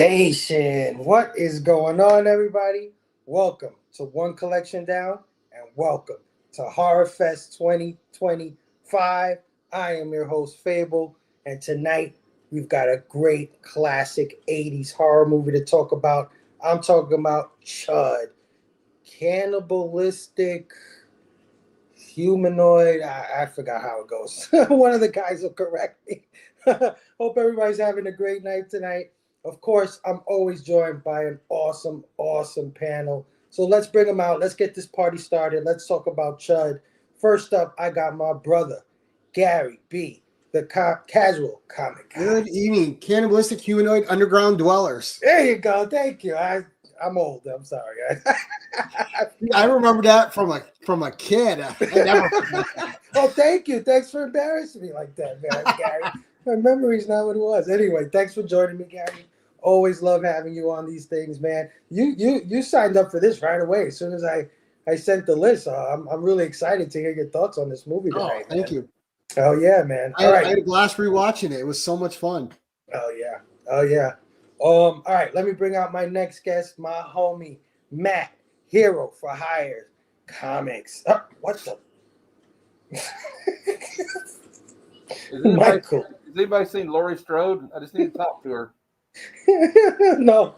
Station. What is going on, everybody? Welcome to One Collection Down and welcome to Horrorfest 2025. I am your host, Fable, and tonight we've got a great classic 80s horror movie to talk about. I'm talking about C.H.U.D, cannibalistic humanoid. I forgot how it goes. One of the guys will correct me. Hope everybody's having a great night tonight. Of course, I'm always joined by an awesome panel. So let's bring them out. Let's get this party started. Let's talk about C.H.U.D. First up, I got my brother, Gary B., the casual comic guy. Good evening, cannibalistic humanoid underground dwellers. There you go. Thank you. I'm old. I'm sorry. I remember that from a kid. Oh, thank you. Thanks for embarrassing me like that, man, Gary. My memory's not what it was. Anyway, thanks for joining me, Gary. Always love having you on these things, man. You signed up for this right away as soon as I sent the list. I'm really excited to hear your thoughts on this movie tonight. Oh, thank you. Oh yeah, man. I had a blast rewatching it. It was so much fun. Oh yeah. All right, let me bring out my next guest, my homie Matt, Hero for Hire Comics. What the? Has anybody seen Laurie Strode? I just need to talk to her. No,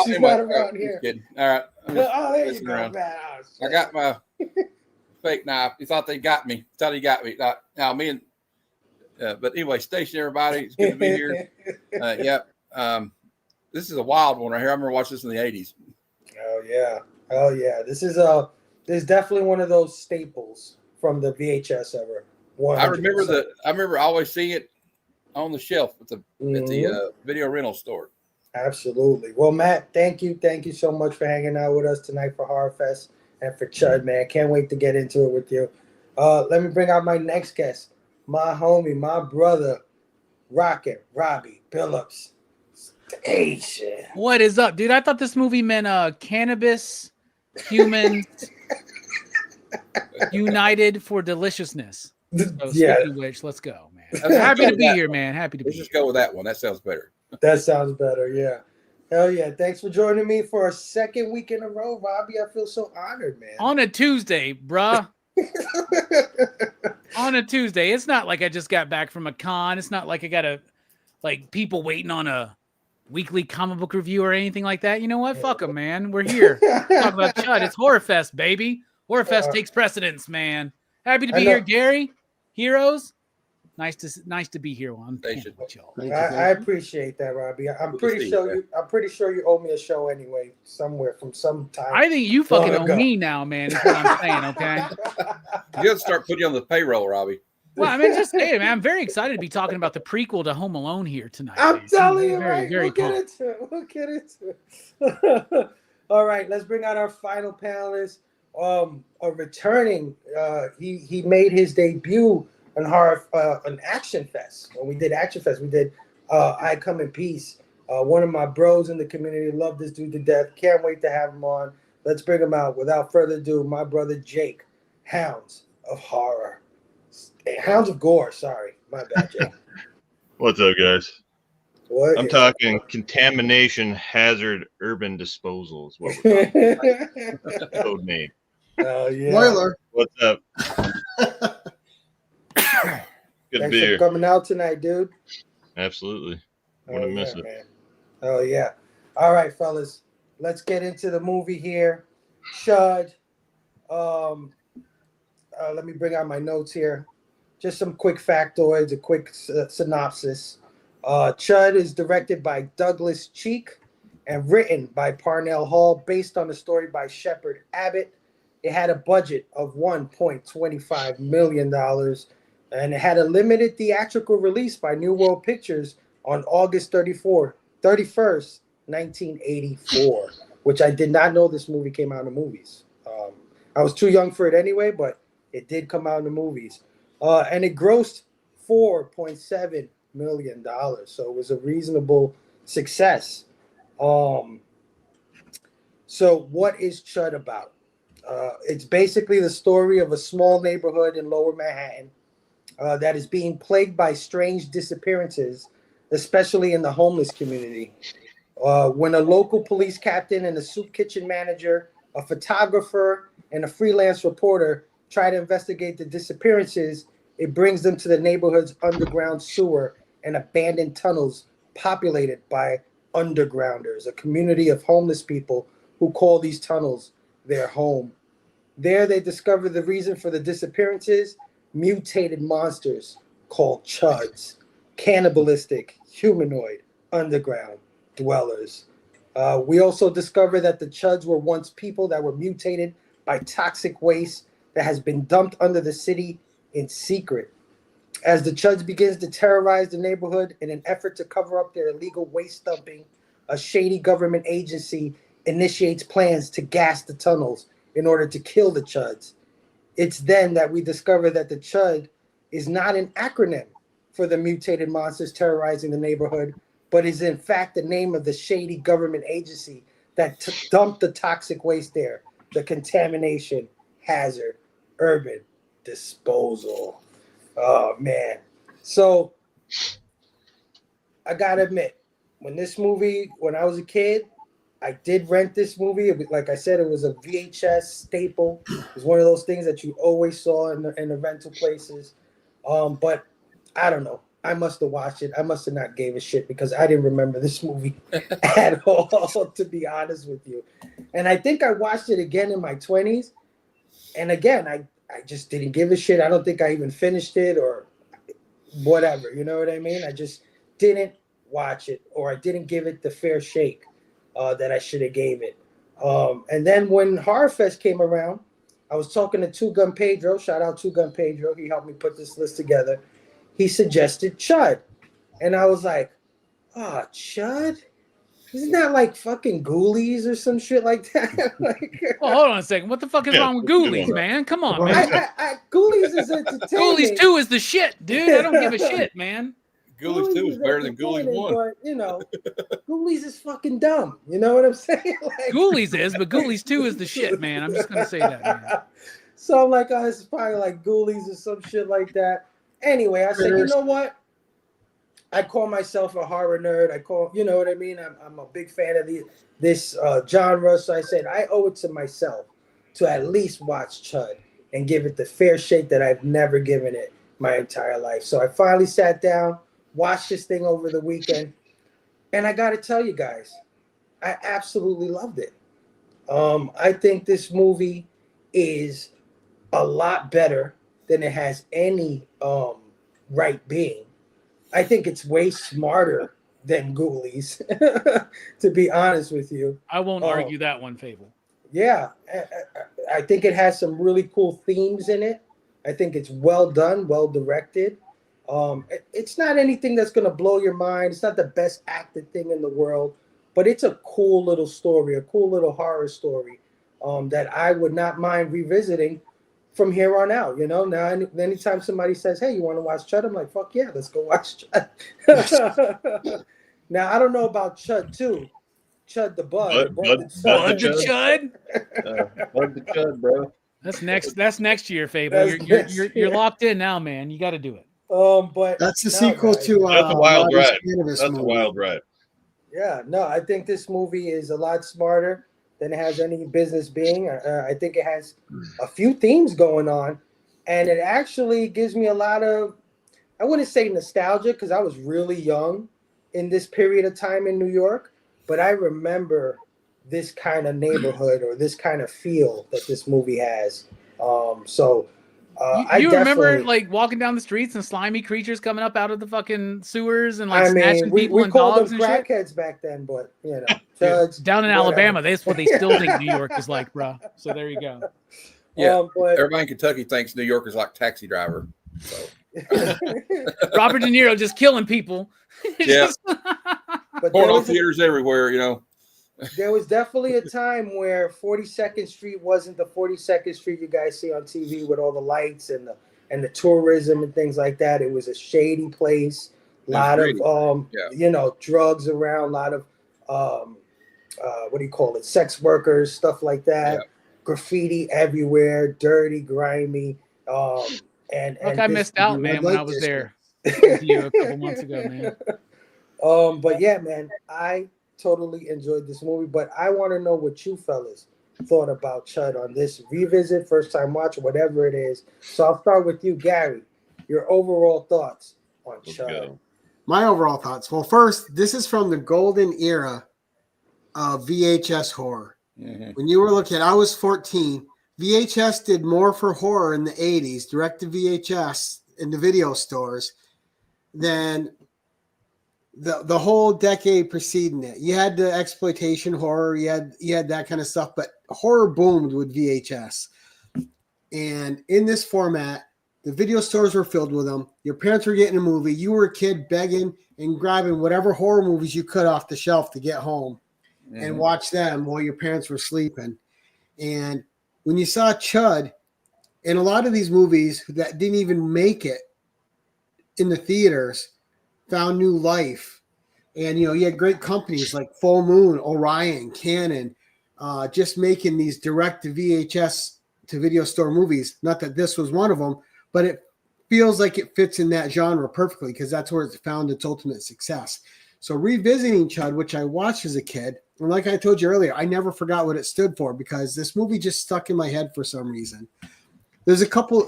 she's not around here. Kidding. All right. There you go, man. I got my fake knife. You thought they got me. Thought he got me. Now me and but anyway, station everybody. It's good to be here. Yep. This is a wild one right here. I remember watching this in the 80s. Oh yeah. This is definitely one of those staples from the VHS era. 100%. I remember always seeing it on the shelf at the video rental store. Absolutely. Well, Matt, thank you so much for hanging out with us tonight for Horrorfest and for C.H.U.D, man. Can't wait to get into it with you. Let me bring out my next guest, my homie, my brother, Rocket Robbie Phillips. Station. What is up, dude? I thought this movie meant cannabis, humans united for deliciousness. So, yeah. Which, let's go, man. Happy to be here, man. Happy to be here. Let's just go with that one. That sounds better. That sounds better, yeah. Hell yeah. Thanks for joining me for a second week in a row, Robbie. I feel so honored, man. On a Tuesday, bruh. On a Tuesday. It's not like I just got back from a con. It's not like I got people waiting on a weekly comic book review or anything like that. You know what? Fuck them, man. We're here. Talk about C.H.U.D. It's Horrorfest, baby. Horrorfest takes precedence, man. Happy to be here, Gary. Heroes. Nice to be here on with y'all. I appreciate that, Robbie. I'm pretty sure you owe me a show anyway, somewhere from some time. I think you fucking owe me now, man. Is what I'm saying, okay? You got to start putting you on the payroll, Robbie. Well, I mean, just saying, man. I'm very excited to be talking about the prequel to Home Alone here tonight. I'm telling you, right? We'll get into it. All right, let's bring out our final panelist. Returning, he made his debut on Action Fest. When we did Action Fest, we did I Come in Peace. One of my bros in the community, love this dude to death. Can't wait to have him on. Let's bring him out. Without further ado, my brother Jake, Hounds of Horror. Hounds of Gore, sorry. My bad, Jake. What's up, guys? What? I'm talking contamination hazard urban disposal is what we're talking about. Code name. Oh, yeah. Spoiler. What's up? Good Thanks to be for here. coming out tonight, dude. Absolutely. Wouldn't miss it. Man. Oh, yeah. All right, fellas. Let's get into the movie here. C.H.U.D. Let me bring out my notes here. Just some quick factoids, a quick synopsis. C.H.U.D is directed by Douglas Cheek and written by Parnell Hall, based on a story by Shepard Abbott. It had a budget of $1.25 million, and it had a limited theatrical release by New World Pictures on August 31st, 1984, which I did not know this movie came out in the movies. I was too young for it anyway, but it did come out in the movies. And it grossed $4.7 million, so it was a reasonable success. So what is C.H.U.D about? It's basically the story of a small neighborhood in Lower Manhattan that is being plagued by strange disappearances, especially in the homeless community. When a local police captain and a soup kitchen manager, a photographer, and a freelance reporter try to investigate the disappearances, it brings them to the neighborhood's underground sewer and abandoned tunnels populated by undergrounders, a community of homeless people who call these tunnels their home. There they discover the reason for the disappearances: mutated monsters called CHUDs, cannibalistic, humanoid, underground dwellers. We also discover that the CHUDs were once people that were mutated by toxic waste that has been dumped under the city in secret. As the CHUDs begins to terrorize the neighborhood in an effort to cover up their illegal waste dumping, a shady government agency initiates plans to gas the tunnels in order to kill the CHUDs. It's then that we discover that the CHUD is not an acronym for the mutated monsters terrorizing the neighborhood, but is in fact the name of the shady government agency that dumped the toxic waste there, the Contamination Hazard Urban Disposal. Oh, man. So I got to admit, when I was a kid, I did rent this movie. Like I said, it was a VHS staple. It was one of those things that you always saw in the rental places. But I don't know. I must have watched it. I must have not gave a shit because I didn't remember this movie at all, to be honest with you. And I think I watched it again in my 20s. And again, I just didn't give a shit. I don't think I even finished it or whatever. You know what I mean? I just didn't watch it, or I didn't give it the fair shake that I should have gave it. And then when Horrorfest came around, I was talking to Two Gun Pedro. Shout out Two Gun Pedro. He helped me put this list together. He suggested CHUD. And I was like, oh, CHUD? Isn't that like fucking Ghoulies or some shit like that? Well, hold on a second. What the fuck is wrong with Ghoulies, man? Come on, man. Ghoulies is entertainment. Ghoulies 2 is the shit, dude. I don't give a shit, man. Ghoulies 2 is better than Ghoulies 1. But, you know, Ghoulies is fucking dumb. You know what I'm saying? Like, Ghoulies is, but Ghoulies 2 is the shit, man. I'm just going to say that, man. So I'm like, oh, this is probably like Ghoulies or some shit like that. Anyway, I said, you know what? I call myself a horror nerd. You know what I mean? I'm a big fan of this genre. So I said, I owe it to myself to at least watch CHUD and give it the fair shake that I've never given it my entire life. So I finally sat down, watched this thing over the weekend, and I got to tell you guys, I absolutely loved it. I think this movie is a lot better than it has any right being. I think it's way smarter than Ghoulies, to be honest with you. I won't argue that one, Fable. Yeah, I think it has some really cool themes in it. I think it's well done, well directed. It's not anything that's going to blow your mind. It's not the best acted thing in the world, but it's a cool little story, a cool little horror story that I would not mind revisiting from here on out. You know, now anytime somebody says, hey, you want to watch CHUD? I'm like, fuck yeah, let's go watch CHUD. Now, I don't know about CHUD 2. CHUD the Bud. Bud the CHUD? Bud the CHUD, bro. That's next year, Fable. You're locked in now, man. You got to do it. But that's the sequel to that's a wild ride. That's a wild ride. Yeah, no, I think this movie is a lot smarter than it has any business being. I think it has a few themes going on, and it actually gives me a lot of, I wouldn't say nostalgia because I was really young in this period of time in New York, but I remember this kind of neighborhood or this kind of feel that this movie has. You remember like walking down the streets and slimy creatures coming up out of the fucking sewers and like snatching people we and called dogs them and crackheads shit? back then, but you know, CHUDs, down in whatever. Alabama, that's what they still think New York is like, bro. So there you go. Yeah, but everybody in Kentucky thinks New York is like Taxi Driver. So Robert De Niro just killing people. Yeah, but going on theaters everywhere, you know. There was definitely a time where 42nd Street wasn't the 42nd Street you guys see on TV with all the lights and the tourism and things like that. It was a shady place, a lot of you know, drugs around, a lot of what do you call it, sex workers, stuff like that. Graffiti everywhere, dirty, grimy. And I missed out, man, when I was there with you a couple months ago, man. But yeah, man, I totally enjoyed this movie, but I want to know what you fellas thought about C.H.U.D on this revisit, first time watch, whatever it is. So I'll start with you, Gary. Your overall thoughts on Let's C.H.U.D. go. My overall thoughts. Well, first, this is from the golden era of VHS horror. When you were looking, I was 14. VHS did more for horror in the 80s, direct to VHS in the video stores, than the whole decade preceding it. You had the exploitation horror, you had that kind of stuff, but horror boomed with VHS. And in this format, the video stores were filled with them. Your parents were getting a movie. You were a kid begging and grabbing whatever horror movies you could off the shelf to get home and watch them while your parents were sleeping. And when you saw C.H.U.D, and a lot of these movies that didn't even make it in the theaters found new life. And, you had great companies like Full Moon, Orion, Canon, just making these direct to VHS to video store movies. Not that this was one of them, but it feels like it fits in that genre perfectly because that's where it's found its ultimate success. So revisiting C.H.U.D, which I watched as a kid, and like I told you earlier, I never forgot what it stood for because this movie just stuck in my head for some reason. There's a couple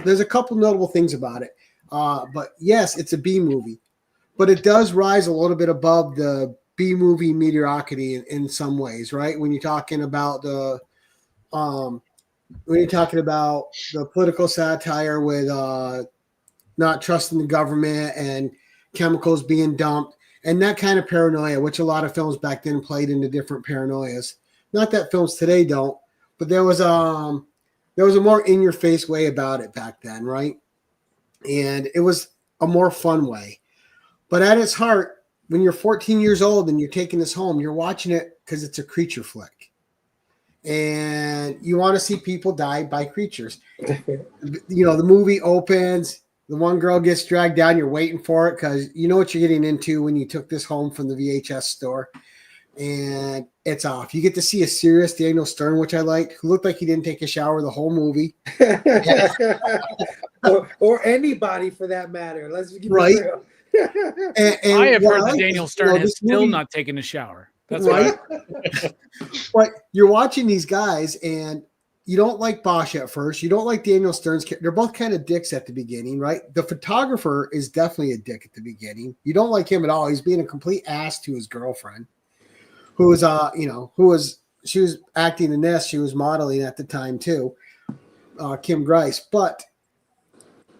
notable things about it. But yes, it's a B movie, but it does rise a little bit above the B movie mediocrity in some ways, right? When you're talking about the political satire with not trusting the government and chemicals being dumped and that kind of paranoia, which a lot of films back then played into different paranoias. Not that films today don't, but there was a more in-your-face way about it back then, right? And it was a more fun way. But at its heart, when you're 14 years old and you're taking this home, you're watching it because it's a creature flick. And you want to see people die by creatures. The movie opens, the one girl gets dragged down, you're waiting for it because you know what you're getting into when you took this home from the VHS store. And it's off. You get to see a serious Daniel Stern, which I liked, who looked like he didn't take a shower the whole movie. or anybody for that matter. Let's keep right. it real. and I have heard that Daniel Stern is still movie, not taking a shower. That's right. But you're watching these guys, and you don't like Bosch at first. You don't like Daniel Stern's character. They're both kind of dicks at the beginning, right? The photographer is definitely a dick at the beginning. You don't like him at all. He's being a complete ass to his girlfriend, who was she was acting in this. She was modeling at the time too, Kim Grice. But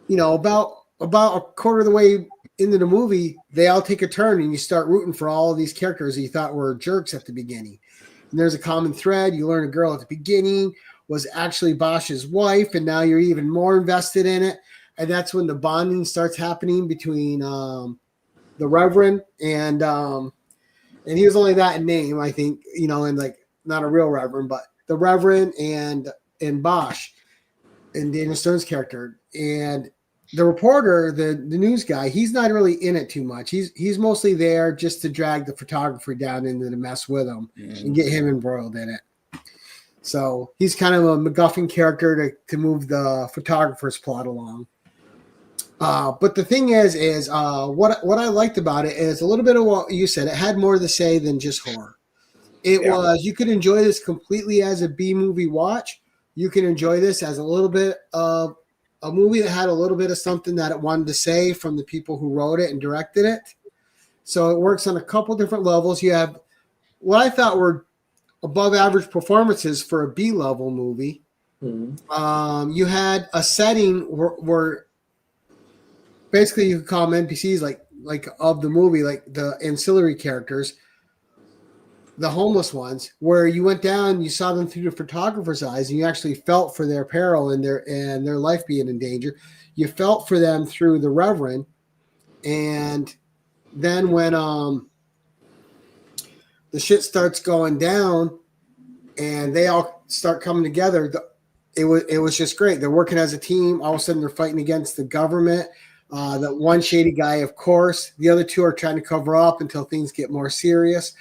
about a quarter of the way into the movie, they all take a turn, and you start rooting for all of these characters that you thought were jerks at the beginning. And there's a common thread. You learn a girl at the beginning was actually Bosch's wife, and now you're even more invested in it. And that's when the bonding starts happening between the Reverend and he was only that in name, I think, and like not a real Reverend, but the Reverend and Bosch and Daniel Stern's character. And the reporter, the news guy, he's not really in it too much. He's mostly there just to drag the photographer down into the mess with him and get him embroiled in it. So he's kind of a MacGuffin character to move the photographer's plot along. But the thing is what I liked about it is a little bit of what you said. It had more to say than just horror. You could enjoy this completely as a B movie watch. You can enjoy this as a little bit of a movie that had a little bit of something that it wanted to say from the people who wrote it and directed it. So it works on a couple different levels. You have what I thought were above average performances for a B-level movie. Mm-hmm. You had a setting where basically you could call them NPCs like of the movie, like the ancillary characters, the homeless ones, where you went down, you saw them through the photographer's eyes, and you actually felt for their peril and their life being in danger. You felt for them through the Reverend, and then when the shit starts going down, and they all start coming together, it was just great. They're working as a team. All of a sudden, they're fighting against the government. That one shady guy, of course. The other two are trying to cover up until things get more serious.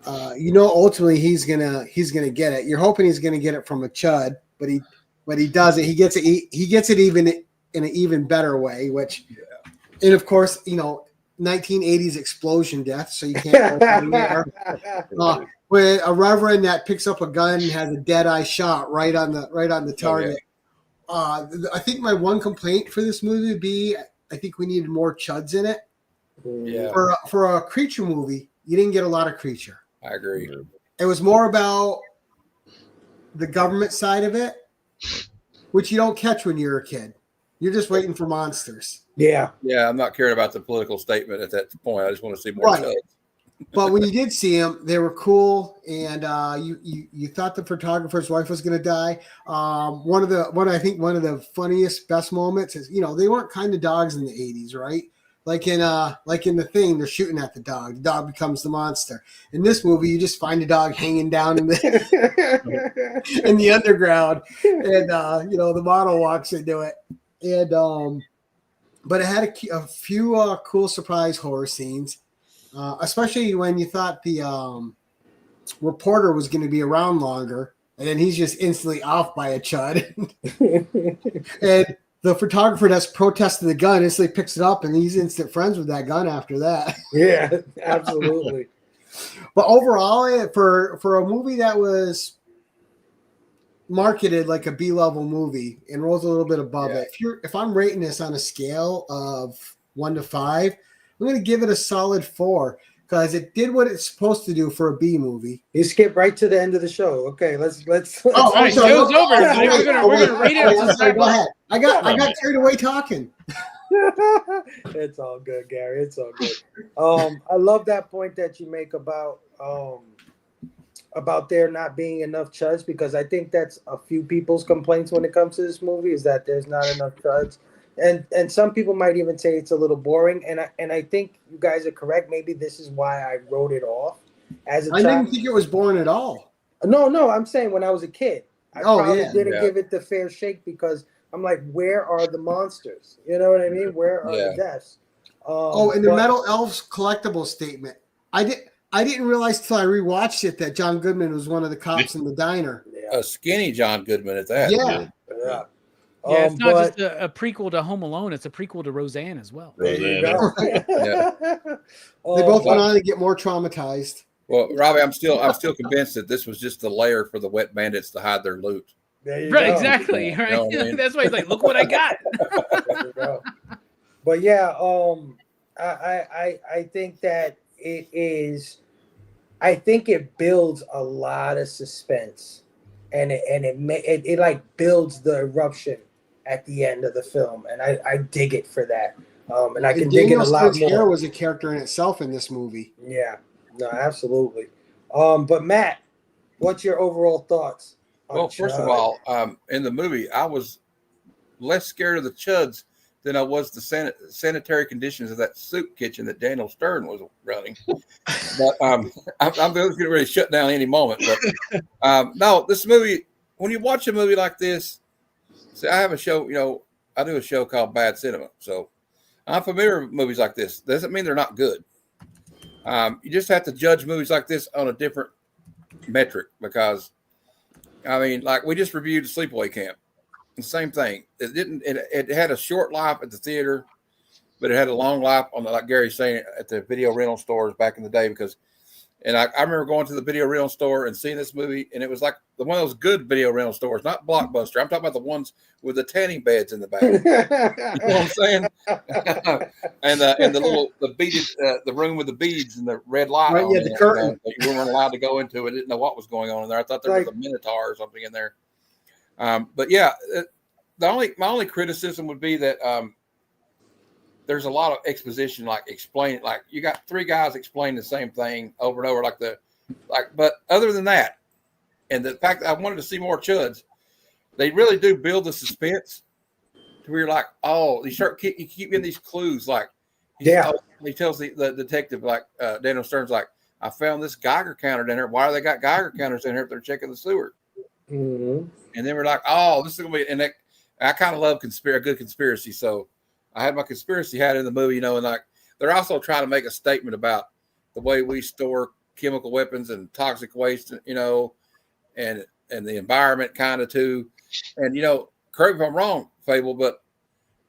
Ultimately he's gonna get it. You're hoping he's gonna get it from a C.H.U.D, but he does it. He gets it even in an even better way. And of course, 1980s explosion death, so you can't go there. With a reverend that picks up a gun and has a dead eye shot right on the target. Oh, yeah. I think my one complaint for this movie would be I think we needed more chuds in it. Yeah. For a creature movie, you didn't get a lot of creature. I agree. It was more about the government side of it, which you don't catch when you're a kid. You're just waiting for monsters. Yeah. Yeah, I'm not caring about the political statement at that point. I just want to see more chuds. But when you did see them, they were cool, and you thought the photographer's wife was going to die. One of the funniest, best moments is they weren't kind of dogs in the 80s, right? Like in The Thing, they're shooting at the dog. The dog becomes the monster. In this movie, you just find a dog hanging down in the underground, and the model walks into it, and but it had a few cool surprise horror scenes. Especially when you thought the reporter was going to be around longer, and then he's just instantly off by a chud. And the photographer that's protesting the gun instantly picks it up, and he's instant friends with that gun after that. Yeah, absolutely. But overall, for a movie that was marketed like a B-level movie and rolls a little bit above it, if I'm rating this on a scale of 1 to 5, I'm going to give it a solid 4 because it did what it's supposed to do for a B movie. You skip right to the end of the show. Okay, let's. Oh, right, show's over. We're gonna rate it. Sorry, go ahead. I got carried away talking. It's all good, Gary. It's all good. I love that point that you make about there not being enough chuds, because I think that's a few people's complaints when it comes to this movie, is that there's not enough chuds. And some people might even say it's a little boring, and I think you guys are correct. Maybe this is why I wrote it off as a child. I didn't think it was boring at all. No, I'm saying when I was a kid, I probably didn't give it the fair shake, because I'm like, where are the monsters? You know what I mean? Where are the deaths? And the Metal Elves collectible statement. I didn't realize till I rewatched it that John Goodman was one of the cops in the diner. Yeah. A skinny John Goodman at that. Yeah. Yeah, it's not just a prequel to Home Alone; it's a prequel to Roseanne as well. There you go. They both went on to get more traumatized. Well, Robbie, I'm still convinced that this was just a layer for the wet bandits to hide their loot. There you right, go. Exactly. Right. You know what I mean? That's why he's like, "Look what I got." There you go. But yeah, I think that it is. I think it builds a lot of suspense, and it like builds the eruption at the end of the film, and I dig it for that. And I can dig it a lot more. Hair was a character in itself in this movie. Yeah, no, absolutely. But Matt, what's your overall thoughts? Well, first of all, in the movie, I was less scared of the chuds than I was the sanitary conditions of that soup kitchen that Daniel Stern was running. But I'm getting ready to shut down any moment. But no, this movie, when you watch a movie like this, see, I have a show, I do a show called Bad Cinema. So I'm familiar with movies like this. Doesn't mean they're not good. You just have to judge movies like this on a different metric, because, I mean, like we just reviewed Sleepaway Camp. The same thing. It had a short life at the theater, but it had a long life on like Gary's saying, at the video rental stores back in the day. And I remember going to the video rental store and seeing this movie, and it was like one of those good video rental stores, not Blockbuster. I'm talking about the ones with the tanning beds in the back. You know what I'm saying? and the beaded the room with the beads and the red light on the curtain. You weren't allowed to go into it. Didn't know what was going on in there. I thought there was a minotaur or something in there. But yeah, my only criticism would be that there's a lot of exposition, like explain, like you got 3 guys explaining the same thing over and over, but other than that, and the fact that I wanted to see more chuds, they really do build the suspense to where you're like, oh, you keep getting these clues, like he tells the detective, like Daniel Stern's like, I found this Geiger counter in here. Why do they got Geiger counters in here if they're checking the sewer? Mm-hmm. And then we're like, oh, this is gonna be, and I kind of love a good conspiracy, so I had my conspiracy hat in the movie, and like they're also trying to make a statement about the way we store chemical weapons and toxic waste, and the environment kind of too. And correct me if I'm wrong, Fable, but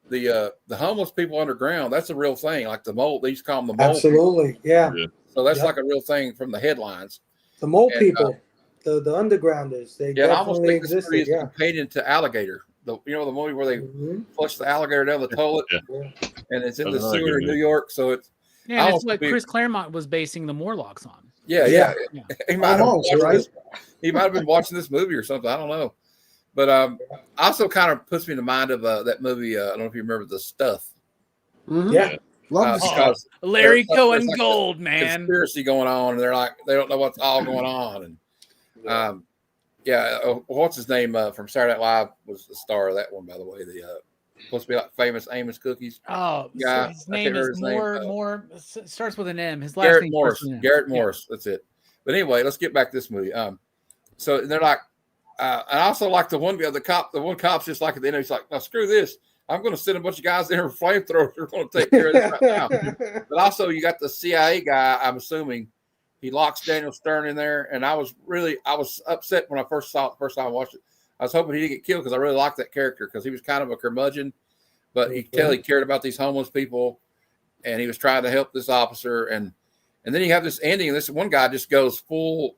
the homeless people underground, that's a real thing. Like the mole, they used to call them the mole. Absolutely, yeah. So that's like a real thing from the headlines. The mole people, the undergrounders, they I almost definitely think this movie existed. is a companion to Alligator. The movie where they flush the alligator down the toilet, and it's in the sewer in New York. So it's it's what Chris Claremont was basing the Morlocks on. Yeah. He might have been watching this movie or something. I don't know. But also kind of puts me in the mind of that movie. I don't know if you remember The Stuff. Mm-hmm. Yeah. Love because Larry Cohen Gold, man. Conspiracy going on, and they're like, they don't know what's all going on. And what's his name from Saturday Night Live was the star of that one, by the way. The supposed to be like famous Amos Cookies. Oh, guy. His name is more starts with an M. His last Garrett name Morris. Garrett Morris. That's it. But anyway, let's get back to this movie. So they're like, I also like the one cop. The one cop's just like at the end, he's like, "Now screw this. I'm going to send a bunch of guys there with flamethrowers. They're going to take care of this right now." But also, you got the CIA guy. I'm assuming he locks Daniel Stern in there, and I was upset when I first saw it. The first time I watched it, I was hoping he didn't get killed because I really liked that character because he was kind of a curmudgeon, but he cared about these homeless people, and he was trying to help this officer. And then you have this ending, and this one guy just goes full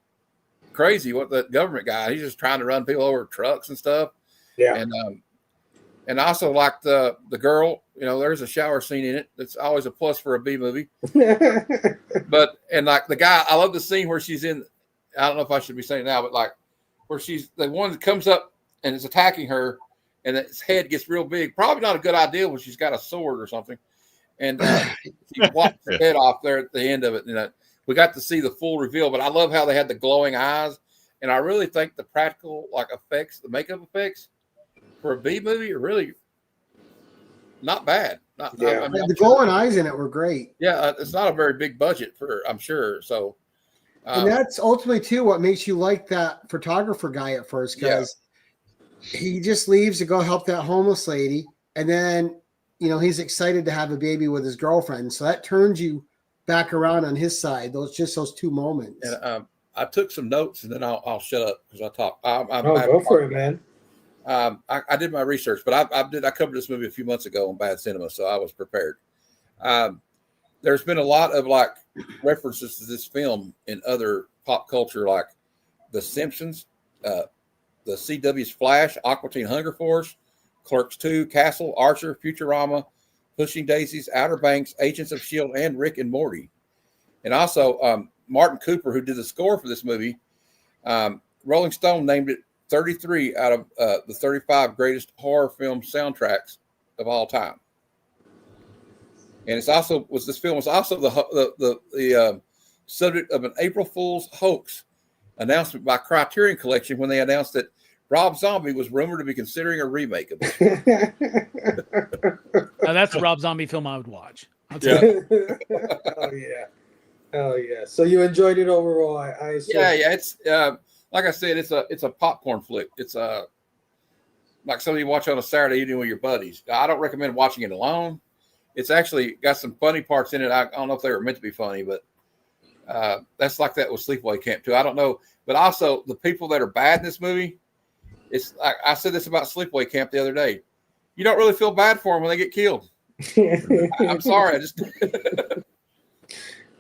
crazy. What the government guy? He's just trying to run people over trucks and stuff. Yeah. And I also like the girl. There's a shower scene in it. That's always a plus for a B movie. But like the guy, I love the scene where she's in. I don't know if I should be saying it now, but like where she's the one that comes up and is attacking her, and its head gets real big. Probably not a good idea when she's got a sword or something. And she walks her head off there at the end of it. We got to see the full reveal, but I love how they had the glowing eyes. And I really think the practical effects, the makeup effects for a B movie are really not bad. The glowing eyes in it were great. Yeah, it's not a very big budget I'm sure. So, and that's ultimately too what makes you like that photographer guy at first, because he just leaves to go help that homeless lady, and then he's excited to have a baby with his girlfriend. So that turns you back around on his side. Those 2 moments. And I took some notes, and then I'll shut up because I talk. Go for it, man. I did my research, but I covered this movie a few months ago on Bad Cinema, so I was prepared. There's been a lot of references to this film in other pop culture, like The Simpsons, the CW's Flash, Aqua Teen Hunger Force, Clerks 2, Castle, Archer, Futurama, Pushing Daisies, Outer Banks, Agents of S.H.I.E.L.D., and Rick and Morty. And also Martin Cooper, who did the score for this movie, Rolling Stone named it 33 out of the 35 greatest horror film soundtracks of all time. And this film was also the subject of an April Fool's hoax announcement by Criterion Collection when they announced that Rob Zombie was rumored to be considering a remake of it. Now, that's a Rob Zombie film I would watch. Oh yeah. So you enjoyed it overall, I assume. Yeah. It's like I said, it's a popcorn flick. It's like something you watch on a Saturday evening with your buddies. I don't recommend watching it alone. It's actually got some funny parts in it. I don't know if they were meant to be funny, but that's like that with Sleepaway Camp too. I don't know, but also the people that are bad in this movie. It's like I said this about Sleepaway Camp the other day. You don't really feel bad for them when they get killed. I'm sorry.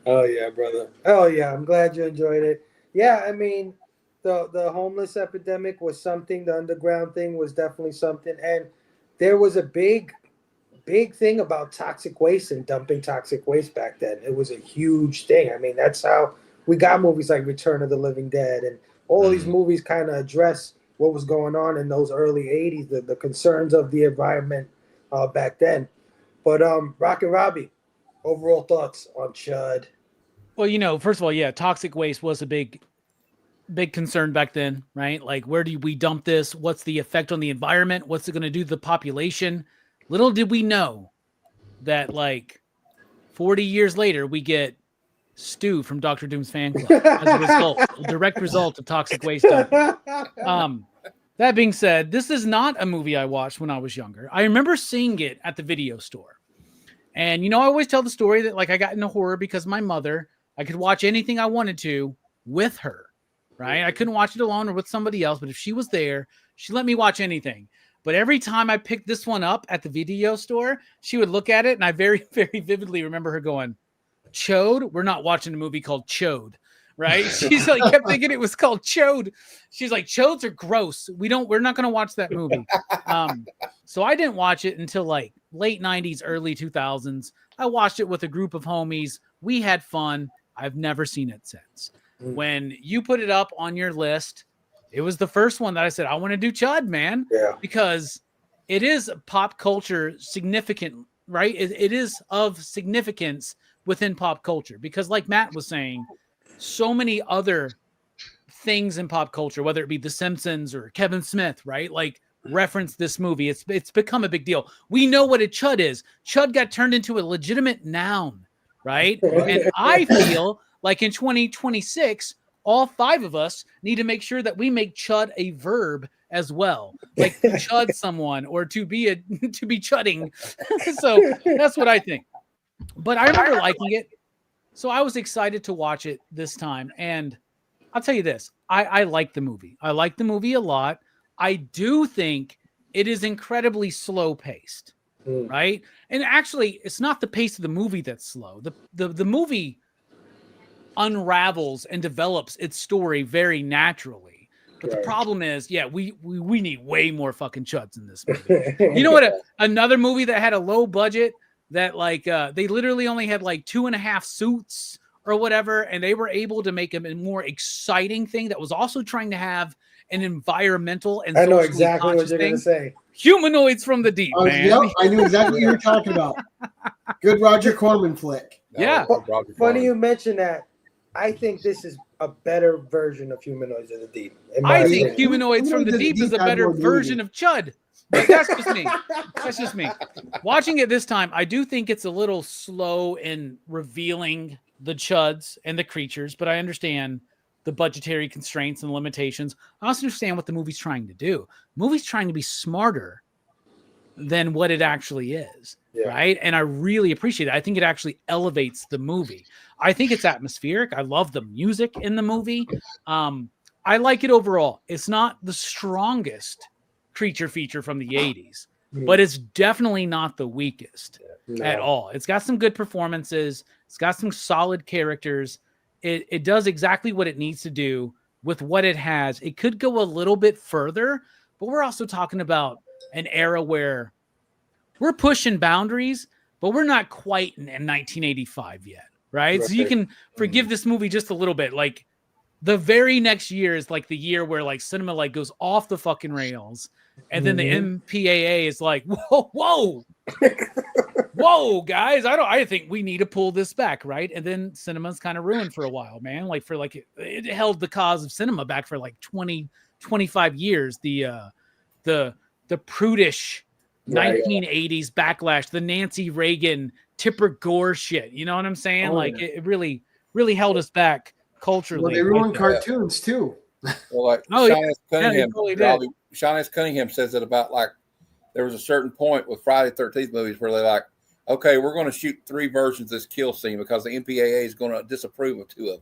Oh yeah, brother. Oh yeah, I'm glad you enjoyed it. Yeah, I mean, the homeless epidemic was something. The underground thing was definitely something, and there was a big thing about toxic waste and dumping toxic waste back then. It was a huge thing. I mean, that's how we got movies like Return of the Living Dead, and all these movies kind of address what was going on in those early 80s, the concerns of the environment back then. But Rock and Robbie, overall thoughts on C.H.U.D? Well, first of all, toxic waste was a big concern back then, right? Like, where do we dump this? What's the effect on the environment? What's it going to do to the population? Little did we know that 40 years later, we get Stu from Dr. Doom's fan club as a direct result of toxic waste dumping. That being said, this is not a movie I watched when I was younger. I remember seeing it at the video store. And, I always tell the story that I got into horror because my mother, I could watch anything I wanted to with her, right? I couldn't watch it alone or with somebody else, but if she was there, she let me watch anything. But every time I picked this one up at the video store, she would look at it, and I very, very vividly remember her going, "C.H.U.D? We're not watching a movie called C.H.U.D, right?" She's like, kept thinking it was called C.H.U.D. She's like, "C.H.U.D s are gross. We're not going to watch that movie." So I didn't watch it until like late 90s, early 2000s. I watched it with a group of homies. We had fun. I've never seen it since. When you put it up on your list, it was the first one that I said, I want to do C.H.U.D, man. Yeah. Because it is pop culture significant, right? It is of significance within pop culture. Because like Matt was saying, so many other things in pop culture, whether it be The Simpsons or Kevin Smith, right? Like reference this movie. It's become a big deal. We know what a C.H.U.D is. C.H.U.D got turned into a legitimate noun, right? And I feel like in 2026, all 5 of us need to make sure that we make C.H.U.D a verb as well, like to C.H.U.D someone or to be C.H.U.D-ing. So that's what I think. But I remember liking it, so I was excited to watch it this time. And I'll tell you this: I like the movie. I like the movie a lot. I do think it is incredibly slow paced, right? And actually, it's not the pace of the movie that's slow. The movie unravels and develops its story very naturally. But the problem is, we need way more fucking C.H.U.Ds in this movie. You know what? Another movie that had a low budget that like they literally only had like 2.5 suits or whatever, and they were able to make a more exciting thing that was also trying to have an environmental and I know exactly what you're going to say. Humanoids from the Deep, man. Yep, I knew exactly what you were talking about. Good Roger Corman flick. Yeah. Funny you mention that. I think this is a better version of Humanoids of the Deep. I think Humanoids from the Deep is a better version of C.H.U.D. But that's just me. That's just me. Watching it this time, I do think it's a little slow in revealing the C.H.U.Ds and the creatures, but I understand the budgetary constraints and limitations. I also understand what the movie's trying to do. The movie's trying to be smarter than what it actually is, right? And I really appreciate it. I think it actually elevates the movie. I think it's atmospheric. I love the music in the movie. I like it overall. It's not the strongest creature feature from the 80s, but it's definitely not the weakest at all. It's got some good performances. It's got some solid characters. It does exactly what it needs to do with what it has. It could go a little bit further, but we're also talking about an era where we're pushing boundaries, but we're not quite in 1985 yet, right? So you can forgive this movie just a little bit. Like the very next year is like the year where like cinema like goes off the fucking rails, and then the MPAA is like, whoa, guys, I think we need to pull this back, right? And then cinema's kind of ruined for a while, man. Like for like it held the cause of cinema back for like 20-25 years. The prudish 1980s backlash, the Nancy Reagan, Tipper Gore shit. You know what I'm saying? It really held us back culturally. Well, they ruined cartoons too. Well, like Sean S. Cunningham says it about like there was a certain point with Friday the 13th movies where they're like, okay, we're going to shoot 3 versions of this kill scene because the MPAA is going to disapprove of 2 of them.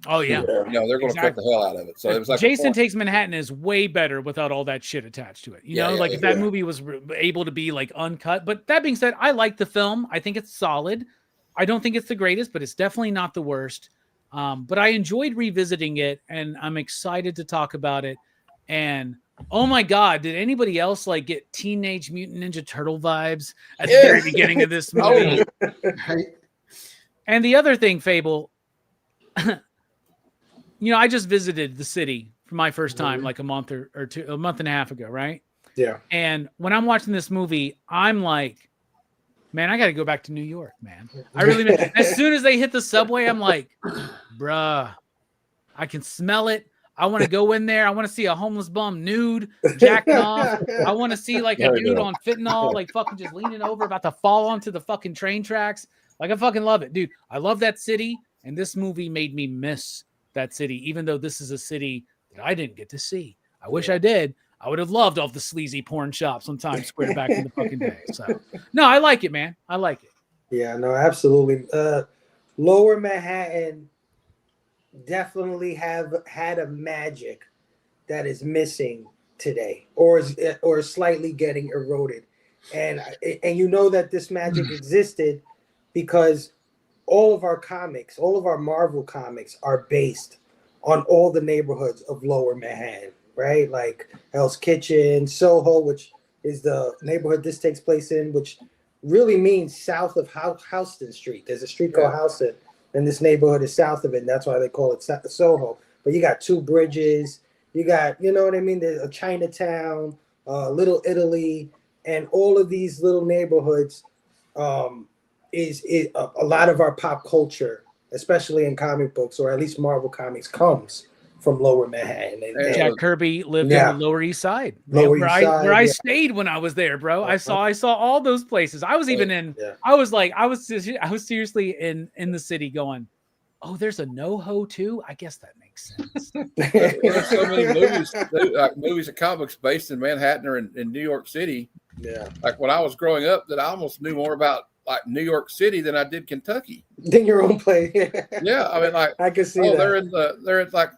Oh yeah, you know they're going to cut the hell out of it. So it was like Jason Takes Manhattan is way better without all that shit attached to it. You know, if that movie was able to be like uncut. But that being said, I like the film. I think it's solid. I don't think it's the greatest, but it's definitely not the worst. But I enjoyed revisiting it, and I'm excited to talk about it. And oh my God, did anybody else like get Teenage Mutant Ninja Turtle vibes at the very beginning of this movie? And the other thing, Fable. You know, I just visited the city for my first time like a month and a half ago, right? Yeah. And when I'm watching this movie, I'm like, man, I got to go back to New York, man. I really, as soon as they hit the subway, I'm like, bruh, I can smell it. I want to go in there. I want to see a homeless bum nude, jacking off. I want to see like a dude on fentanyl, like fucking just leaning over, about to fall onto the fucking train tracks. Like I fucking love it, dude. I love that city. And this movie made me miss that city, even though this is a city that I didn't get to see. I wish I did. I would have loved all the sleazy porn shops on Times Square back in the fucking day. So, no, I like it, man. I like it. Yeah, no, absolutely. Lower Manhattan definitely had a magic that is missing today, or is slightly getting eroded, and you know that this magic existed because all of our comics, all of our Marvel comics, are based on all the neighborhoods of Lower Manhattan, right? Like Hell's Kitchen, Soho, which is the neighborhood this takes place in, which really means south of Houston Street. There's a street called Houston, and this neighborhood is south of it, and that's why they call it Soho. But you got Two Bridges, you got, you know what I mean? There's a Chinatown, Little Italy, and all of these little neighborhoods is a lot of our pop culture, especially in comic books, or at least Marvel comics, comes from Lower Manhattan. And Jack Kirby lived in the Lower East Side, Lower East Side, where I stayed when I was there, bro. I saw all those places. I was even in. I was seriously in the city going, oh, there's a NoHo too. I guess that makes sense. There's so many movies and comics based in Manhattan or in New York City. Yeah, like when I was growing up, that I almost knew more about like New York City than I did Kentucky. Than your own place. Yeah, I mean, like I can see that.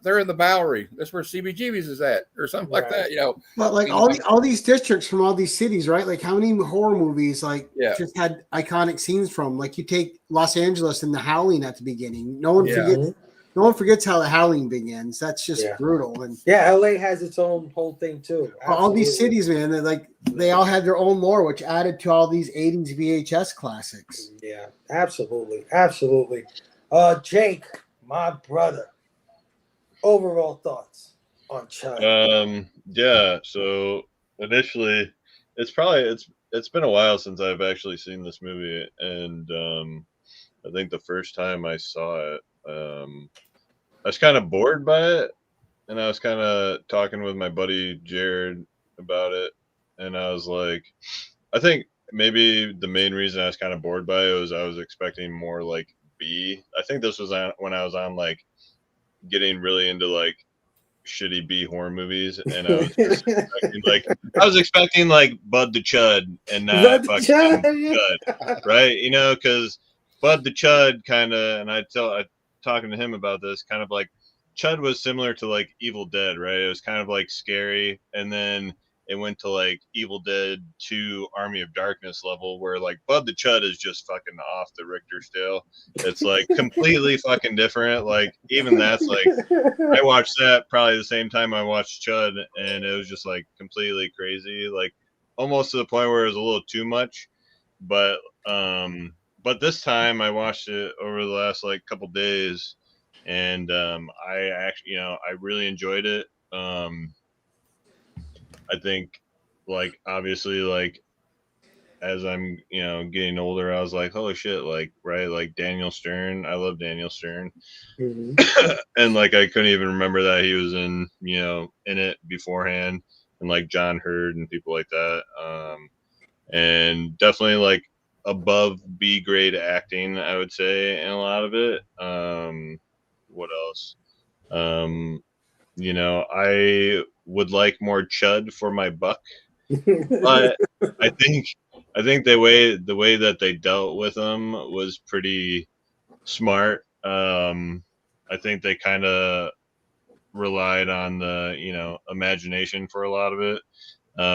they're in the Bowery. That's where CBGB's is at, or something like that. You know, but like all these districts from all these cities, right? Like how many horror movies just had iconic scenes from? Like you take Los Angeles and The Howling at the beginning. No one forgets how The Howling begins. That's just brutal. And LA has its own whole thing too. Absolutely. All these cities, man, they all had their own lore, which added to all these 80s VHS classics. Yeah, absolutely. Jake, my brother, overall thoughts on C.H.U.D? Yeah, so initially it's been a while since I've actually seen this movie, and I think the first time I saw it, I was kind of bored by it, and I was kind of talking with my buddy Jared about it, and I was like, I think maybe the main reason I was kind of bored by it was I was expecting more like B. I think this was when I was on like getting really into like shitty B horror movies, and I was just expecting like Bud the C.H.U.D and not fucking C.H.U.D, right? You know, because Bud the C.H.U.D kind of, and I talking to him about this, kind of like C.H.U.D was similar to like Evil Dead, right? It was kind of like scary, and then it went to like Evil Dead 2 Army of Darkness level, where like Bud the C.H.U.D is just fucking off the Richter scale. It's like completely fucking different. Like even that's like, I watched that probably the same time I watched C.H.U.D, and it was just like completely crazy, like almost to the point where it was a little too much. But this time I watched it over the last like couple days, and I actually, I really enjoyed it. I think, like, obviously, like, as I'm, getting older, I was like, holy shit, like, right, like Daniel Stern. I love Daniel Stern. Mm-hmm. And like, I couldn't even remember that he was in it beforehand, and like John Hurd and people like that. And definitely like above B grade acting, I would say, in a lot of it. What else? I would like more C.H.U.D for my buck, but I think the way that they dealt with him was pretty smart. I think they kind of relied on the imagination for a lot of it,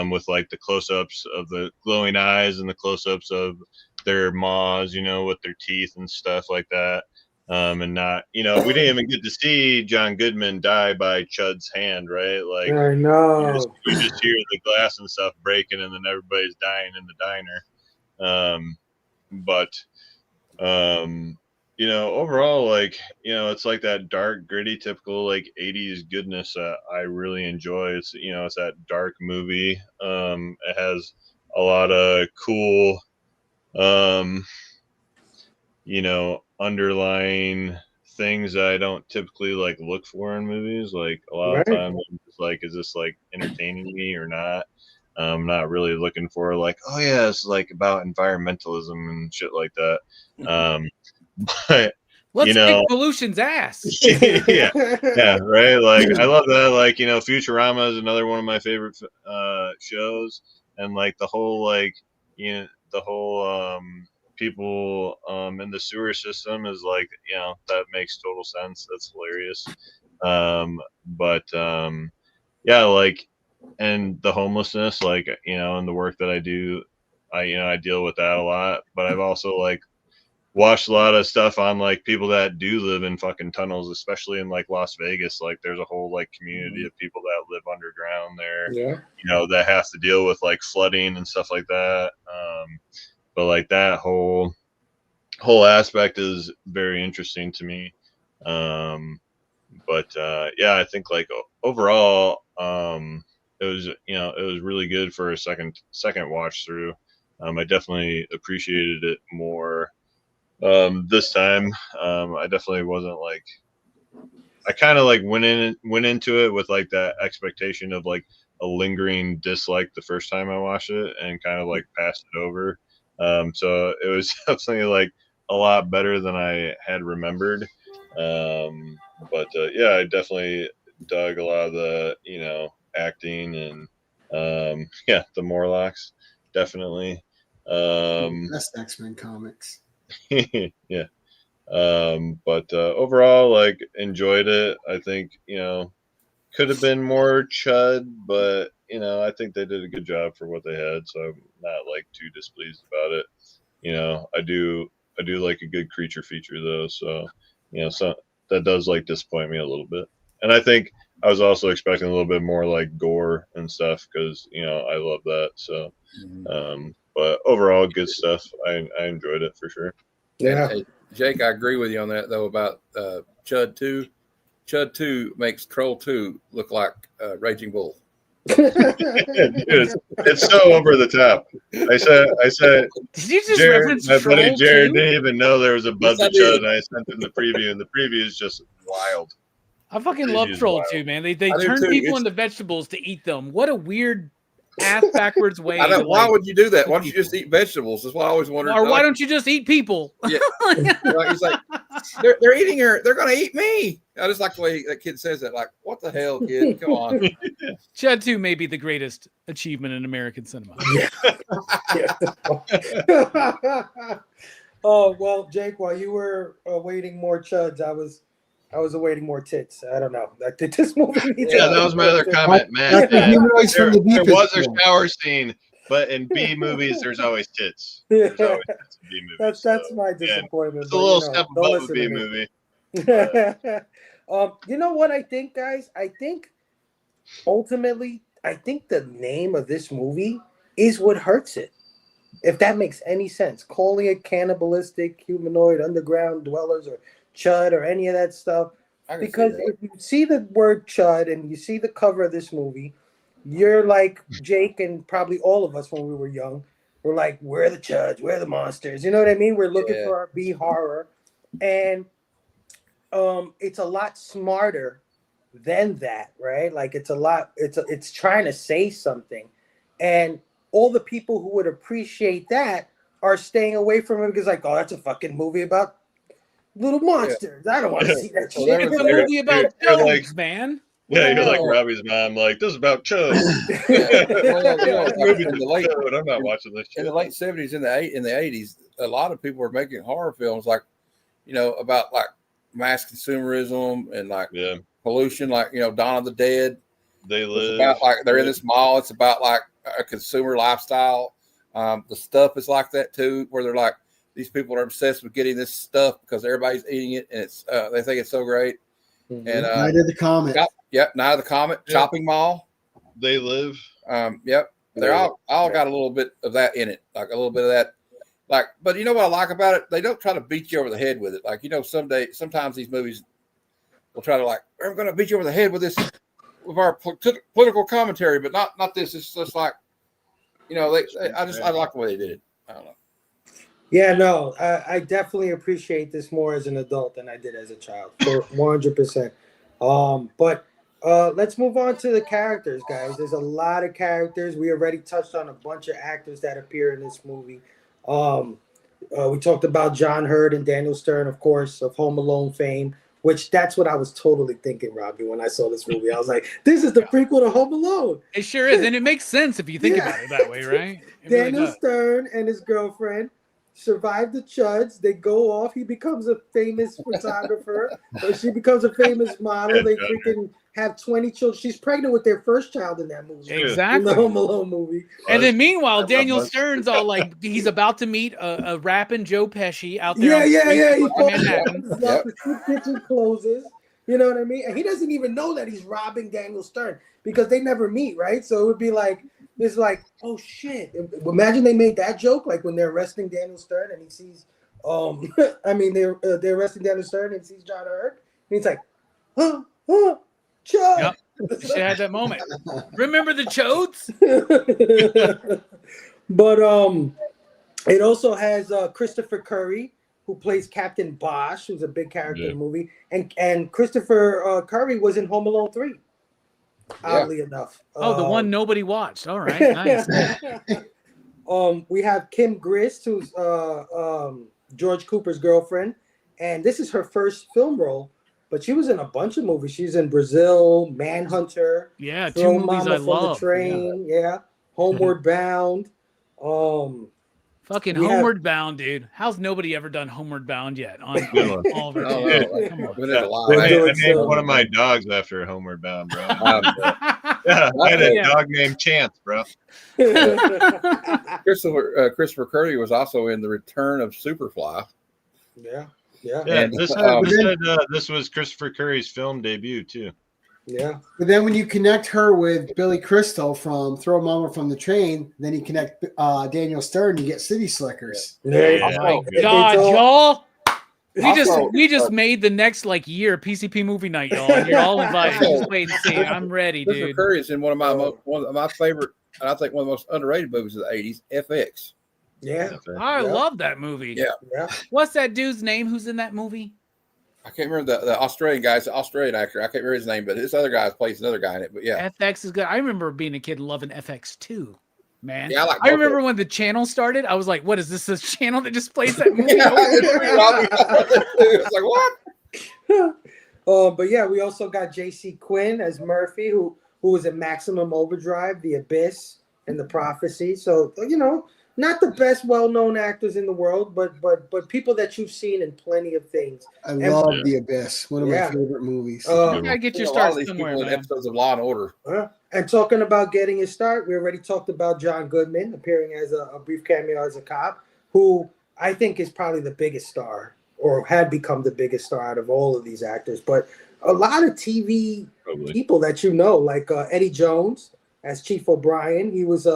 with like the close-ups of the glowing eyes and the close-ups of their maws, with their teeth and stuff like that. And not, we didn't even get to see John Goodman die by C.H.U.D's hand, right? Like, I know. You just hear the glass and stuff breaking, and then everybody's dying in the diner. Overall, like, it's like that dark, gritty, typical like 80s goodness that I really enjoy. It's it's that dark movie. It has a lot of cool underlying things that I don't typically like look for in movies. Like a lot of times I'm just like, is this like entertaining me or not? I'm not really looking for like, oh yeah, it's like about environmentalism and shit like that. But let's kick pollution's ass. yeah, right. Like I love that. Like Futurama is another one of my favorite shows, and like the whole people in the sewer system is like, that makes total sense. That's hilarious. But yeah, like and the homelessness, like, and the work that I do, I deal with that a lot. But I've also like watched a lot of stuff on like people that do live in fucking tunnels, especially in like Las Vegas. Like there's a whole like community of people that live underground there, that have to deal with like flooding and stuff like that. But like that whole aspect is very interesting to me. But yeah, I think like overall, it was really good for a second watch through. I definitely appreciated it more this time. I definitely wasn't like, I kind of like went into it with like that expectation of like a lingering dislike the first time I watched it, and kind of like passed it over. So it was definitely like a lot better than I had remembered. But yeah, I definitely dug a lot of the acting, and yeah, the Morlocks definitely. Best X-Men comics. Yeah. But overall, like, enjoyed it. I think could have been more C.H.U.D, but I think they did a good job for what they had, so I'm not like too displeased about it. I do like a good creature feature though, so so that does like disappoint me a little bit. And I think I was also expecting a little bit more like gore and stuff, because I love that. So but overall, good stuff. I enjoyed it for sure. Yeah. And, Jake, I agree with you on that though about C.H.U.D 2. C.H.U.D 2 makes Troll 2 look like Raging Bull. Dude, it's so over the top. I said. Did you just Jared, reference my Troll buddy Jared 2? didn't even know there was a buzz Yes, I of C.H.U.D, did. and I sent him the preview, and the preview is just wild. I fucking It love is Troll wild. 2, man. They I do turn too. people It's- into vegetables to eat them. What a weird ass backwards way. I know. to, Why like, would you do that? Why don't eat you just people. eat vegetables? That's what I always wondered. Or why don't you just eat people? Yeah. Like, he's like, they're eating her. They're going to eat me. I just like the way that kid says that. Like, what the hell, kid? Come on. C.H.U.D 2 may be the greatest achievement in American cinema. Oh well, Jake, while you were awaiting more chuds, I was awaiting more tits. I don't know. Like, did this movie need Yeah, to- that was my other comment, Matt. That's the humanoids There, from the there deep. was a shower scene, but in B movies, there's always tits. There's always tits in B movies. That's so, my yeah, disappointment. it's a little step don't above a listen B to me. movie. You know what I think, guys? I think ultimately, I think the name of this movie is what hurts it. If that makes any sense, calling it cannibalistic, humanoid, underground dwellers, or C.H.U.D, or any of that stuff. Because if you see the word C.H.U.D and you see the cover of this movie, you're like Jake and probably all of us when we were young. We're like, we're the C.H.U.Ds, we're the monsters. You know what I mean? We're looking for our B horror. And it's a lot smarter than that, right? Like it's trying to say something. And all the people who would appreciate that are staying away from it because, like, oh, that's a fucking movie about little monsters. I don't want to see that shit. It's a movie about dogs, man. Yeah, you're like Robbie's mom, like, this is about C.H.U.D. I'm not watching this shit. In the late 70s, in the 80s, a lot of people were making horror films like, about like mass consumerism and like pollution, like, Dawn of the Dead. They live. It's about like they're in this mall. It's about like a consumer lifestyle. The stuff is like that too, where they're like, these people are obsessed with getting this stuff because everybody's eating it, and it's they think it's so great. Mm-hmm. And Night of the Comet. Night of the Comet, Chopping Mall. They live. Yep. They're all got a little bit of that in it, like a little bit of that. Like, but you know what I like about it? They don't try to beat you over the head with it. Like, sometimes these movies will try to, like, I'm going to beat you over the head with this, with our political commentary, but not this. It's just like, I like the way they did it. I don't know. Yeah, no, I definitely appreciate this more as an adult than I did as a child, for 100%. But let's move on to the characters, guys. There's a lot of characters. We already touched on a bunch of actors that appear in this movie. We talked about John Hurt and Daniel Stern, of course, of Home Alone fame, which that's what I was totally thinking, Robbie, when I saw this movie. I was like, this is the prequel to Home Alone. It sure is, and it makes sense if you think about it that way, right? Daniel Stern and his girlfriend survive the C.H.U.Ds. They go off. He becomes a famous photographer, or she becomes a famous model. They freaking have 20 children. She's pregnant with their first child in that movie. Exactly. In the Home Alone movie. And then meanwhile, Daniel Stern's all like, he's about to meet a rapping Joe Pesci out there. Yeah. He in Manhattan. The soup kitchen closes. You know what I mean? And he doesn't even know that he's robbing Daniel Stern because they never meet, right? So it would be like, it's like, oh shit. Imagine they made that joke, like when they're arresting Daniel Stern and he sees, they're arresting Daniel Stern and sees John Hurt. And he's like, Chud. Yep. She had that moment. Remember the Chodes? But it also has Christopher Curry, who plays Captain Bosch, who's a big character in the movie, and Christopher Curry was in Home Alone 3. Oddly enough. Oh, the one nobody watched. All right, nice. We have Kim Grist, who's George Cooper's girlfriend, and this is her first film role. But she was in a bunch of movies. She's in Brazil, Manhunter. Yeah, Throw 2 movies Mama I from love. The Train. Yeah. Homeward Bound. Fucking Homeward Bound, dude. How's nobody ever done Homeward Bound yet? On all of our Come on. I named one of my dogs after Homeward Bound, bro. I had a dog named Chance, bro. Christopher Curry was also in The Return of Superfly. Yeah. And this was Christopher Curry's film debut too. Yeah. But then when you connect her with Billy Crystal from Throw Mama from the Train, then you connect Daniel Stern, you get City Slickers. Yeah. Oh my God, y'all. We just made the next year PCP movie night, y'all. And you're all invited. Just wait and see. I'm ready, Christopher dude. Curry is in one of my favorite, and I think one of the most underrated movies of the 80s, FX. Yeah. I love that movie. Yeah. What's that dude's name who's in that movie? I can't remember the Australian guy. It's an Australian actor. I can't remember his name, but this other guy plays another guy in it. But yeah, FX is good. I remember being a kid loving FX too, man. Yeah, I remember when the channel started. I was like, "What is this? This channel that just plays that movie?" It's like what? But yeah, we also got J.C. Quinn as Murphy, who was in Maximum Overdrive, The Abyss, and The Prophecy. So not the best well-known actors in the world, but people that you've seen in plenty of things. I love The Abyss, one of my favorite movies. You gotta get your start somewhere, man. Episodes of Law and Order. And talking about getting his start, we already talked about John Goodman appearing as a brief cameo as a cop, who I think is probably the biggest star, or had become the biggest star out of all of these actors. But a lot of TV people that like Eddie Jones as Chief O'Brien. He was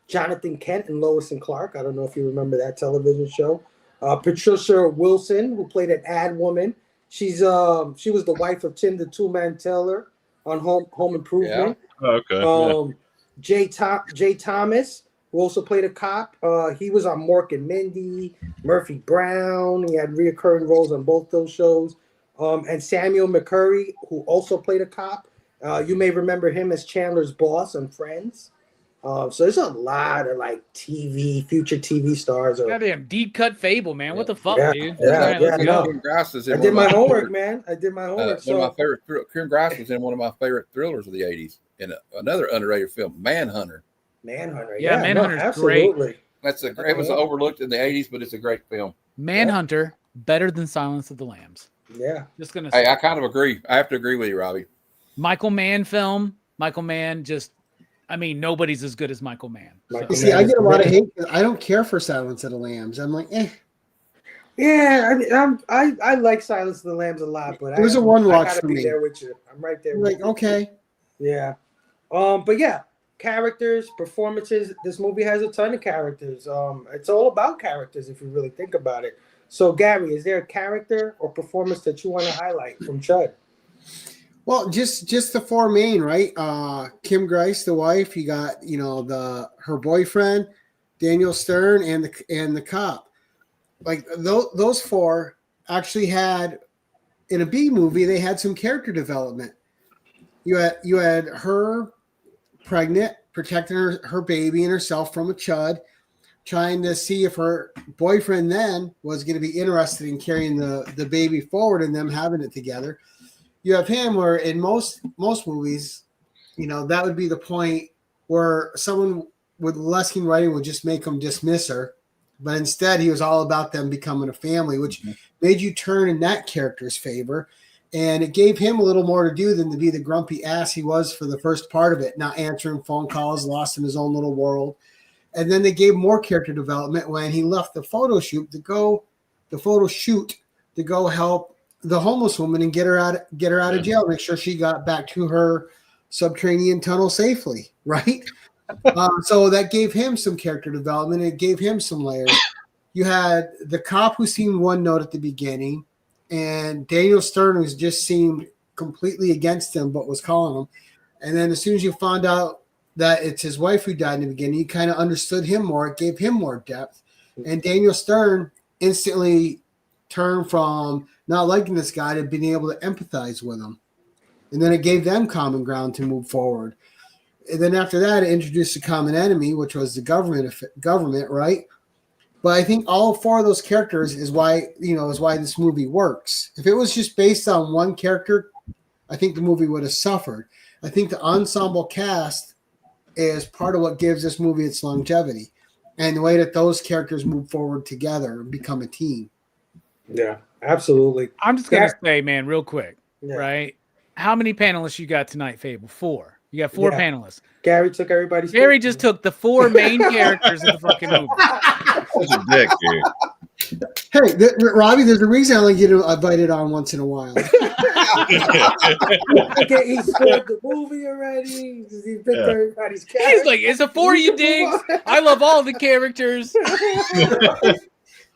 Jonathan Kent and Lois and Clark. I don't know if you remember that television show. Patricia Wilson, who played an ad woman. She was the wife of Tim the Two-Man Teller on Home Improvement. Yeah. Okay. Jay Thomas, who also played a cop. He was on Mork and Mindy, Murphy Brown. He had reoccurring roles on both those shows. And Samuel McCurry, who also played a cop. You may remember him as Chandler's boss on Friends. So there's a lot of future TV stars. Goddamn deep cut Fable, man. What the fuck, dude? I did my homework, man. I did my homework. One of my favorite. Kim Grass was in one of my favorite thrillers of the 80s in another underrated film, Manhunter. Yeah, Manhunter's great. It was overlooked in the 80s, but it's a great film. Manhunter better than Silence of the Lambs. Yeah, just gonna say. Hey, I kind of agree. I have to agree with you, Robbie. Michael Mann film. Michael Mann nobody's as good as Michael Mann. You see, I get a lot of hate. I don't care for Silence of the Lambs. I'm like, eh. Yeah, I like Silence of the Lambs a lot, but it was a one watch for me. There with you. I'm right there. Like, okay. Yeah. But yeah, characters, performances. This movie has a ton of characters. It's all about characters if you really think about it. So, Gary, is there a character or performance that you want to highlight from C.H.U.D? Well, just the four main, right? Kim Grice, the wife. You got her boyfriend, Daniel Stern, and the cop. Like those four actually had in a B movie. They had some character development. You had her pregnant, protecting her baby and herself from a chud, trying to see if her boyfriend then was going to be interested in carrying the baby forward and them having it together. You have him where in most movies, that would be the point where someone with less keen writing would just make them dismiss her. But instead, he was all about them becoming a family, which made you turn in that character's favor. And it gave him a little more to do than to be the grumpy ass he was for the first part of it, not answering phone calls, lost in his own little world. And then they gave more character development when he left the photo shoot to go help the homeless woman and get her out of jail, make sure she got back to her subterranean tunnel safely, right? So that gave him some character development. It gave him some layers. You had the cop who seemed one note at the beginning, and Daniel Stern, who just seemed completely against him, but was calling him. And then as soon as you found out that it's his wife who died in the beginning, you kind of understood him more. It gave him more depth. And Daniel Stern instantly turned from not liking this guy to being able to empathize with him. And then it gave them common ground to move forward. And then after that, it introduced a common enemy, which was the government, right? But I think all four of those characters is why this movie works. If it was just based on one character, I think the movie would have suffered. I think the ensemble cast is part of what gives this movie its longevity, and the way that those characters move forward together and become a team. Yeah, absolutely. I'm just gonna say, man, real quick, right? How many panelists you got tonight, Fable? 4. You got 4 panelists. Gary took everybody's. Gary just took the 4 main characters of the fucking movie. Such a dick, dude. Hey, Robbie, there's a reason I only get invited on once in a while. Okay, he scored the movie already. He picked everybody's character. He's like, it's a 4 you digs. I love all the characters. I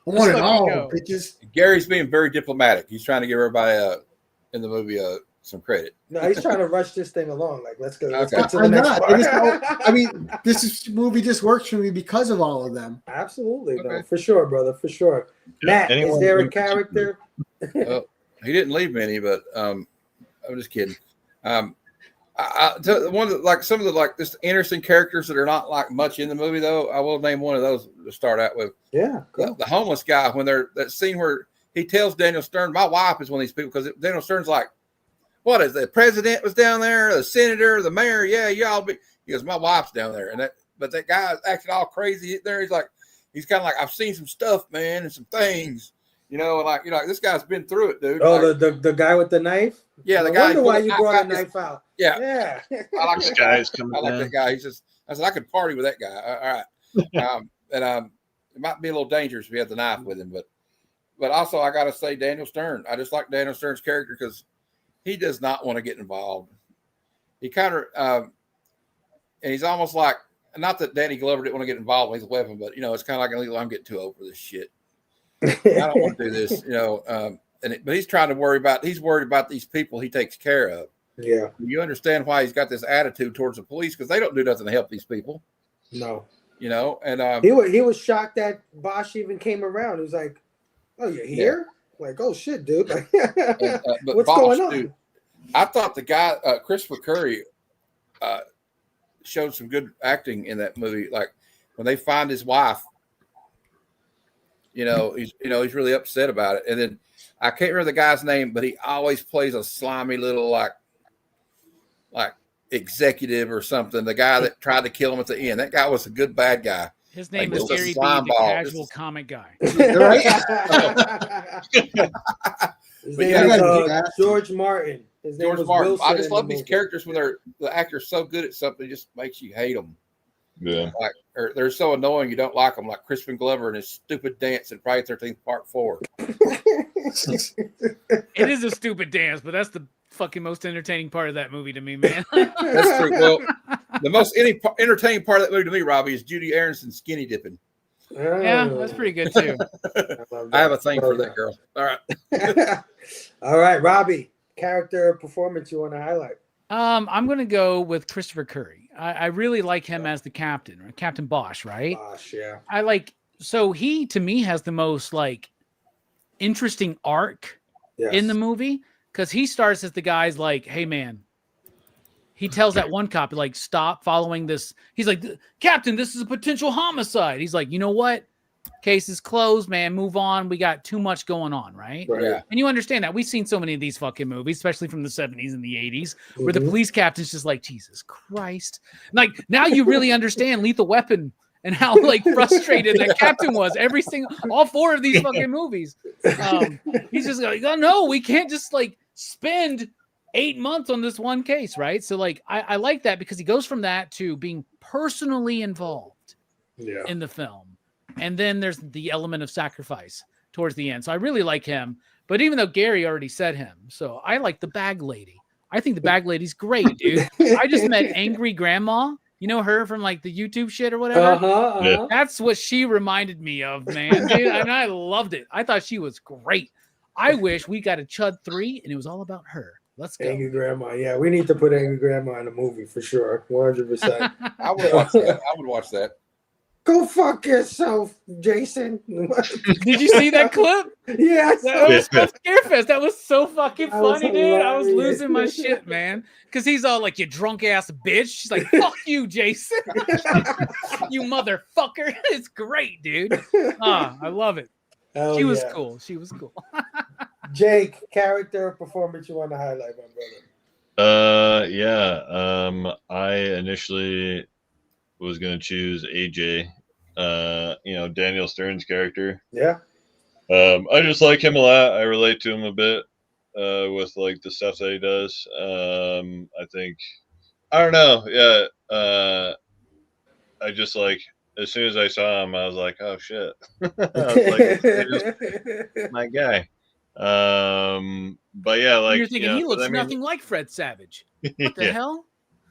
want it all, bitches. Gary's being very diplomatic. He's trying to give everybody in the movie some credit. No, he's trying to rush this thing along. Like, let's go. Let's Okay. get to the next part. I mean, this movie just works for me because of all of them. Absolutely, Okay. no, for sure, brother, for sure. Matt, is there a character? Well, he didn't leave many, but I'm just kidding. One of the, like some of the like just interesting characters that are not like much in the movie though. I will name one of those to start out with. Yeah, cool. The homeless guy when they're that scene where he tells Daniel Stern, "My wife is one of these people," because Daniel Stern's like, "What is the president was down there, the senator, the mayor? Yeah, y'all be." He goes, "My wife's down there," and that guy acting all crazy there. He's kind of like, "I've seen some stuff, man, and some things." And like this guy's been through it, dude. Oh, like, the guy with the knife. Yeah, the I guy. wonder why you brought a knife out. Yeah. I like that guy's guy. coming I like down. that guy. I said I could party with that guy. All right. It might be a little dangerous if we had the knife with him, but also I got to say Daniel Stern. I just like Daniel Stern's character because he does not want to get involved. He kind of, and he's almost like, not that Danny Glover didn't want to get involved with his weapon, but it's kind of like I'm getting too old for this shit. I don't want to do this, but he's worried about these people he takes care of. Yeah. You understand why he's got this attitude towards the police because they don't do nothing to help these people. No. And he was shocked that Bosch even came around. He was like, "Oh, you're here?" Yeah. Like, "Oh shit, dude!" Like, but what's Bosch, going on? Dude, I thought the guy Christopher Curry showed some good acting in that movie. Like when they find his wife, he's really upset about it. And then I can't remember the guy's name, but he always plays a slimy little like executive or something. The guy that tried to kill him at the end. That guy was a good bad guy. His name Like, is just a Gary B, slime the ball. casual comic guy. Right? His But name yeah, is George Martin. His name George was Martin. Wilson I just in love the these movie. characters when the actor's so good at something, it just makes you hate them. Yeah. Or they're so annoying you don't like them, like Crispin Glover and his stupid dance in Friday 13th Part 4. It is a stupid dance, but that's the fucking most entertaining part of that movie to me, man. That's true. Well, the most entertaining part of that movie to me, Robbie, is Judy Aronson skinny dipping. Yeah, that's pretty good too. I have a thing for that girl. All right. All right, Robbie, character performance you want to highlight? I'm gonna go with Christopher Curry. I really like him as the captain, or Captain Bosch, right? Bosch, yeah. So he to me has the most like interesting arc in the movie because he starts as the guy's like, "Hey man," he tells that one cop like, "Stop following this." He's like, "Captain, this is a potential homicide." He's like, "You know what? Case is closed, man. Move on. We got too much going on, right?" Yeah. And you understand that. We've seen so many of these fucking movies, especially from the 70s and the 80s, where the police captain's just like, Jesus Christ. Like, now you really understand Lethal Weapon and how, like, frustrated that captain was. All 4 of these fucking movies. He's just like, oh, no, we can't just, like, spend 8 months on this one case, right? So like I like that because he goes from that to being personally involved in the film. And then there's the element of sacrifice towards the end. So I really like him. But even though Gary already said him, so I like the bag lady. I think the bag lady's great, dude. I just met Angry Grandma. You know her from like the YouTube shit or whatever? Yeah. That's what she reminded me of, man, dude. And I loved it. I thought she was great. I wish we got a C.H.U.D 3 and it was all about her. Let's go. Angry Grandma. Yeah, we need to put Angry Grandma in a movie for sure. 100%. I would watch that. I would watch that. Go fuck yourself, Jason. Did you see that clip? Yeah. That was from Scarefest. That was so fucking That was funny, dude. I was hilarious. losing my shit, man. Because he's all like, you drunk ass bitch. She's like, fuck you, Jason. You motherfucker. It's great, dude. I love it. Hell She was yeah. cool. She was cool. Jake, character or performance you want to highlight, my brother? I initially was gonna choose AJ, Daniel Stern's character. Yeah. I just like him a lot. I relate to him a bit with like the stuff that he does. I think I don't know. Yeah. I just like as soon as I saw him, I was like, oh shit. I was like, it's my guy. But yeah, like You're thinking he looks nothing like Fred Savage. What the hell?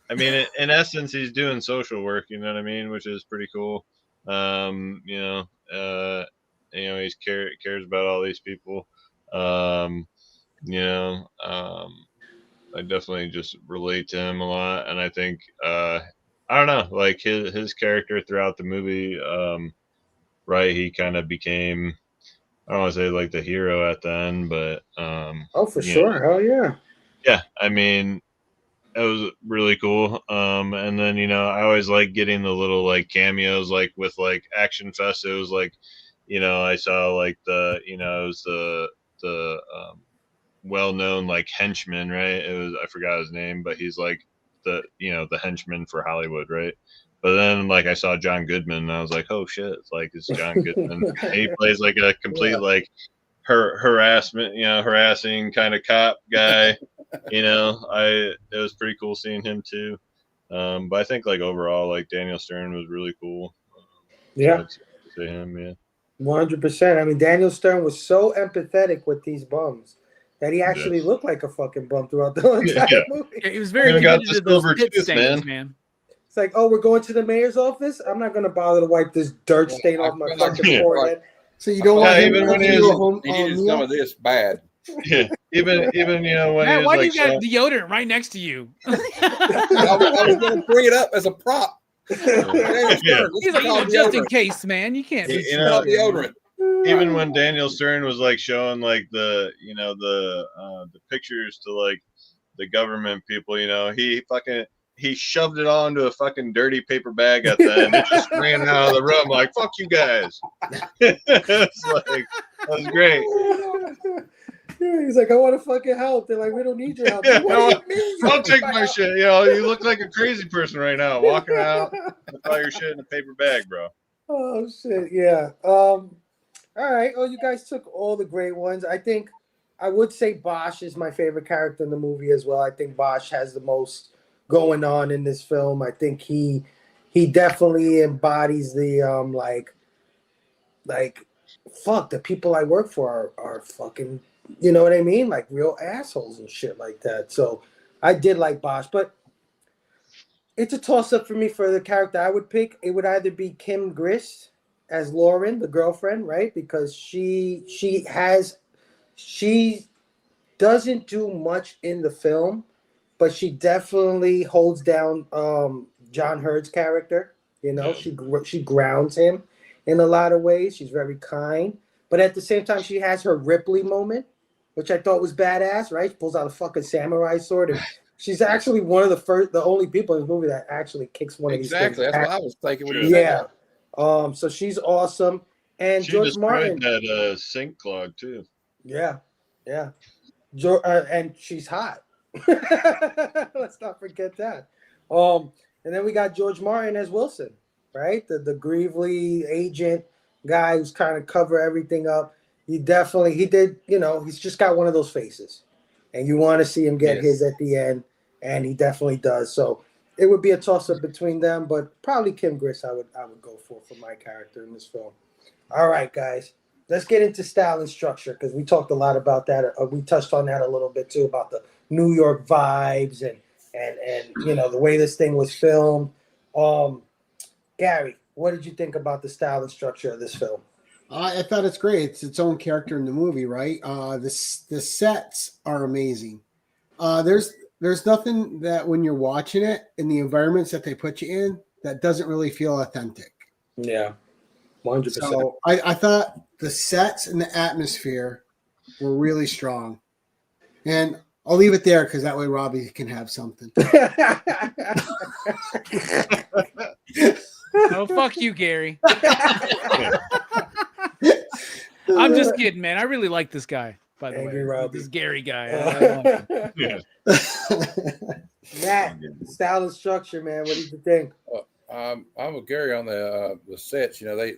I mean, in essence, he's doing social work. You know what I mean, which is pretty cool. He's cares about all these people. I definitely just relate to him a lot, and I think I don't know, like his character throughout the movie. Right, he kind of became. I don't want to say like the hero at the end, but oh, for sure, hell yeah. Yeah, I mean. It was really cool. And then, I always like getting the little like cameos, like with like Action Fest. It was like, I saw like it was the well-known like henchman, right? I forgot his name, but he's like the henchman for Hollywood, right? But then like I saw John Goodman and I was like, oh shit, it's John Goodman. He plays like a complete like harassing kind of cop guy. It was pretty cool seeing him too. But I think like overall, like Daniel Stern was really cool. Yeah. To him, yeah. 100%. I mean, Daniel Stern was so empathetic with these bums that he actually looked like a fucking bum throughout the whole entire movie. He was very committed to those pit stains, man. It's like, oh, we're going to the mayor's office? I'm not going to bother to wipe this dirt stain off my fucking forehead. So you don't want him even when he needed some of this bad. Yeah, even when Matt, why do like, you got deodorant right next to you? I was going to bring it up as a prop. Yeah. He's like, just in case, man. You can't. Deodorant. Even when Daniel Stern was like showing like the pictures to like the government people, he shoved it all into a fucking dirty paper bag at the end and just ran out of the room like, fuck you guys. It's like, that was great. Yeah, he's like, I want to fucking help. They're like, we don't need your help. Yeah, What do you mean? I'll take my shit. You look like a crazy person right now, walking out with all your shit in a paper bag, bro. Oh, shit. Yeah. All right. Oh, you guys took all the great ones. I think I would say Bosch is my favorite character in the movie as well. I think Bosch has the most going on in this film. I think he definitely embodies the fuck, the people I work for are fucking, you know what I mean, like real assholes and shit like that. So I did like Bosch, but it's a toss up for me for the character I would pick. It would either be Kim Grist as Lauren, the girlfriend, right? Because she doesn't do much in the film, but she definitely holds down John Hurd's character. She grounds him in a lot of ways. She's very kind, but at the same time, she has her Ripley moment, which I thought was badass. Right? She pulls out a fucking samurai sword, and she's actually one of the only people in the movie that actually kicks one of these things. Exactly. That's what I was thinking when you said that. So she's awesome, and she George Martin that sink clog too. Yeah. And she's hot. Let's not forget that. And then we got George Martin as Wilson, right? The Gravely agent guy who's trying to cover everything up. He did, he's just got one of those faces. and you want to see him get Yes. his at the end, and he definitely does. So it would be a toss up between them, but probably Kim Griss I would go for my character in this film. All right, guys, let's get into style and structure because we talked a lot about that. We touched on that a little bit too about the New York vibes and you know the way this thing was filmed. Gary, what did you think about the style and structure of this film? I thought it's great. It's its own character in the movie, right? The sets are amazing. There's nothing that when you're watching it in the environments that they put you in that doesn't really feel authentic. Yeah, 100%. So I thought the sets and the atmosphere were really strong, and I'll leave it there because that way Robbie can have something. Oh, fuck you, Gary. I'm just kidding, man. I really like this guy, by the Angry way. Robbie. This Gary guy. I like him. Yeah. Matt, style and structure, man. What did you think? I'm with Gary on the sets. You know, they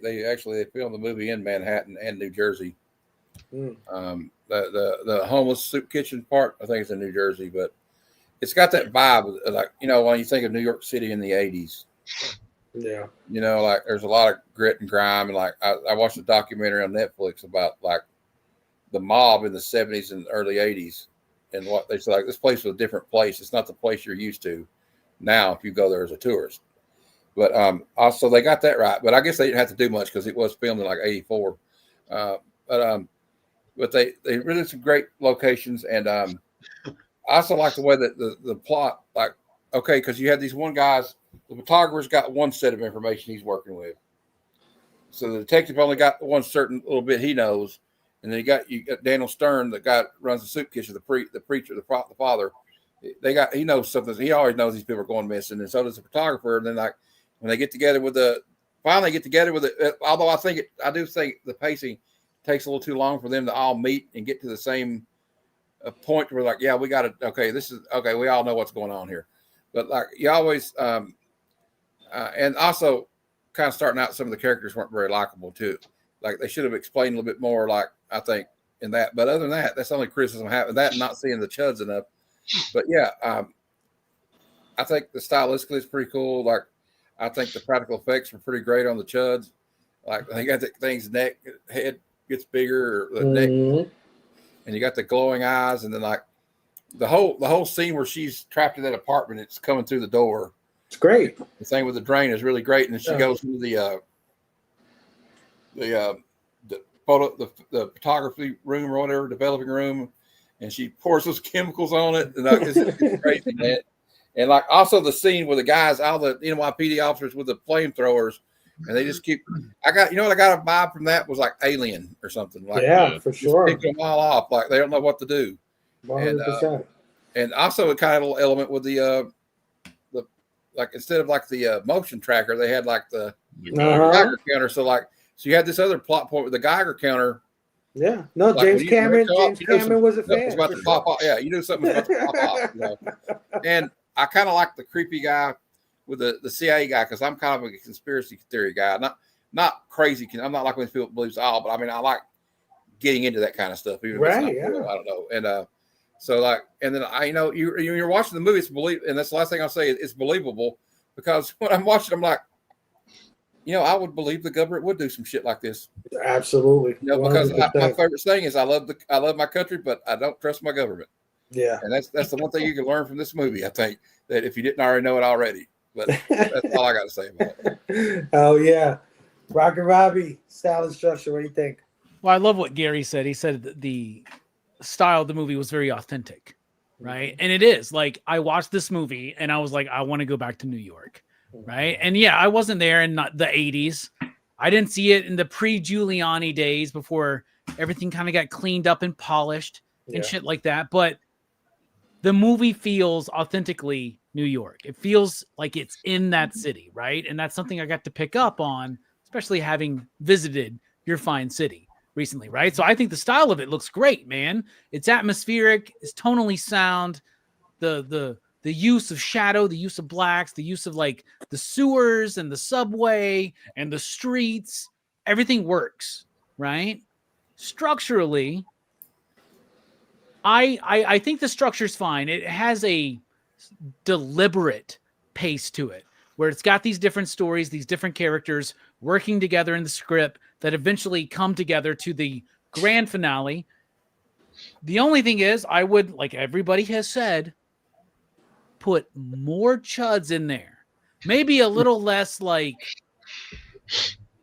filmed the movie in Manhattan and New Jersey. The homeless soup kitchen part, I think it's in New Jersey, but it's got that vibe, like, you know, when you think of New York City in the 80s. Yeah. You know, like there's a lot of grit and grime, and like I watched a documentary on Netflix about like the mob in the 70s and early 80s, and what they said, like this place was a different place. It's not the place you're used to now if you go there as a tourist. But also they got that right. But I guess they didn't have to do much because it was filmed in like 84. But they really some great locations, and I also like the way that the plot, like, okay, because you had these one guys, the photographer's got one set of information he's working with. So the detective only got one certain little bit he knows, and then you got Daniel Stern, the guy that runs the soup kitchen, the preacher, the father. He knows something. He always knows these people are going missing, and so does the photographer. And then like when they get together finally get together with it. Although I do think the pacing takes a little too long for them to all meet and get to the same point where like, yeah, we got to, okay, this is okay. We all know what's going on here, but like you always, and also kind of starting out, some of the characters weren't very likable too. Like they should have explained a little bit more, like I think in that, but other than that, that's the only criticism I have of that, and not seeing the chuds enough. But yeah, I think the stylistically is pretty cool. Like I think the practical effects were pretty great on the chuds. Like they got the thing's head gets bigger, or the neck, and you got the glowing eyes, and then like the whole scene where she's trapped in that apartment, it's coming through the door. It's great. The thing with the drain is really great, and then she goes into the photography room or whatever, developing room, and she pours those chemicals on it, and it's crazy, man. And like also the scene with the guys, all the NYPD officers with the flamethrowers, and they just keep. I got a vibe from that was like Alien or something. Like for sure. Pick them all off, like they don't know what to do. 100%. And also a kind of little element with the like instead of like the motion tracker, they had like the Geiger counter. So you had this other plot point with the Geiger counter. Yeah, no, like James Cameron was a fan. About to pop off. Yeah, you knew something was about to pop off. You know? And I kind of like the creepy guy with the CIA guy, because I'm kind of a conspiracy theory guy. Not crazy. I'm not like when people believe all, but I mean I like getting into that kind of stuff. Even if it's not real, I don't know. And so like, and then you're watching the movie, it's and that's the last thing I'll say. It's believable, because when I'm watching, I'm like, I would believe the government would do some shit like this. Absolutely. Because my favorite saying is I love my country, but I don't trust my government. Yeah. And that's the one thing you can learn from this movie, I think, that if you didn't already know it already. But that's all I got to say about it. Oh yeah. Rocket Robbie, style and structure, what do you think? Well, I love what Gary said. He said that the style of the movie was very authentic, right? And it is. Like, I watched this movie and I was like, I want to go back to New York, right? And yeah, I wasn't there in the 80s. I didn't see it in the pre-Giuliani days before everything kind of got cleaned up and polished and shit like that. But the movie feels authentically New York. It feels like it's in that city, right? And that's something I got to pick up on, especially having visited your fine city recently, right? So I think the style of it looks great, man. It's atmospheric, it's tonally sound, the use of shadow, the use of blacks, the use of like the sewers and the subway and the streets, everything works, right? Structurally, I think the structure's fine. It has a deliberate pace to it, where it's got these different stories, these different characters working together in the script that eventually come together to the grand finale. The only thing is, I would, like everybody has said, put more chuds in there. Maybe a little less like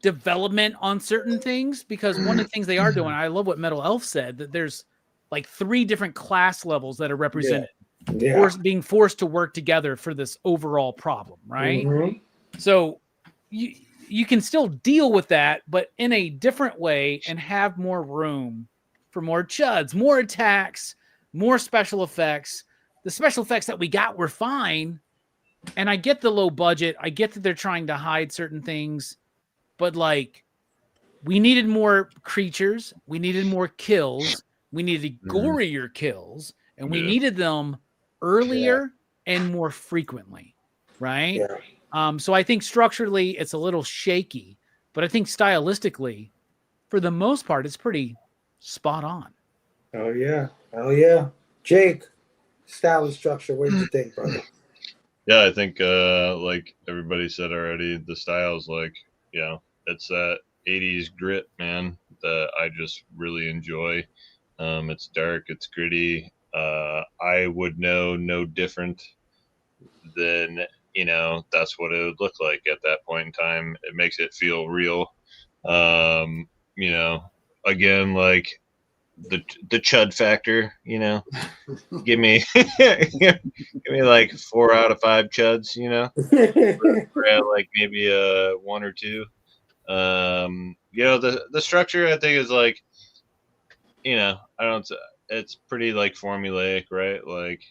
development on certain things, because one of the things they are doing, I love what Metal Elf said, that there's like 3 different class levels that are represented, being forced to work together for this overall problem, right? Mm-hmm. So you can still deal with that, but in a different way, and have more room for more chuds, more attacks, more special effects. The special effects that we got were fine. And I get the low budget. I get that they're trying to hide certain things, but like, we needed more creatures. We needed more kills. We needed gorier kills, and we needed them earlier and more frequently. Right. Yeah. So I think structurally it's a little shaky, but I think stylistically, for the most part, it's pretty spot on. Oh yeah. Oh yeah. Jake, style and structure. What did you think, brother? Yeah, I think like everybody said already, the style's like, you know, it's that 80s grit, man, that I just really enjoy. It's dark, it's gritty. I would know no different than, you know, that's what it would look like at that point in time. It makes it feel real. You know, again, like the CHUD factor, you know, give me like 4 out of 5 CHUDs, you know, we're at like maybe 1 or 2. You know, the structure I think is like, you know, it's pretty like formulaic, right? Like,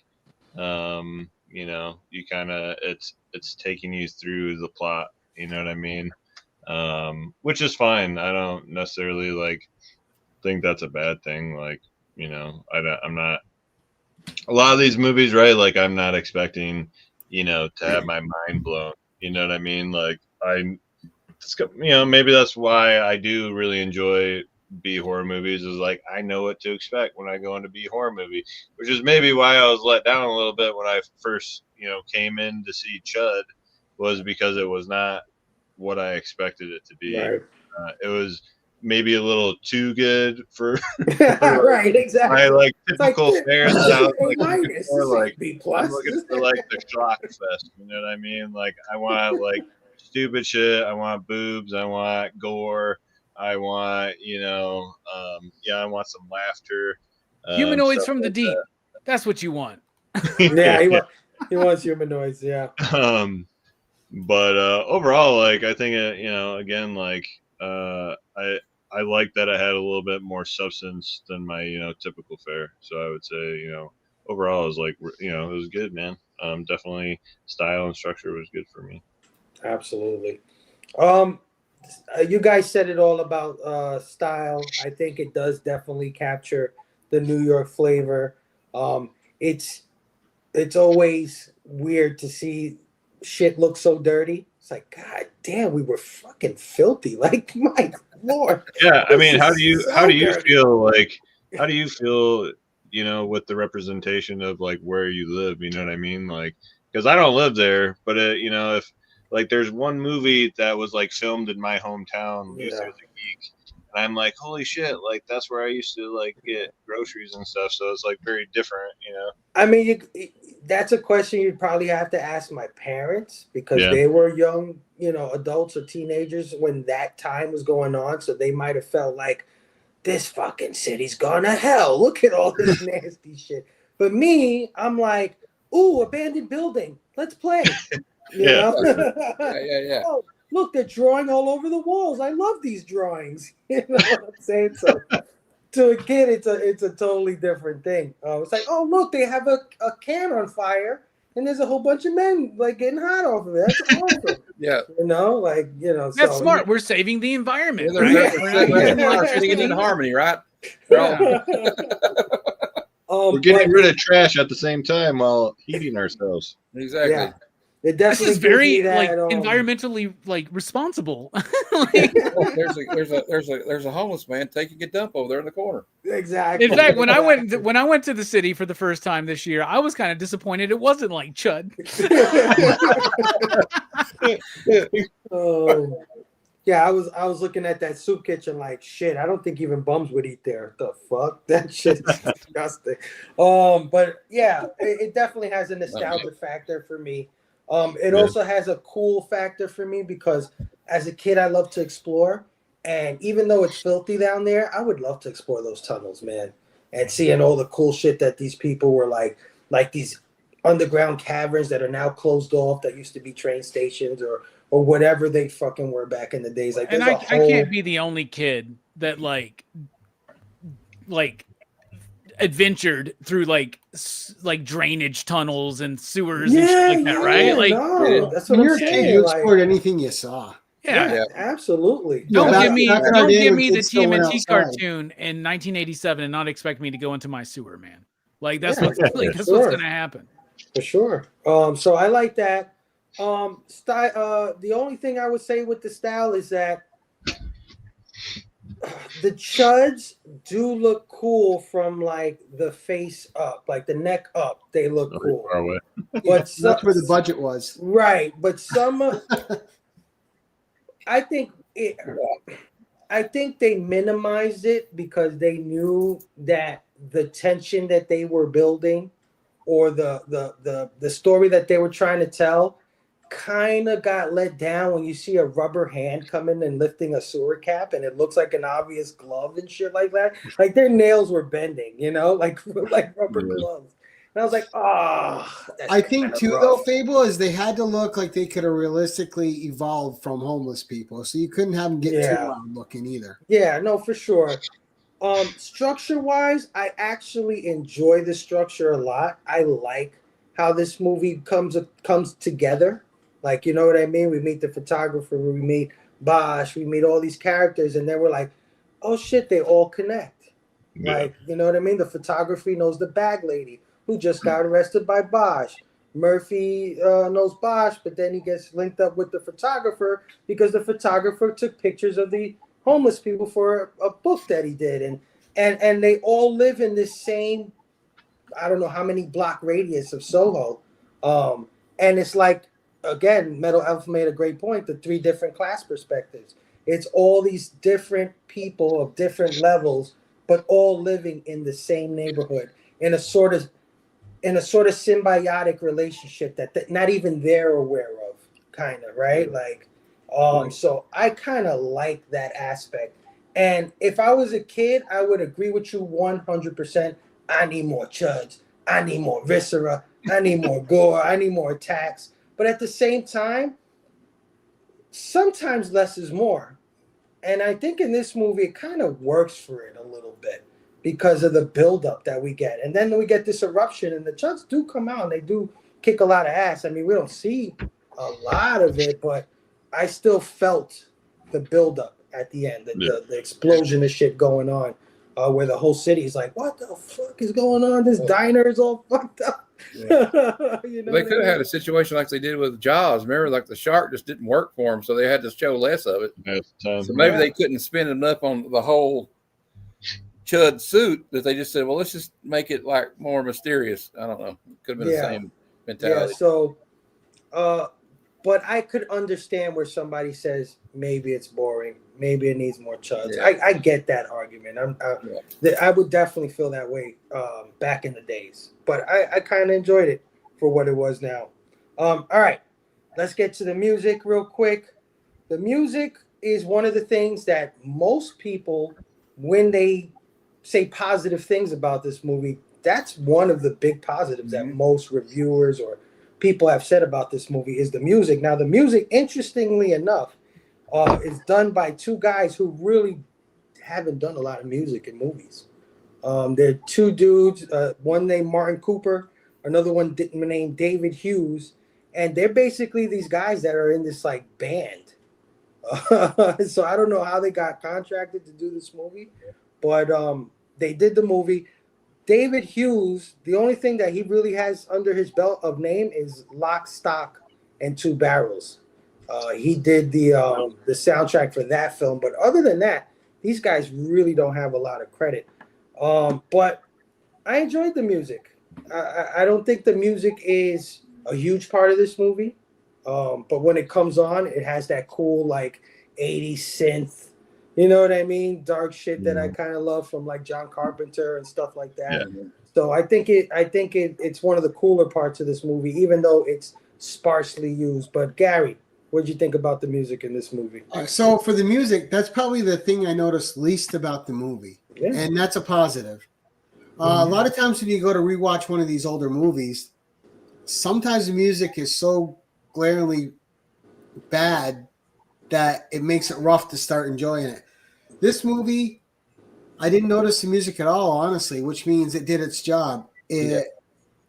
you know, you kind of, it's taking you through the plot, you know what I mean? Which is fine. I don't necessarily like think that's a bad thing. Like, you know, I'm not, a lot of these movies, right? Like, I'm not expecting, you know, to have my mind blown, you know what I mean? Like, you know, maybe that's why I do really enjoy B horror movies, is like I know what to expect when I go into B horror movie, which is maybe why I was let down a little bit when I first, you know, came in to see CHUD, was because it was not what I expected it to be. Right. It was maybe a little too good for right, exactly. my like typical like, fare that I was like, minus, like B plus. I'm looking for like the shock fest, you know what I mean? Like I want like stupid shit. I want boobs. I want gore. I want, you know, I want some laughter. Humanoids from the like deep. That's what you want. Yeah, he wants humanoids. Yeah. But overall, like I think you know, again, like I like that I had a little bit more substance than my, you know, typical fare. So I would say, you know, overall, it was like, you know, it was good, man. Definitely style and structure was good for me. Absolutely. You guys said it all about style. I think it does definitely capture the New York flavor. It's always weird to see shit look so dirty. It's like, God damn, we were fucking filthy. Like, my Lord. Yeah, I mean, how do you dirty. feel like? How do you feel? You know, with the representation of like where you live. You know what I mean? Like, because I don't live there, but you know, if like there's one movie that was like filmed in my hometown, Lucy was a Geek, and I'm like, holy shit, like that's where I used to like get groceries and stuff. So it's like very different, you know. I mean, that's a question you'd probably have to ask my parents, because they were young, you know, adults or teenagers when that time was going on. So they might have felt like, this fucking city's gone to hell. Look at all this nasty shit. But me, I'm like, ooh, abandoned building. Let's play. You know? Yeah. Oh, look, they're drawing all over the walls. I love these drawings. You know what I'm saying? So to a kid, it's a totally different thing. It's like, oh, look, they have a can on fire, and there's a whole bunch of men like getting hot off of it. That's awesome. Yeah. You know, like, you know. That's smart. We're saving the environment. We're singing in harmony, right? We're getting rid of trash at the same time while heating ourselves. Exactly. It This definitely is very gives me that, like environmentally like responsible. Like, There's a homeless man taking a dump over there in the corner. exactly. in fact, when I went to the city for the first time this year, I was kind of disappointed it wasn't like Chud. Yeah, I was looking at that soup kitchen like shit. I don't think even bums would eat there. The fuck, that shit's disgusting. But yeah, it definitely has a nostalgia factor for me. It also has a cool factor for me because as a kid I loved to explore, and even though it's filthy down there, I would love to explore those tunnels, man, and seeing all the cool shit that these people were like these underground caverns that are now closed off that used to be train stations or whatever they fucking were back in the days. Like, And I can't be the only kid that like adventured through like drainage tunnels and sewers and shit like that, right? Like, that's what when I'm you're a saying. kid, you like, explored anything you saw. yeah, absolutely. Don't give me back in our day when the kids still went TMNT outside. cartoon in 1987 and not expect me to go into my sewer, man. Like that's Yeah, what's gonna happen. For sure. So I like that. The only thing I would say with the style is that the chuds do look cool from like the face up, like the neck up. They look cool. Far away. But That's where the budget was. Right, but some I think they minimized it because they knew that the tension that they were building or the story that they were trying to tell kind of got let down when you see a rubber hand coming and lifting a sewer cap and it looks like an obvious glove and shit like that. Like their nails were bending, like rubber gloves. And I was like, I think too, though, Fable, is they had to look like they could have realistically evolved from homeless people, so you couldn't have them get too loud looking either. Yeah, no, for sure. Structure-wise, I actually enjoy the structure a lot. I like how this movie comes together. Like, you know what I mean? We meet the photographer, we meet Bosch, we meet all these characters, and then we're like, oh shit, they all connect. Yeah. Like, you know what I mean? The photography knows the bag lady who just got arrested by Bosch. Murphy knows Bosch, but then he gets linked up with the photographer because the photographer took pictures of the homeless people for a book that he did. And they all live in this same, I don't know how many block radius of Soho. And it's like, again, Metal Alpha made a great point, the 3 different class perspectives. It's all these different people of different levels, but all living in the same neighborhood in a sort of symbiotic relationship that not even they're aware of, kind of, right? Like, so I kind of like that aspect. And if I was a kid, I would agree with you 100%. I need more chuds. I need more viscera. I need more gore. I need more attacks. But at the same time, sometimes less is more. And I think in this movie, it kind of works for it a little bit because of the buildup that we get. And then we get this eruption, and the chuds do come out, and they do kick a lot of ass. I mean, we don't see a lot of it, but I still felt the buildup at the end, the explosion of shit going on, where the whole city is like, what the fuck is going on? This diner is all fucked up. Yeah. They could have had a situation like they did with Jaws. Remember, like the shark just didn't work for them, so they had to show less of it. So maybe they couldn't spend enough on the whole Chud suit that they just said, well, let's just make it like more mysterious. I don't know. Could have been the same mentality. Yeah, so but I could understand where somebody says maybe it's boring, maybe it needs more chuds. Yeah. I get that argument. I would definitely feel that way back in the days, but I kind of enjoyed it for what it was now. All right, let's get to the music real quick. The music is one of the things that most people, when they say positive things about this movie, that's one of the big positives that most reviewers or people have said about this movie is the music. Now, the music, interestingly enough, is done by 2 guys who really haven't done a lot of music in movies. They're 2 dudes, one named Martin Cooper, another one named David Hughes, and they're basically these guys that are in this like band. So I don't know how they got contracted to do this movie, but they did the movie. David Hughes, the only thing that he really has under his belt of name is Lock, Stock, and Two Barrels. He did the soundtrack for that film, but other than that, these guys really don't have a lot of credit. But I enjoyed the music. I don't think the music is a huge part of this movie, but when it comes on, it has that cool like 80s synth. You know what I mean? Dark shit that I kind of love from like John Carpenter and stuff like that. Yeah. So I think it's one of the cooler parts of this movie, even though it's sparsely used. But Gary, what did you think about the music in this movie? So for the music, that's probably the thing I noticed least about the movie, and that's a positive. A lot of times when you go to rewatch one of these older movies, sometimes the music is so glaringly bad that it makes it rough to start enjoying it. This movie, I didn't notice the music at all, honestly, which means it did its job. It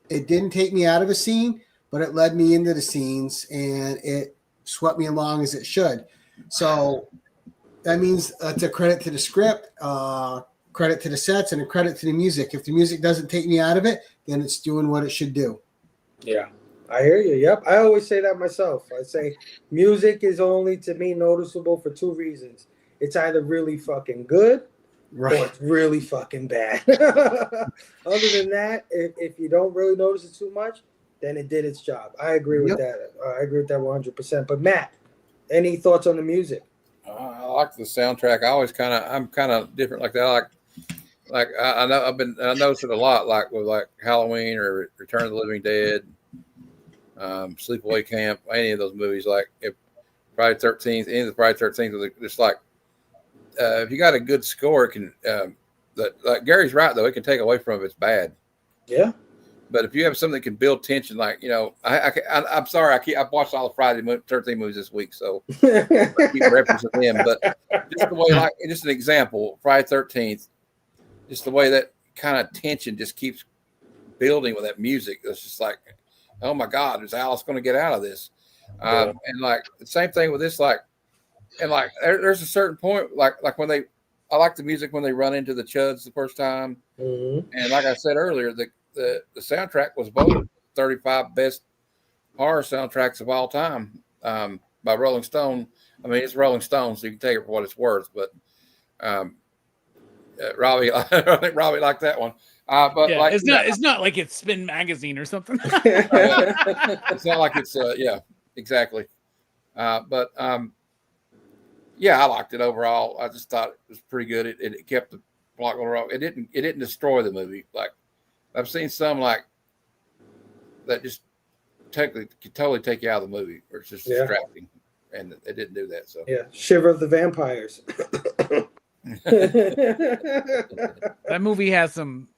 didn't take me out of a scene, but it led me into the scenes, and it swept me along as it should. So that means it's a credit to the script, credit to the sets, and a credit to the music. If the music doesn't take me out of it, then it's doing what it should do. Yeah, I hear you. Yep. I always say that myself. I say music is only, to me, noticeable for two reasons. It's either really fucking good or it's really fucking bad. Other than that, if you don't really notice it too much, then it did its job. I agree with that. I agree with that 100%. But Matt, any thoughts on the music? I like the soundtrack. I'm kind of different like that. I noticed it a lot, like with like Halloween or Return of the Living Dead, Sleepaway Camp, any of those movies. Like if Friday 13th, any of the Friday 13th, just like if you got a good score, it can. Like Gary's right though, it can take away from it if it's bad. Yeah. But if you have something that can build tension, like I'm sorry, I've watched all the Friday 13 movies this week, so I keep referencing them. But just the way, like, just an example, Friday 13th, just the way that kind of tension just keeps building with that music. It's just like, oh my God, is Alice going to get out of this? And like the same thing with this, there's a certain point, like when I like the music when they run into the Chuds the first time, and like I said earlier, the soundtrack was voted 35 best horror soundtracks of all time by Rolling Stone. I mean, it's Rolling Stone, so you can take it for what it's worth. But Robbie, I think Robbie liked that one. But yeah, like, it's not like it's Spin Magazine or something. It's not like it's exactly. But I liked it overall. I just thought it was pretty good. It kept the plot going wrong. It didn't destroy the movie. Like I've seen some like that just totally take you out of the movie, or it's just distracting, and it didn't do that. So Shiver of the Vampires. That movie has some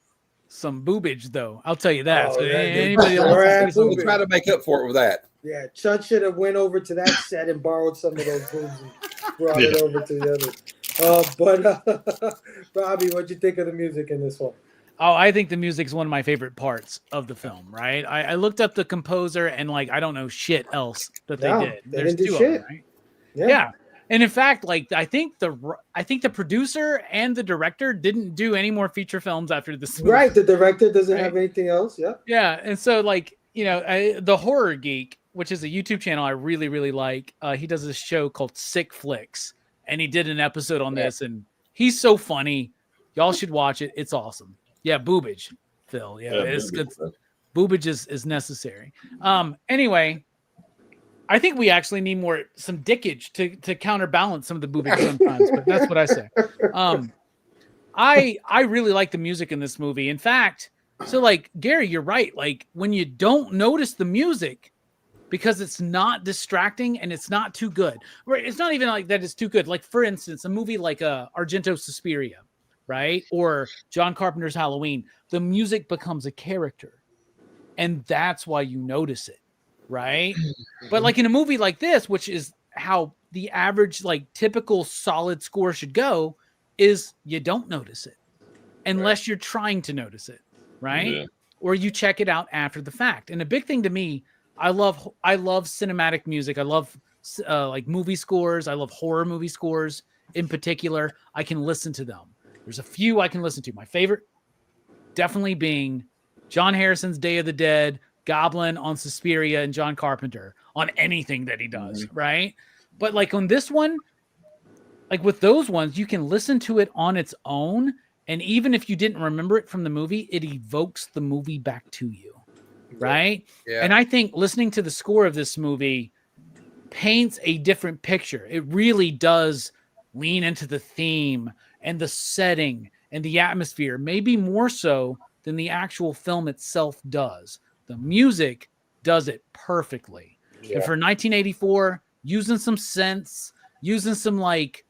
boobage, though. I'll tell you that. Oh, so anybody else we'll try to make up for it with that. Yeah, Chud should have went over to that set and borrowed some of those boobs and brought it over to the others. But Robbie, what'd you think of the music in this one? Oh, I think the music's one of my favorite parts of the film, right? I looked up the composer and like I don't know shit else that they did. There's two of them, right? Yeah. And in fact, like I think the producer and the director didn't do any more feature films after this movie. Right, the director doesn't have anything else. Yeah. Yeah, and so like, you know, the Horror Geek, which is a YouTube channel I really, really like. He does this show called Sick Flicks, and he did an episode on this, and he's so funny. Y'all should watch it. It's awesome. Yeah, boobage, Phil. Yeah, it's good. Boobage is necessary. Anyway, I think we actually need some dickage to counterbalance some of the boobage sometimes, but that's what I say. I really like the music in this movie. In fact, so like Gary, you're right. Like when you don't notice the music because it's not distracting and it's not too good, right? It's not even like that it's too good. Like for instance, a movie like Argento Suspiria, right? Or John Carpenter's Halloween, the music becomes a character. And that's why you notice it, right? But like in a movie like this, which is how the average, like typical solid score should go, is you don't notice it unless you're trying to notice it, right? Yeah. Or you check it out after the fact. And a big thing to me, I love cinematic music. I love like movie scores. I love horror movie scores in particular. I can listen to them. There's a few I can listen to. My favorite definitely being John Harrison's Day of the Dead, Goblin, on Suspiria, and John Carpenter on anything that he does, right? But like on this one, like with those ones, you can listen to it on its own, and even if you didn't remember it from the movie, it evokes the movie back to you, right? Yeah. And I think listening to the score of this movie paints a different picture. It really does lean into the theme and the setting and the atmosphere, maybe more so than the actual film itself does. The music does it perfectly. Yeah. And for 1984, using some synths, using some like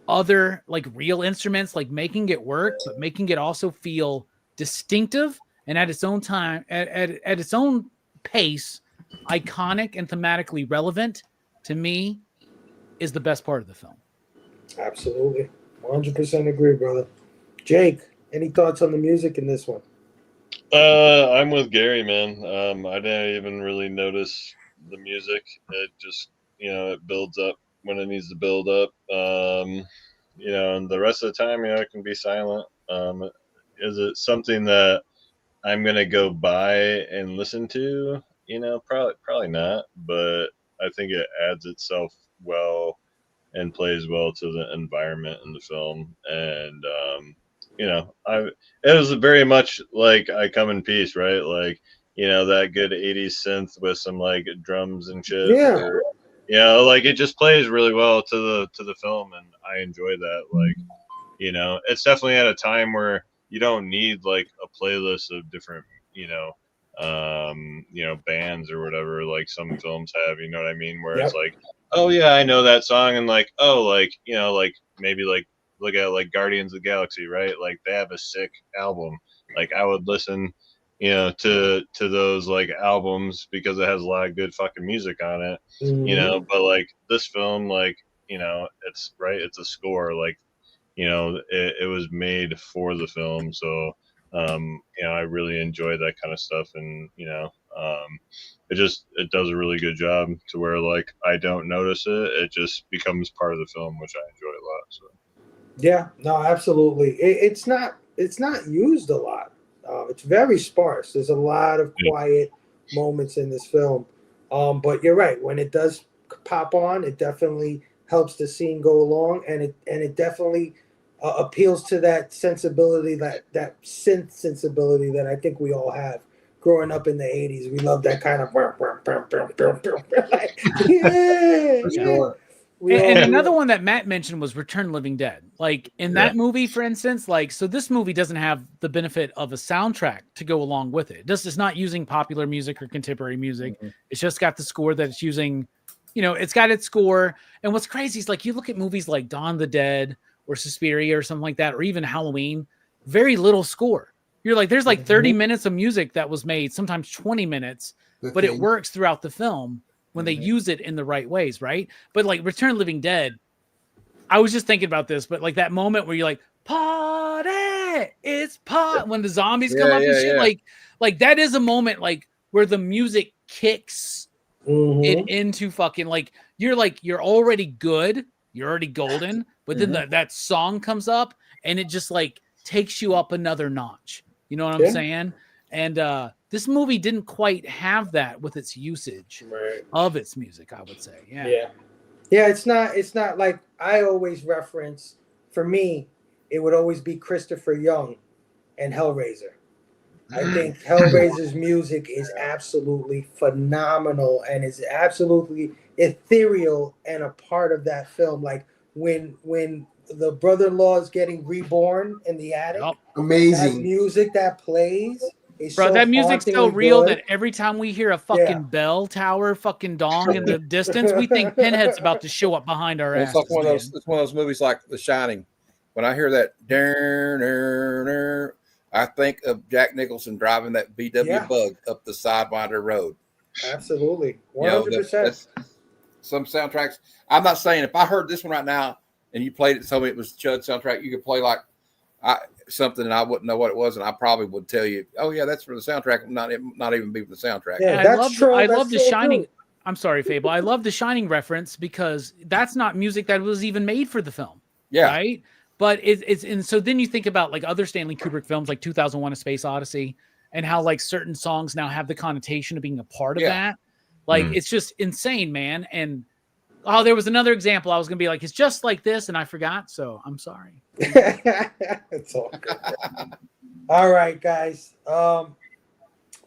other like real instruments, like making it work, but making it also feel distinctive and at its own time, at its own pace, iconic and thematically relevant, to me, is the best part of the film. Absolutely. 100% agree, brother. Jake, any thoughts on the music in this one? I'm with Gary, man. I didn't even really notice the music. It just, it builds up when it needs to build up. And the rest of the time, it can be silent. Is it something that I'm gonna go buy and listen to? Probably not. But I think it adds itself well and plays well to the environment in the film. And it was very much like I Come in Peace, right? Like, that good 80s synth with some like drums and shit. Yeah. Or, like it just plays really well to the film, and I enjoy that. Like, it's definitely at a time where you don't need like a playlist of different, bands or whatever like some films have, you know what I mean? Where it's like, oh yeah, I know that song, and like, oh, like, like maybe like look at like Guardians of the Galaxy, right? Like they have a sick album. Like I would listen, to those like albums because it has a lot of good fucking music on it, but like this film, like, it's right, it's a score, like, it was made for the film. So, I really enjoy that kind of stuff. And, it does a really good job to where like, I don't notice it. It just becomes part of the film, which I enjoy a lot. So. Yeah, no, absolutely. It's not used a lot. It's very sparse. There's a lot of quiet moments in this film. But you're right. When it does pop on, it definitely helps the scene go along, and it definitely appeals to that sensibility, that synth sensibility that I think we all have growing up in the 80s. We love that kind of Sure. And another one that Matt mentioned was Return Living Dead. Like in that movie, for instance, like, so this movie doesn't have the benefit of a soundtrack to go along with it. It's not using popular music or contemporary music. It's just got the score that it's using. It's got its score. And what's crazy is like, you look at movies like Dawn of the Dead or Suspiria or something like that, or even Halloween, very little score. You're like, there's like 30 minutes of music that was made, sometimes 20 minutes, but it works throughout the film when they use it in the right ways, right? But like Return of the Living Dead, I was just thinking about this, but like that moment where you're like, party, it's pot, when the zombies come up and shit, like that is a moment like where the music kicks it into fucking like you're already good, you're already golden, but then that song comes up and it just like takes you up another notch. You know what I'm saying? And this movie didn't quite have that with its usage of its music, I would say. Yeah. It's not like I always reference, for me, it would always be Christopher Young and Hellraiser. I think Hellraiser's music is absolutely phenomenal and is absolutely ethereal and a part of that film. Like when the brother-in-law is getting reborn in the attic, amazing that music that plays. Bro, that music's so real that every time we hear a fucking bell tower, fucking dong in the distance, we think Pinhead's about to show up behind our ass. It's like one of those movies like The Shining. When I hear that, I think of Jack Nicholson driving that VW Bug up the Sidewinder Road. Absolutely, 100%. Some soundtracks. I'm not saying if I heard this one right now and you played it, and told me it was C.H.U.D soundtrack, you could play like something and I wouldn't know what it was, and I probably would tell you, oh yeah, that's for the soundtrack, not even be for the soundtrack. Yeah, I love The Shining. True. I'm sorry, Fable. I love The Shining reference because that's not music that was even made for the film. Yeah. Right. But it's and so then you think about like other Stanley Kubrick films like 2001: A Space Odyssey and how like certain songs now have the connotation of being a part of Yeah. that. Like it's just insane, man. And there was another example. I was gonna be like, it's just like this, and I forgot. So I'm sorry. It's all good. All right, guys.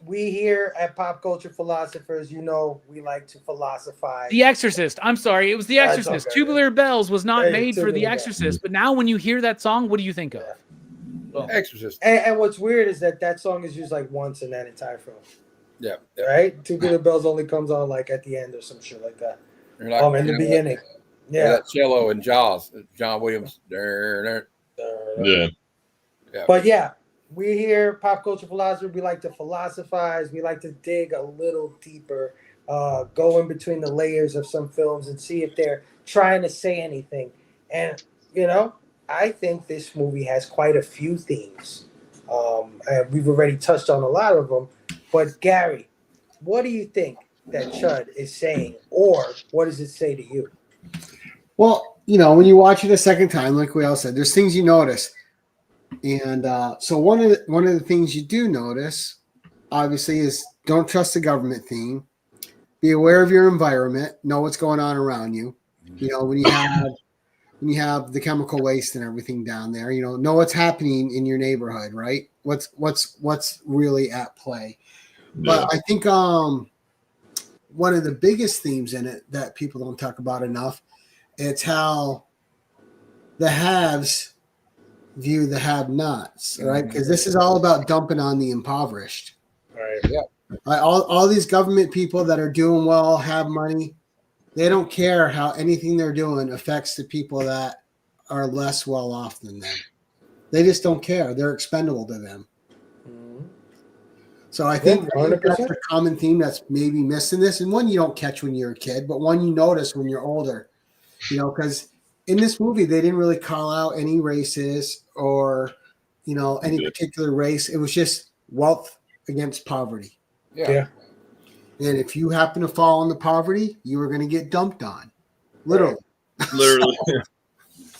We here at Pop Culture Philosophers, you know, we like to philosophize. The Exorcist. I'm sorry. It was The That's Exorcist. okay. Tubular Bells was not Hey, made for The Tubular Exorcist. But now when you hear that song, what do you think of? Exorcist. And what's weird is that song is used like once in that entire film. Yeah. Right? Tubular Bells only comes on like at the end or some shit like that. Like, In the beginning. Yeah. That cello and Jaws, John Williams. There. Yeah. But yeah, we here, Pop Culture Philosopher, we like to philosophize. We like to dig a little deeper, go in between the layers of some films and see if they're trying to say anything. And, you know, I think this movie has quite a few themes. And we've already touched on a lot of them. But, Gary, what do you think that C.H.U.D is saying? Or what does it say to you? Well, you know, when you watch it a second time, like we all said, there's things you notice. And so one of the things you do notice, obviously, is don't trust the government theme. Be aware of your environment. Know what's going on around you. You know, when you have the chemical waste and everything down there, you know what's happening in your neighborhood, right? What's really at play. Yeah. But I think one of the biggest themes in it that people don't talk about enough, it's how the haves view the have-nots, right? Because this is all about dumping on the impoverished. Right. Yeah. All these government people that are doing well, have money, they don't care how anything they're doing affects the people that are less well off than them. They just don't care. They're expendable to them. So I think that's a common theme that's maybe missing this, and one you don't catch when you're a kid, but one you notice when you're older. You know, because in this movie they didn't really call out any races or, you know, any particular race. It was just wealth against poverty. Yeah. And if you happen to fall into poverty, you were going to get dumped on, literally. Literally.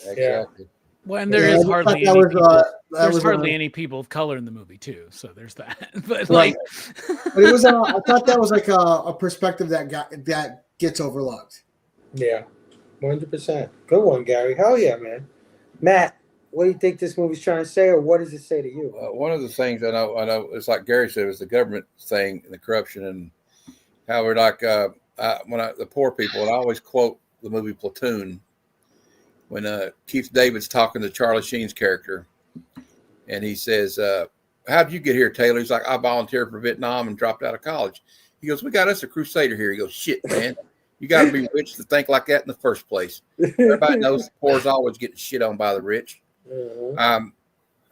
Exactly. Well, and there is hardly any people. There's hardly a, any people of color in the movie too, so there's that. But right. like, but it was. I thought that was like a perspective that gets overlooked. Yeah, 100%. Good one, Gary. Hell yeah, man. Matt, what do you think this movie's trying to say, or what does it say to you? One of the things I know, it's like Gary said, was the government thing and the corruption and how we're like the poor people. And I always quote the movie Platoon when Keith David's talking to Charlie Sheen's character, and he says, "How did you get here, Taylor?" He's like, "I volunteered for Vietnam and dropped out of college." He goes, "We got us a crusader here." He goes, "Shit, man. You got to be rich to think like that in the first place." Everybody knows the poor is always getting shit on by the rich.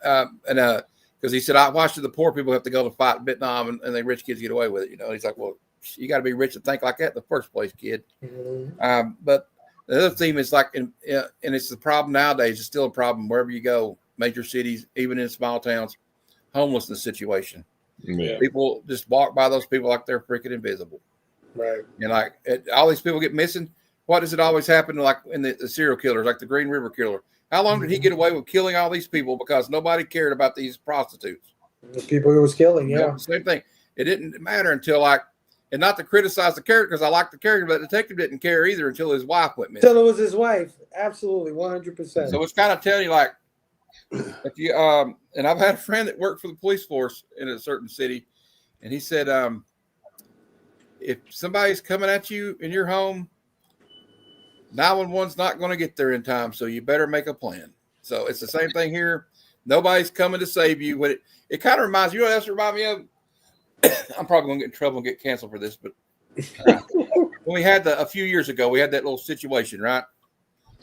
Because he said, "I watched the poor people have to go to fight in Vietnam, and the rich kids get away with it." You know, he's like, "Well, you got to be rich to think like that in the first place, kid." But the other theme is like, and it's the problem nowadays. It's still a problem wherever you go, major cities, even in small towns, homelessness situation. Yeah. People just walk by those people like they're freaking invisible. Right. And like all these people get missing. What does it always happen to, like in the serial killers, like the Green River Killer? How long did he get away with killing all these people because nobody cared about these prostitutes? The people he was killing, yeah. Same thing. It didn't matter until and not to criticize the character because I like the character, but the detective didn't care either until his wife went missing. Until it was his wife. Absolutely, 100%. So it's kind of telling you, like, if you and I've had a friend that worked for the police force in a certain city, and he said, if somebody's coming at you in your home, 911's not going to get there in time, so you better make a plan. So it's the same thing here. Nobody's coming to save you. When it kind of reminds you, what else reminds me of? I'm probably going to get in trouble and get canceled for this, but when we had a few years ago, we had that little situation, right,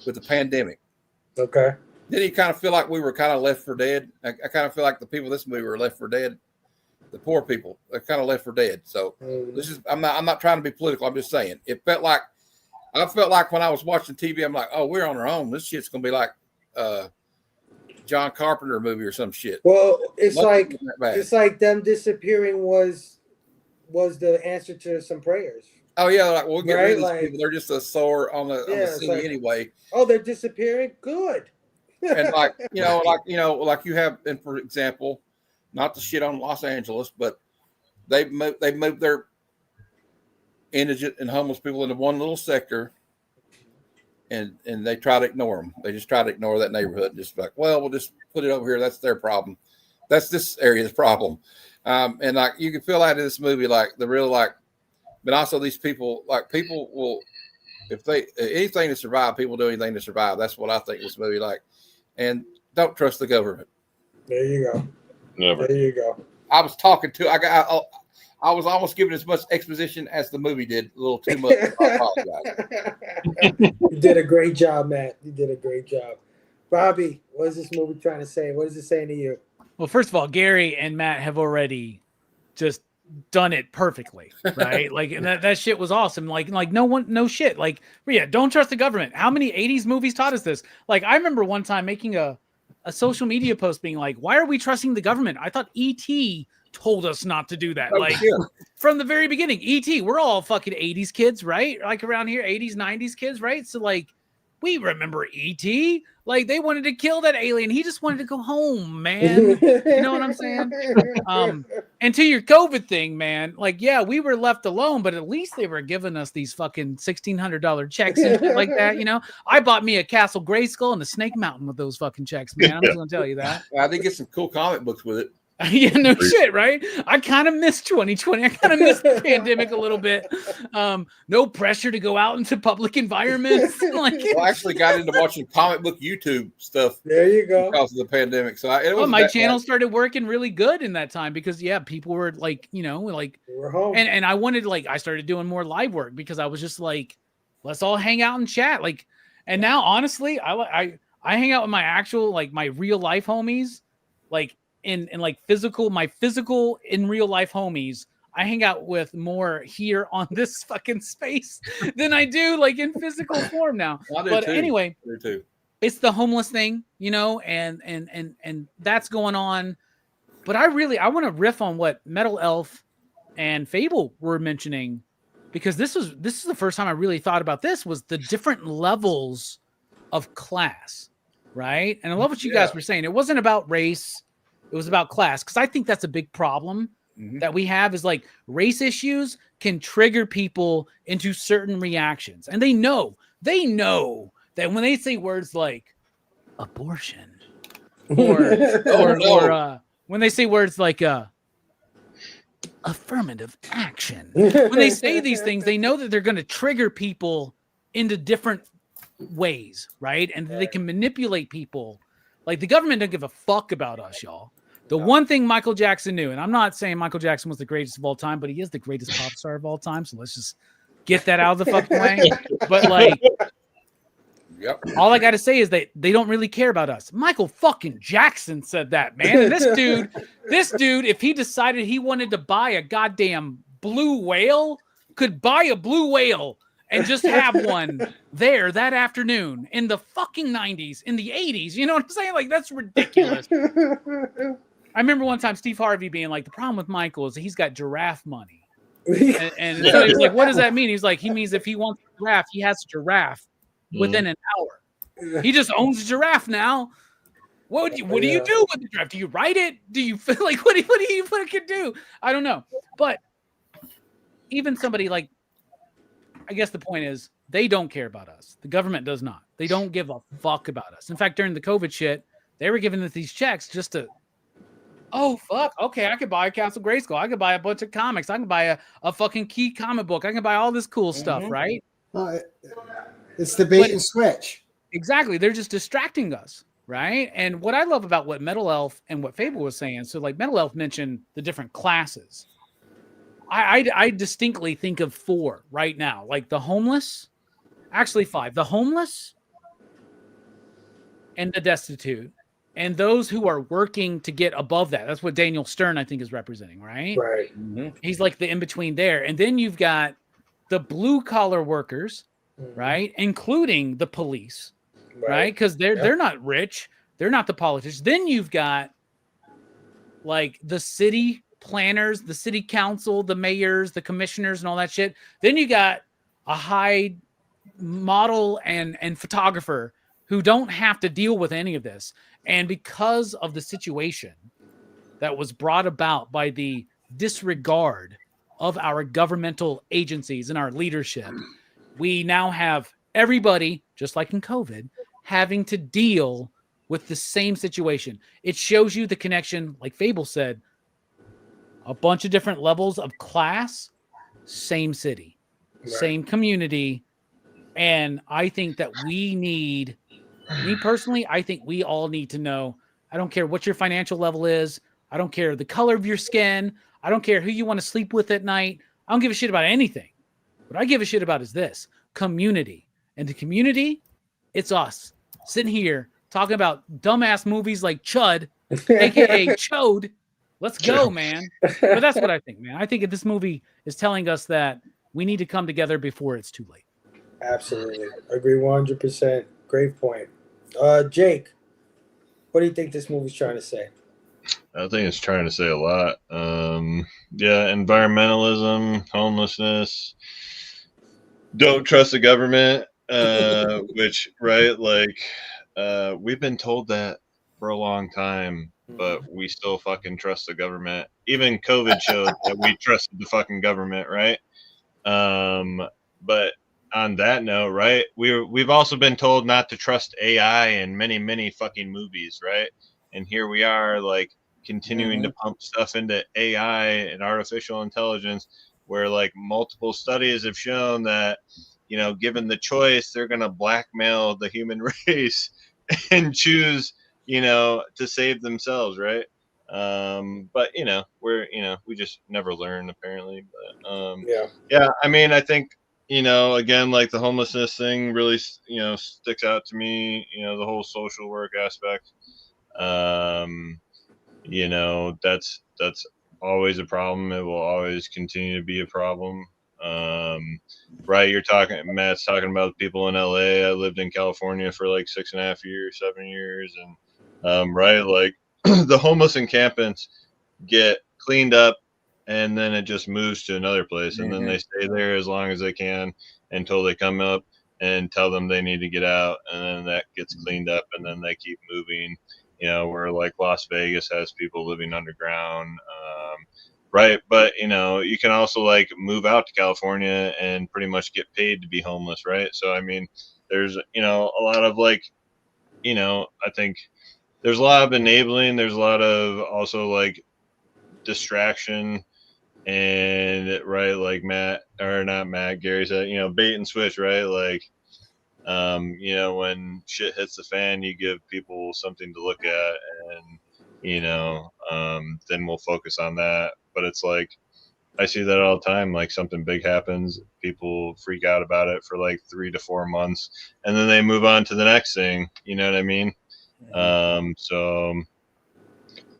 with the pandemic. Okay. Didn't you kind of feel like we were kind of left for dead? I kind of feel like the people in this movie were left for dead. The poor people, they're kind of left for dead. So this is, I'm not trying to be political. I'm just saying I felt like when I was watching TV, I'm like, oh, we're on our own. This shit's going to be like John Carpenter movie or some shit. Well, it's like them disappearing was the answer to some prayers. Oh yeah, like we'll get rid of these people. They're just a sore on the city anyway. Oh, they're disappearing. Good. And like you have, and for example, not to shit on Los Angeles, but they moved their indigent and homeless people into one little sector, and they try to ignore them. They just try to ignore that neighborhood and just like, well, we'll just put it over here. That's their problem. That's this area's problem. And like you can feel out of this movie, like the real but also these people, like people will, if they anything to survive, people do anything to survive. That's what I think this movie like. And don't trust the government. There you go. Never. There you go. I was talking to I was almost giving as much exposition as the movie did. A little too much. I apologize. You did a great job, Matt. You did a great job. Bobby, what is this movie trying to say? What is it saying to you? Well, first of all, Gary and Matt have already just done it perfectly, right? Like, and that shit was awesome. Like no shit. Like, yeah, don't trust the government. How many 80s movies taught us this? Like, I remember one time making a social media post being like, why are we trusting the government? I thought E.T. told us not to do that. Oh, like, yeah. From the very beginning, E.T., we're all fucking 80s kids, right? Like around here, 80s, 90s kids, right? So like, we remember E.T. Like they wanted to kill that alien. He just wanted to go home, man. You know what I'm saying? And to your COVID thing, man, like, yeah, we were left alone, but at least they were giving us these fucking $1,600 checks and shit like that. You know, I bought me a Castle Grayskull and a Snake Mountain with those fucking checks, man. I'm just gonna tell you that. I did get some cool comic books with it. Yeah, no shit, right? I kind of missed 2020. I kind of missed the pandemic a little bit. No pressure to go out into public environments. Like, Well, I actually got into watching comic book YouTube stuff There you go. because of the pandemic. So my channel started working really good in that time because people were like, like, We're home. and I wanted, like, I started doing more live work because I was just like, let's all hang out and chat. Like, and now honestly, I hang out with my actual, like, my real life homies, like in like my physical in real life homies. I hang out with more here on this fucking space than I do like in physical form now. But anyway, it's the homeless thing, and that's going on. But I want to riff on what Metal Elf and Fable were mentioning, because this is the first time I really thought about this, was the different levels of class, right? And I love what you guys were saying. It wasn't about race. It was about class, because I think that's a big problem that we have, is like race issues can trigger people into certain reactions. And they know that when they say words like abortion or when they say words like affirmative action, when they say these things, they know that they're going to trigger people into different ways, right? And they can manipulate people. Like, the government doesn't give a fuck about us, y'all. The one thing Michael Jackson knew, and I'm not saying Michael Jackson was the greatest of all time, but he is the greatest pop star of all time. So let's just get that out of the fucking way. But like, all I got to say is that they don't really care about us. Michael fucking Jackson said that, man. And this dude, if he decided he wanted to buy a goddamn blue whale, could buy a blue whale and just have one there that afternoon in the fucking 90s, in the 80s. You know what I'm saying? Like, that's ridiculous. I remember one time Steve Harvey being like, the problem with Michael is that he's got giraffe money. And so he's like, what does that mean? He's like, he means if he wants a giraffe, he has a giraffe within an hour. He just owns a giraffe now. What do you do with the giraffe? Do you ride it? Do you feel like, what do you do? I don't know. But even somebody like, I guess the point is, they don't care about us. The government does not. They don't give a fuck about us. In fact, during the COVID shit, they were giving us these checks just to, oh, fuck. Okay, I could buy a Castle Grayskull. I could buy a bunch of comics. I can buy a fucking key comic book. I can buy all this cool stuff, right? It's the bait and switch. Exactly. They're just distracting us, right? And what I love about what Metal Elf and what Fable was saying, so like Metal Elf mentioned the different classes. I distinctly think of 4 right now, like the homeless, actually 5, the homeless and the destitute, and those who are working to get above that. That's what Daniel Stern, I think, is representing, right? Right. He's like the in-between there. And then you've got the blue-collar workers, right? Including the police, right? Because they're not rich. They're not the politicians. Then you've got like the city planners, the city council, the mayors, the commissioners, and all that shit. Then you got a high model and photographer who don't have to deal with any of this. And because of the situation, that was brought about by the disregard of our governmental agencies and our leadership. We now have everybody, just like in COVID, having to deal with the same situation. It shows you the connection, like Fable said, a bunch of different levels of class, same city, same community. And I think that me personally, I think we all need to know, I don't care what your financial level is. I don't care the color of your skin. I don't care who you want to sleep with at night. I don't give a shit about anything. What I give a shit about is this community. And the community, it's us sitting here talking about dumbass movies like C.H.U.D, aka C.H.U.D. Let's go, man. But that's what I think, man. I think this movie is telling us that we need to come together before it's too late. Absolutely. Agree 100%. Great point. Jake, what do you think this movie's trying to say? I think it's trying to say a lot. Yeah, environmentalism, homelessness, don't trust the government, which, right, like, we've been told that for a long time, but we still fucking trust the government. Even COVID showed that we trusted the fucking government, right? But on that note, right, we've also been told not to trust AI in many fucking movies, right? And here we are, like, continuing to pump stuff into AI and artificial intelligence, where like multiple studies have shown that, you know, given the choice, they're going to blackmail the human race and choose, you know, to save themselves, right? But you know, we just never learn apparently. But yeah, I mean, I think, you know, again, like the homelessness thing really, you know, sticks out to me. You know, the whole social work aspect. You know, that's always a problem. It will always continue to be a problem. Right, Matt's talking about people in LA. I lived in California for like 6.5 years, 7 years, and right, like the homeless encampments get cleaned up and then it just moves to another place, and then they stay there as long as they can until they come up and tell them they need to get out, and then that gets cleaned up, and then they keep moving. You know, where like Las Vegas has people living underground, right? But you know, you can also like move out to California and pretty much get paid to be homeless, right? So I mean, there's, you know, a lot of like, you know, I think there's a lot of enabling. There's a lot of also like distraction, and right, like Gary said, you know, bait and switch, right? Like, you know, when shit hits the fan, you give people something to look at, and you know, then we'll focus on that. But it's like, I see that all the time. Like something big happens, people freak out about it for like 3 to 4 months, and then they move on to the next thing. You know what I mean? So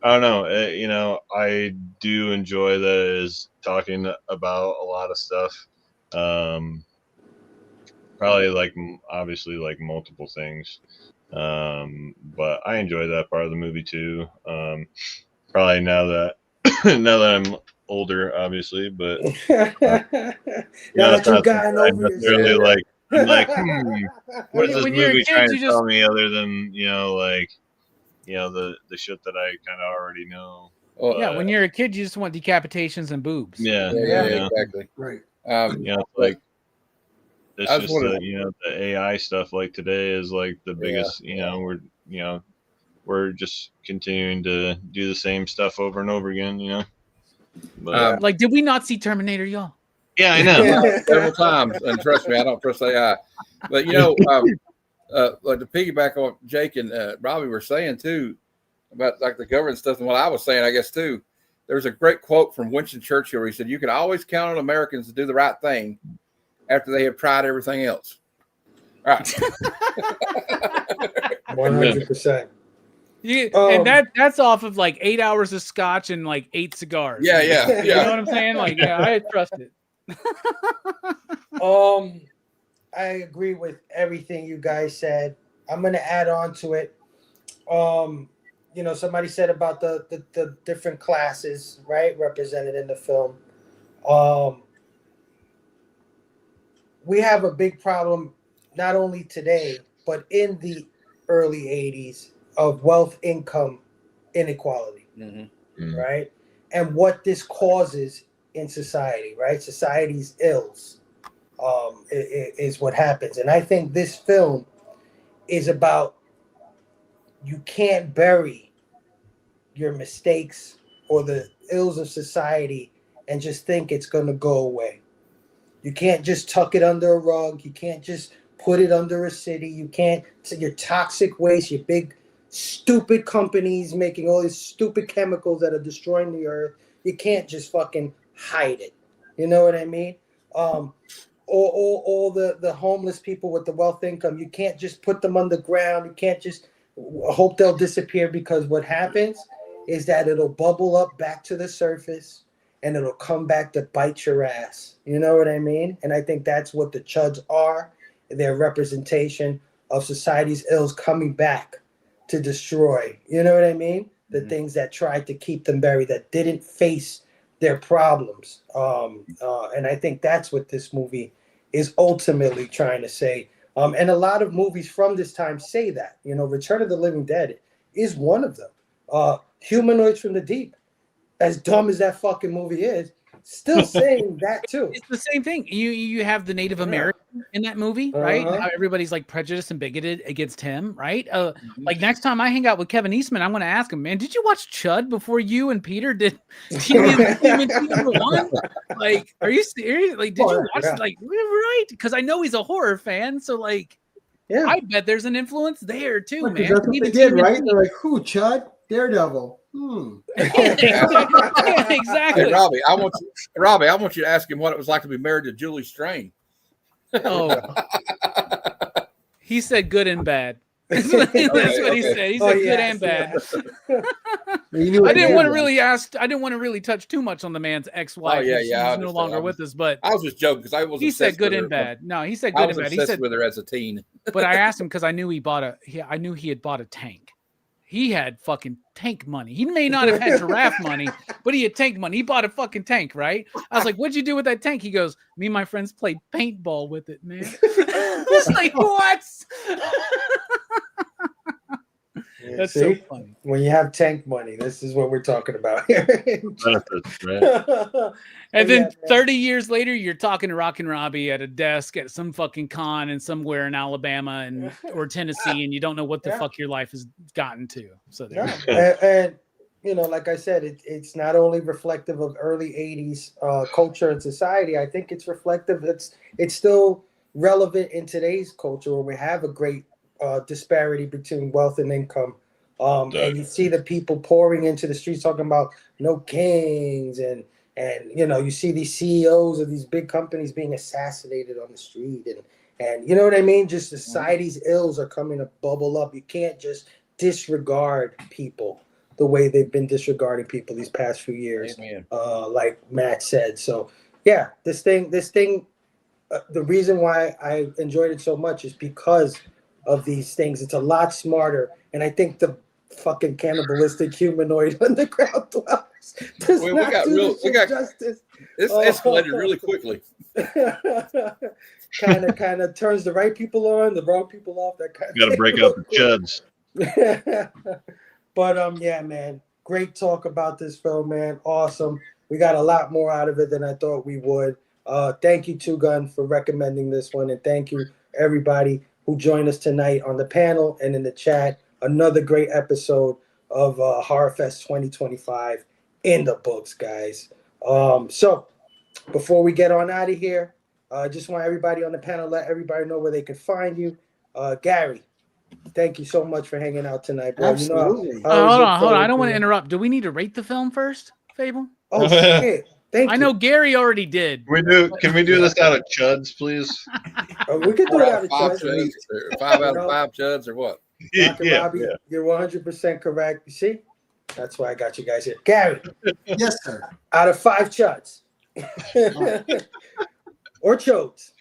I don't know. You know, I do enjoy that it is talking about a lot of stuff. Probably like obviously like multiple things, but I enjoy that part of the movie too. Probably now that I'm older, obviously, but Now that you've gotten over yourself, like I'm like, what's this When you're a movie kid, trying you to tell me other than, you know, like, you know, the shit that I kind of already know. Yeah, when you're a kid, you just want decapitations and boobs. Yeah, exactly. Right. You know, like, it's just the, you know, the AI stuff like today is like the biggest, you know, we're just continuing to do the same stuff over and over again, you know. But like, did we not see Terminator, y'all? yeah, I know. Several times, and trust me, I don't trust AI. But you know, like to piggyback on what Jake and Robbie were saying too about like the government stuff, and what I was saying, I guess too. There's a great quote from Winston Churchill. He said, "You can always count on Americans to do the right thing after they have tried everything else." All right. 100%. And that's off of like 8 hours of scotch and like 8 cigars. Yeah. You know what I'm saying? Like, yeah, I trust it. I agree with everything you guys said. I'm gonna add on to it. You know, somebody said about the different classes, right, represented in the film. We have a big problem, not only today, but in the early 80s, of wealth income inequality. right? And what this causes in society, right? Society's ills is what happens. And I think this film is about you can't bury your mistakes or the ills of society and just think it's going to go away. You can't just tuck it under a rug. You can't just put it under a city. You can't, your toxic waste, your big stupid companies making all these stupid chemicals that are destroying the earth. You can't just fucking hide it. You know what I mean? All the homeless people with the wealth income, you can't just put them underground. You can't just hope they'll disappear, because what happens is that it'll bubble up back to the surface and it'll come back to bite your ass. You know what I mean? And I think that's what the C.H.U.Ds are. Their representation of society's ills coming back to destroy. You know what I mean? The things that tried to keep them buried, that didn't face their problems. And I think that's what this movie is ultimately trying to say. And a lot of movies from this time say that. You know, Return of the Living Dead is one of them. Humanoids from the Deep, as dumb as that fucking movie is, still saying that too. It's the same thing. You have the Native American in that movie, right? How everybody's like prejudiced and bigoted against him, right? Like next time I hang out with Kevin Eastman, I'm going to ask him, man, did you watch C.H.U.D before you and Peter did TMNT #1? Like, are you serious? Like, did you watch it? Like, right? Because I know he's a horror fan, so like, I bet there's an influence there too, man. That's what they did, right? They're like, who, C.H.U.D? Daredevil. Yeah, exactly. Hey, Robbie, I want you to ask him what it was like to be married to Julie Strain. Oh, he said good and bad. That's what he said. He said good and bad. I didn't want to really touch too much on the man's ex-wife. She's no longer with us, but I was just joking because I was. He said good and bad. No, he said good and bad. He said with her as a teen. But I asked him because I knew he had bought a tank. He had fucking tank money. He may not have had giraffe money, but he had tank money. He bought a fucking tank, right? I was like, what'd you do with that tank? He goes, me and my friends played paintball with it, man. It's like, what? That's so funny. When you have tank money, this is what we're talking about here. And then 30 years later, you're talking to Rockin' Robbie at a desk at some fucking con and somewhere in Alabama or Tennessee, and you don't know what the fuck your life has gotten to. So and you know, like I said, it's not only reflective of early 80s culture and society. I think it's reflective. It's still relevant in today's culture, where we have a great disparity between wealth and income. And you see the people pouring into the streets talking about no kings, and you know, you see these CEOs of these big companies being assassinated on the street, and you know what I mean? Just society's ills are coming to bubble up. You can't just disregard people the way they've been disregarding people these past few years. Like Matt said. So yeah, this thing the reason why I enjoyed it so much is because of these things. It's a lot smarter, and I think the fucking cannibalistic humanoid underground dwellers does not do justice. It's escalated really quickly. kind of turns the right people on, the wrong people off. That kind. Got to break out the C.H.U.Ds. But yeah, man, great talk about this film, man. Awesome. We got a lot more out of it than I thought we would. Thank you, Two Gun, for recommending this one, and thank you everybody who joined us tonight on the panel and in the chat. Another great episode of Horrorfest 2025 in the books, guys. So before we get on out of here, I just want everybody on the panel, let everybody know where they can find you. Gary, thank you so much for hanging out tonight, bro. Absolutely. You know, hold on. I don't want to interrupt. Do we need to rate the film first, Fable? Oh, shit. Thank you. I know Gary already did. Can we do this out of C.H.U.Ds, please? We could do it out of C.H.U.Ds. 5 out of 5 C.H.U.Ds or what? Robbie, you're 100% correct. You see? That's why I got you guys here. Gary. Yes, sir. Out of 5 C.H.U.Ds. Or C.H.U.Ds.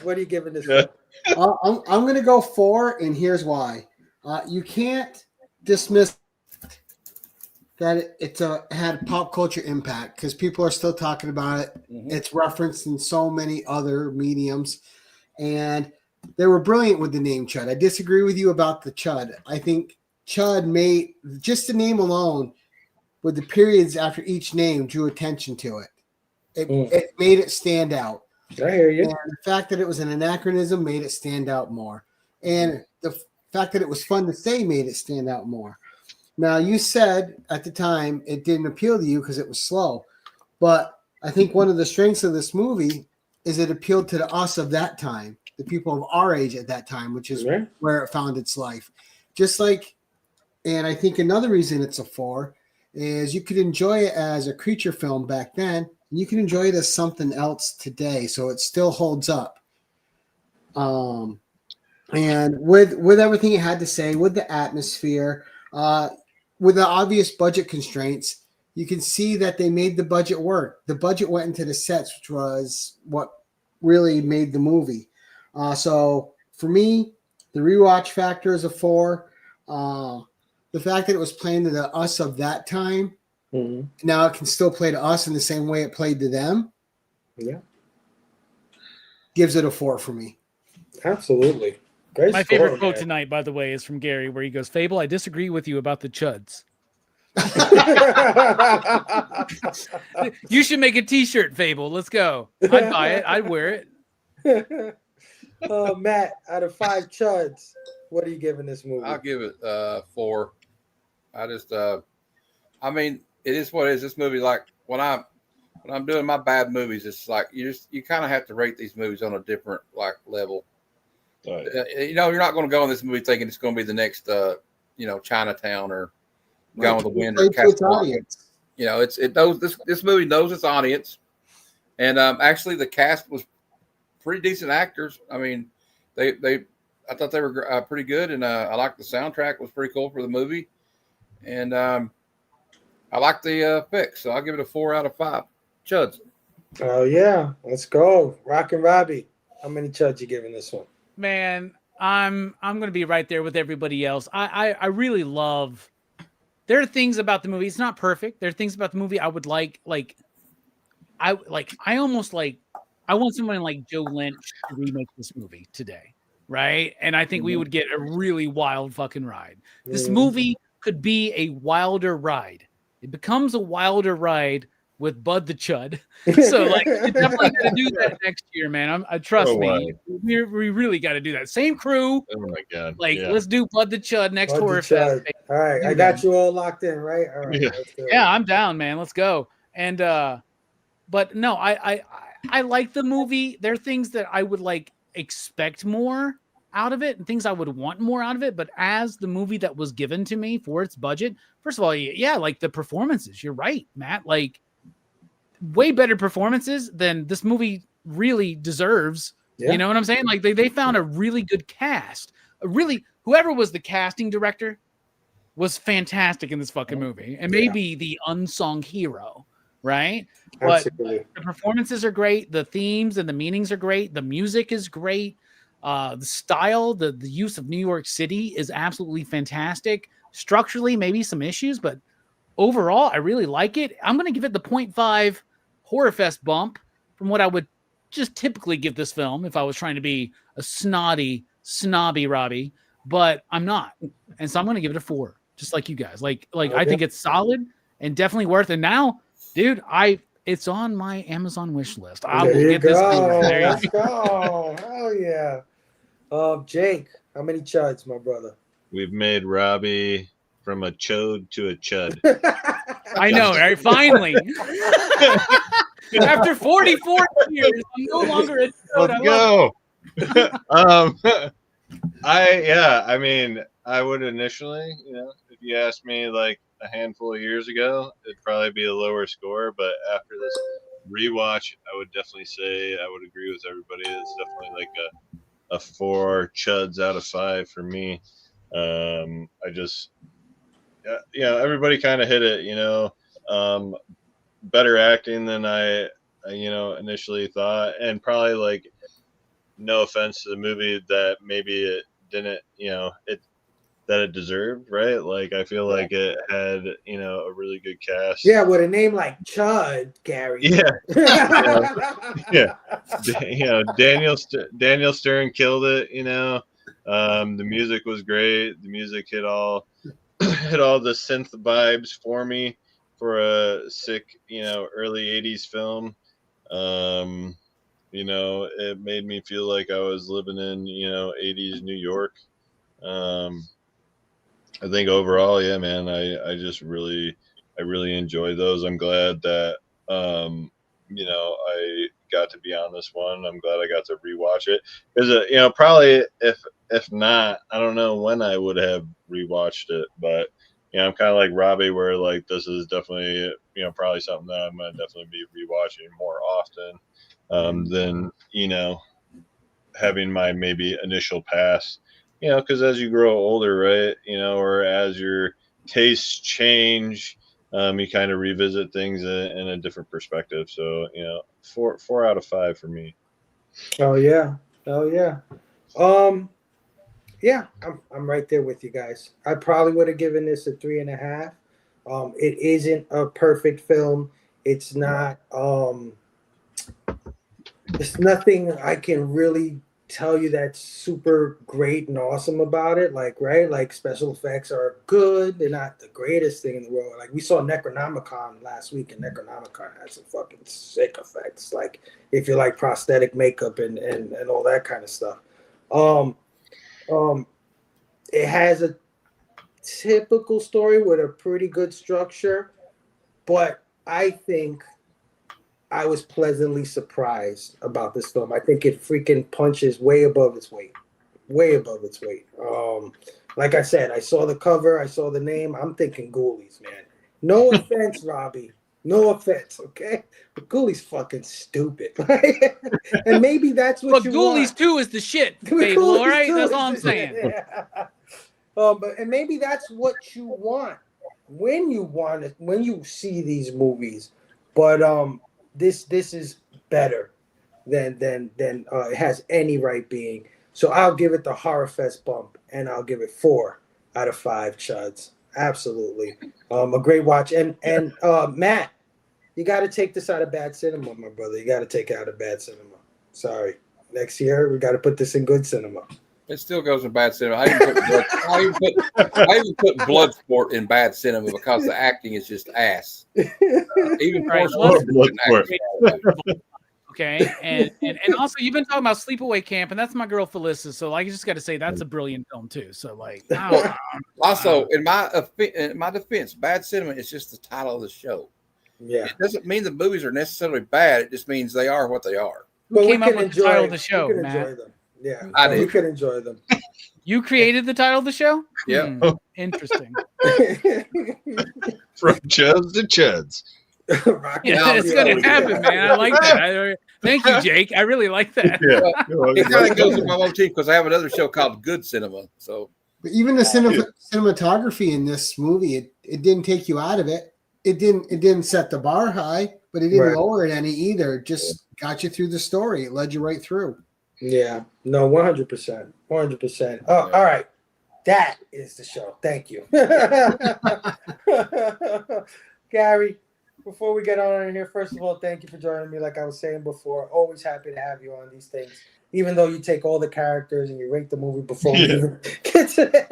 What are you giving this film? I'm going to go 4, and here's why. You can't dismiss that it had pop culture impact, because people are still talking about it. It's referenced in so many other mediums, and they were brilliant with the name C.H.U.D. I disagree with you about the C.H.U.D. I think C.H.U.D. made, just the name alone, with the periods after each name drew attention to it. It made it stand out. I hear you. And the fact that it was an anachronism made it stand out more. And the fact that it was fun to say made it stand out more. Now, you said at the time it didn't appeal to you because it was slow. But I think one of the strengths of this movie is it appealed to us of that time, the people of our age at that time, which is where it found its life. Just like, and I think another reason it's a 4 is you could enjoy it as a creature film back then, and you can enjoy it as something else today. So it still holds up. And with everything it had to say, with the atmosphere, with the obvious budget constraints, you can see that they made the budget work. The budget went into the sets, which was what really made the movie. So for me, the rewatch factor is a 4. The fact that it was playing to the us of that time, now it can still play to us in the same way it played to them. Yeah. Gives it a 4 for me. Absolutely. Great My score, favorite quote man. tonight, by the way, is from Gary, where he goes, "Fable, I disagree with you about the chuds." You should make a T-shirt, Fable. Let's go. I'd buy it. I'd wear it. Matt, out of 5 chuds, what are you giving this movie? I'll give it 4. I just, I mean, it is what it is. This movie, like when I'm doing my bad movies, it's like you kind of have to rate these movies on a different like level. Right. You know, you're not going to go in this movie thinking it's going to be the next, Chinatown or Gone with the Wind or Casablanca. You know, it knows this movie knows its audience, and actually the cast was pretty decent actors. I mean, I thought they were pretty good, and I liked the soundtrack. It was pretty cool for the movie, and I like the effects, so I'll give it a 4 out of 5. Chuds. Oh yeah, let's go. Rockin' Robbie, how many chuds you giving this one? Man, I'm gonna be right there with everybody else. I really love. There are things about the movie. It's not perfect. There are things about the movie I would like. I want someone like Joe Lynch to remake this movie today, right? And I think we would get a really wild fucking ride. This movie could be a wilder ride. It becomes a wilder ride with Bud the Chud. So like, we're definitely gonna do that next year, man. Trust me, we really got to do that. Same crew. Oh my god! Let's do Bud the Chud next Horrorfest. All right, I got you all locked in, right? All right, yeah, I'm down, man. Let's go. And but no, I like the movie. There are things that I would like expect more out of it and things I would want more out of it. But as the movie that was given to me for its budget, first of all, yeah, like the performances, you're right, Matt, like way better performances than this movie really deserves. Yeah. You know what I'm saying? Like they found a really good cast. Whoever was the casting director was fantastic in this fucking movie and maybe the unsung hero, right? Absolutely. But the performances are great. The themes and the meanings are great. The music is great. The style, the use of New York City is absolutely fantastic. Structurally, maybe some issues, but overall, I really like it. I'm going to give it the 0.5 Horrorfest bump from what I would just typically give this film if I was trying to be a snobby Robbie, but I'm not. And so I'm going to give it a 4, just like you guys. Like okay. I think it's solid and definitely worth it. Now, dude, it's on my Amazon wish list. I will get this movie. Let's go. Hell yeah. Jake, how many chuds, my brother? We've made Robbie from a chode to a chud. I know, right? Finally. After 44 years, I'm no longer a chode. Let's go. I mean, I would initially, if you asked me like a handful of years ago, it'd probably be a lower score, but after this rewatch, I would definitely say I would agree with everybody. It's definitely like a 4 chuds out of 5 for me. Everybody kind of hit it, better acting than I initially thought, and probably like no offense to the movie that maybe it didn't, that it deserved, right? Like I feel like it had, a really good cast. Yeah, with a name like Chud, Gary. Yeah. Yeah. Daniel Stern killed it, the music was great. The music hit all the synth vibes for me for a sick, early 80s film. It made me feel like I was living in, 80s New York. I think overall, yeah, man, I really enjoy those. I'm glad that, I got to be on this one. I'm glad I got to rewatch it because, probably if not, I don't know when I would have rewatched it, but I'm kind of like Robbie, where like this is definitely, probably something that I'm gonna definitely be rewatching more often than having my maybe initial pass. Because as you grow older, right, or as your tastes change, you kind of revisit things in a different perspective. So, 4 out of 5 for me. Oh yeah. Yeah, I'm right there with you guys. I probably would have given this a 3.5. It isn't a perfect film. It's not. There's nothing I can really tell you that's super great and awesome about it. Like, right? Like, special effects are good. They're not the greatest thing in the world. Like, we saw Necronomicon last week, and Necronomicon had some fucking sick effects. Like, if you like prosthetic makeup and all that kind of stuff. It has a typical story with a pretty good structure, but I think I was pleasantly surprised about this film. I think it freaking punches way above its weight. Way above its weight. Like I said, I saw the cover, I saw the name. I'm thinking Ghoulies, man. No offense, Robbie. No offense, okay? But Ghoulies fucking stupid. And maybe that's what but you Ghoulies want. 2 is the shit, Fable, all right? That's all I'm saying. Yeah. And maybe that's what you want when you see these movies. But this is better than it has any right being. So I'll give it the Horrorfest bump, and I'll give it 4 out of 5 chuds. Absolutely, a great watch. And Matt, you got to take this out of bad cinema, my brother. You got to take it out of bad cinema. Sorry, next year we got to put this in good cinema. It still goes in bad cinema. I even put Bloodsport in bad cinema because the acting is just ass. Even Right, Bloodsport. Okay, and also you've been talking about Sleepaway Camp, and that's my girl Felissa. So like, you just got to say that's a brilliant film too. So like, also in my defense, bad cinema is just the title of the show. Yeah, it doesn't mean the movies are necessarily bad. It just means they are what they are. Who came up with the title of the show, we can Matt? enjoy them. Yeah, I did. We could enjoy them. You created the title of the show? Yeah. Interesting. From Chuds to Chuds. Yeah, it's going to happen, man. I like that. Thank you, Jake. I really like that. It kind of goes with my motif because I have another show called Good Cinema. So, but even the cinematography in this movie, it didn't take you out of it. It didn't set the bar high, but it didn't lower it any either. It just got you through the story. It led you right through. Yeah, no, 100%. 100%. Oh, all right. That is the show. Thank you. Gary, before we get on in here, first of all, thank you for joining me. Like I was saying before, always happy to have you on these things. Even though you take all the characters and you rate the movie before we even get to it.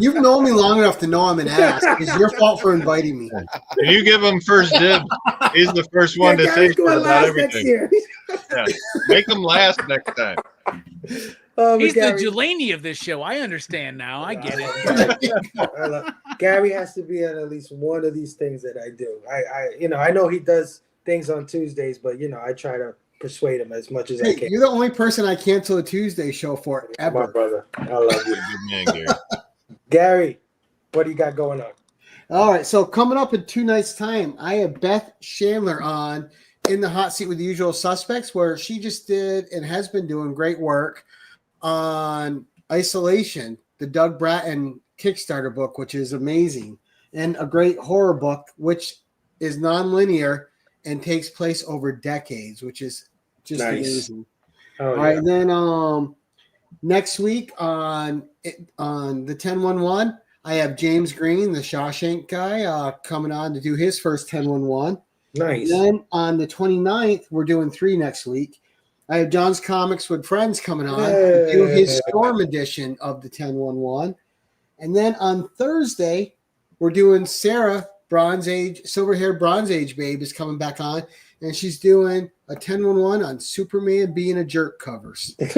You've known me long enough to know I'm an ass. It's your fault for inviting me. You give him first dibs. He's the first one to say about everything. Yeah. Make him last next time. He's the Jelani of this show. I understand now. I get it. Gary has to be on at least one of these things that I do. I know he does things on Tuesdays, but I try to persuade him as much as I can. You're the only person I cancel a Tuesday show for ever. My brother. I love you. Man, Gary. Gary, what do you got going on? All right. So coming up in 2 nights' time, I have Beth Chandler on in the hot seat with the usual suspects, where she just did and has been doing great work on Isolation, the Doug Bratton Kickstarter book, which is amazing, and a great horror book, which is nonlinear and takes place over decades, which is just amazing. All right, and then next week on the 1011, I have James Green, the Shawshank guy, coming on to do his first 1011. Nice. And then on the 29th, we're doing 3 next week. I have John's Comics with Friends coming on to do his Storm edition of the 1011. And then on Thursday, we're doing Sarah, silver-haired Bronze Age babe is coming back on, and she's doing a 10-1-1 on Superman being a jerk covers. There's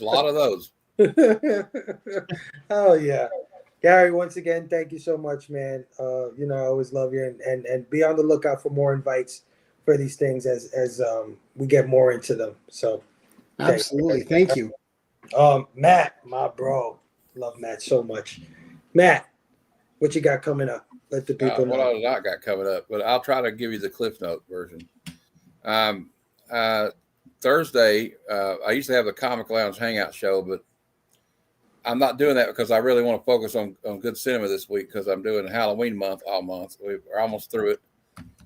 a lot of those. Oh yeah, Gary. Once again, thank you so much, man. I always love you, and be on the lookout for more invites for these things as we get more into them. So, absolutely, thank you. Matt, my bro, love Matt so much. Matt, what you got coming up? Let the people know. What I not got coming up, but I'll try to give you the Cliff Note version. Thursday, I used to have the Comic Lounge Hangout show, but I'm not doing that because I really want to focus on good cinema this week because I'm doing Halloween month all month. We're almost through it.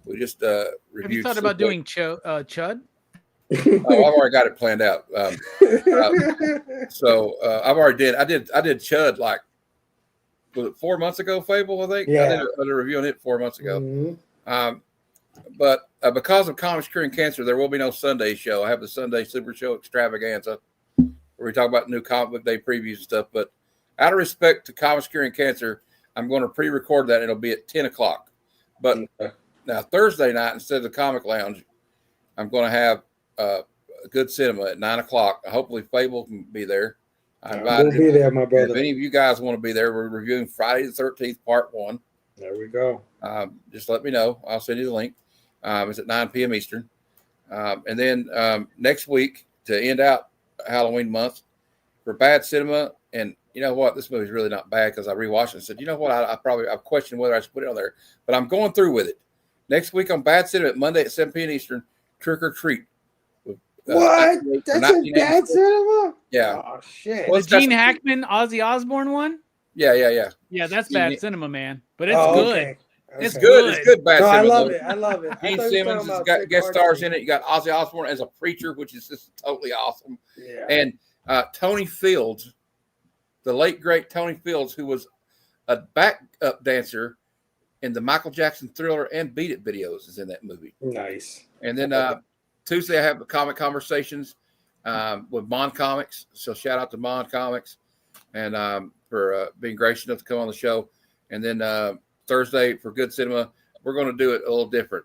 We just reviewed. Have you thought about doing C.H.U.D? I've already got it planned out. So I've already did. I did C.H.U.D like, was it 4 months ago, Fable? I think. Yeah. I did a review on it 4 months ago. Mm-hmm. But because of Comics Curing Cancer, there will be no Sunday show. I have the Sunday Super Show Extravaganza where we talk about new comic book day previews and stuff. But out of respect to Comics Curing Cancer, I'm going to pre-record that. It'll be at 10 o'clock. But now Thursday night, instead of the Comic Lounge, I'm going to have good cinema at 9 o'clock. Hopefully Fable can be there. We'll be there, my brother. If any of you guys want to be there, we're reviewing Friday the 13th, part 1. There we go. Just let me know. I'll send you the link. It's at 9 p.m. Eastern. And then next week, to end out Halloween month, for Bad Cinema, and you know what? This movie's really not bad because I rewatched it and said, you know what? I've questioned whether I should put it on there, but I'm going through with it. Next week on Bad Cinema, Monday at 7 p.m. Eastern, Trick or Treat. What? That's in Bad Cinema? Yeah. Oh, shit. The Gene Hackman, Ozzy Osbourne one? Yeah. Yeah, that's Bad Cinema, man. But it's Oh, good. okay. It's Okay. good. It's good Bad No, Cinema. I love it. Gene Simmons has got guest stars in it. You got Ozzy Osbourne as a preacher, which is just totally awesome. Yeah. And Tony Fields, the late great Tony Fields, who was a backup dancer in the Michael Jackson Thriller and Beat It videos, is in that movie. Nice. And then Tuesday I have the comic conversations with Mon Comics. So shout out to Mon Comics and for being gracious enough to come on the show. And then Thursday for Good Cinema, we're going to do it a little different.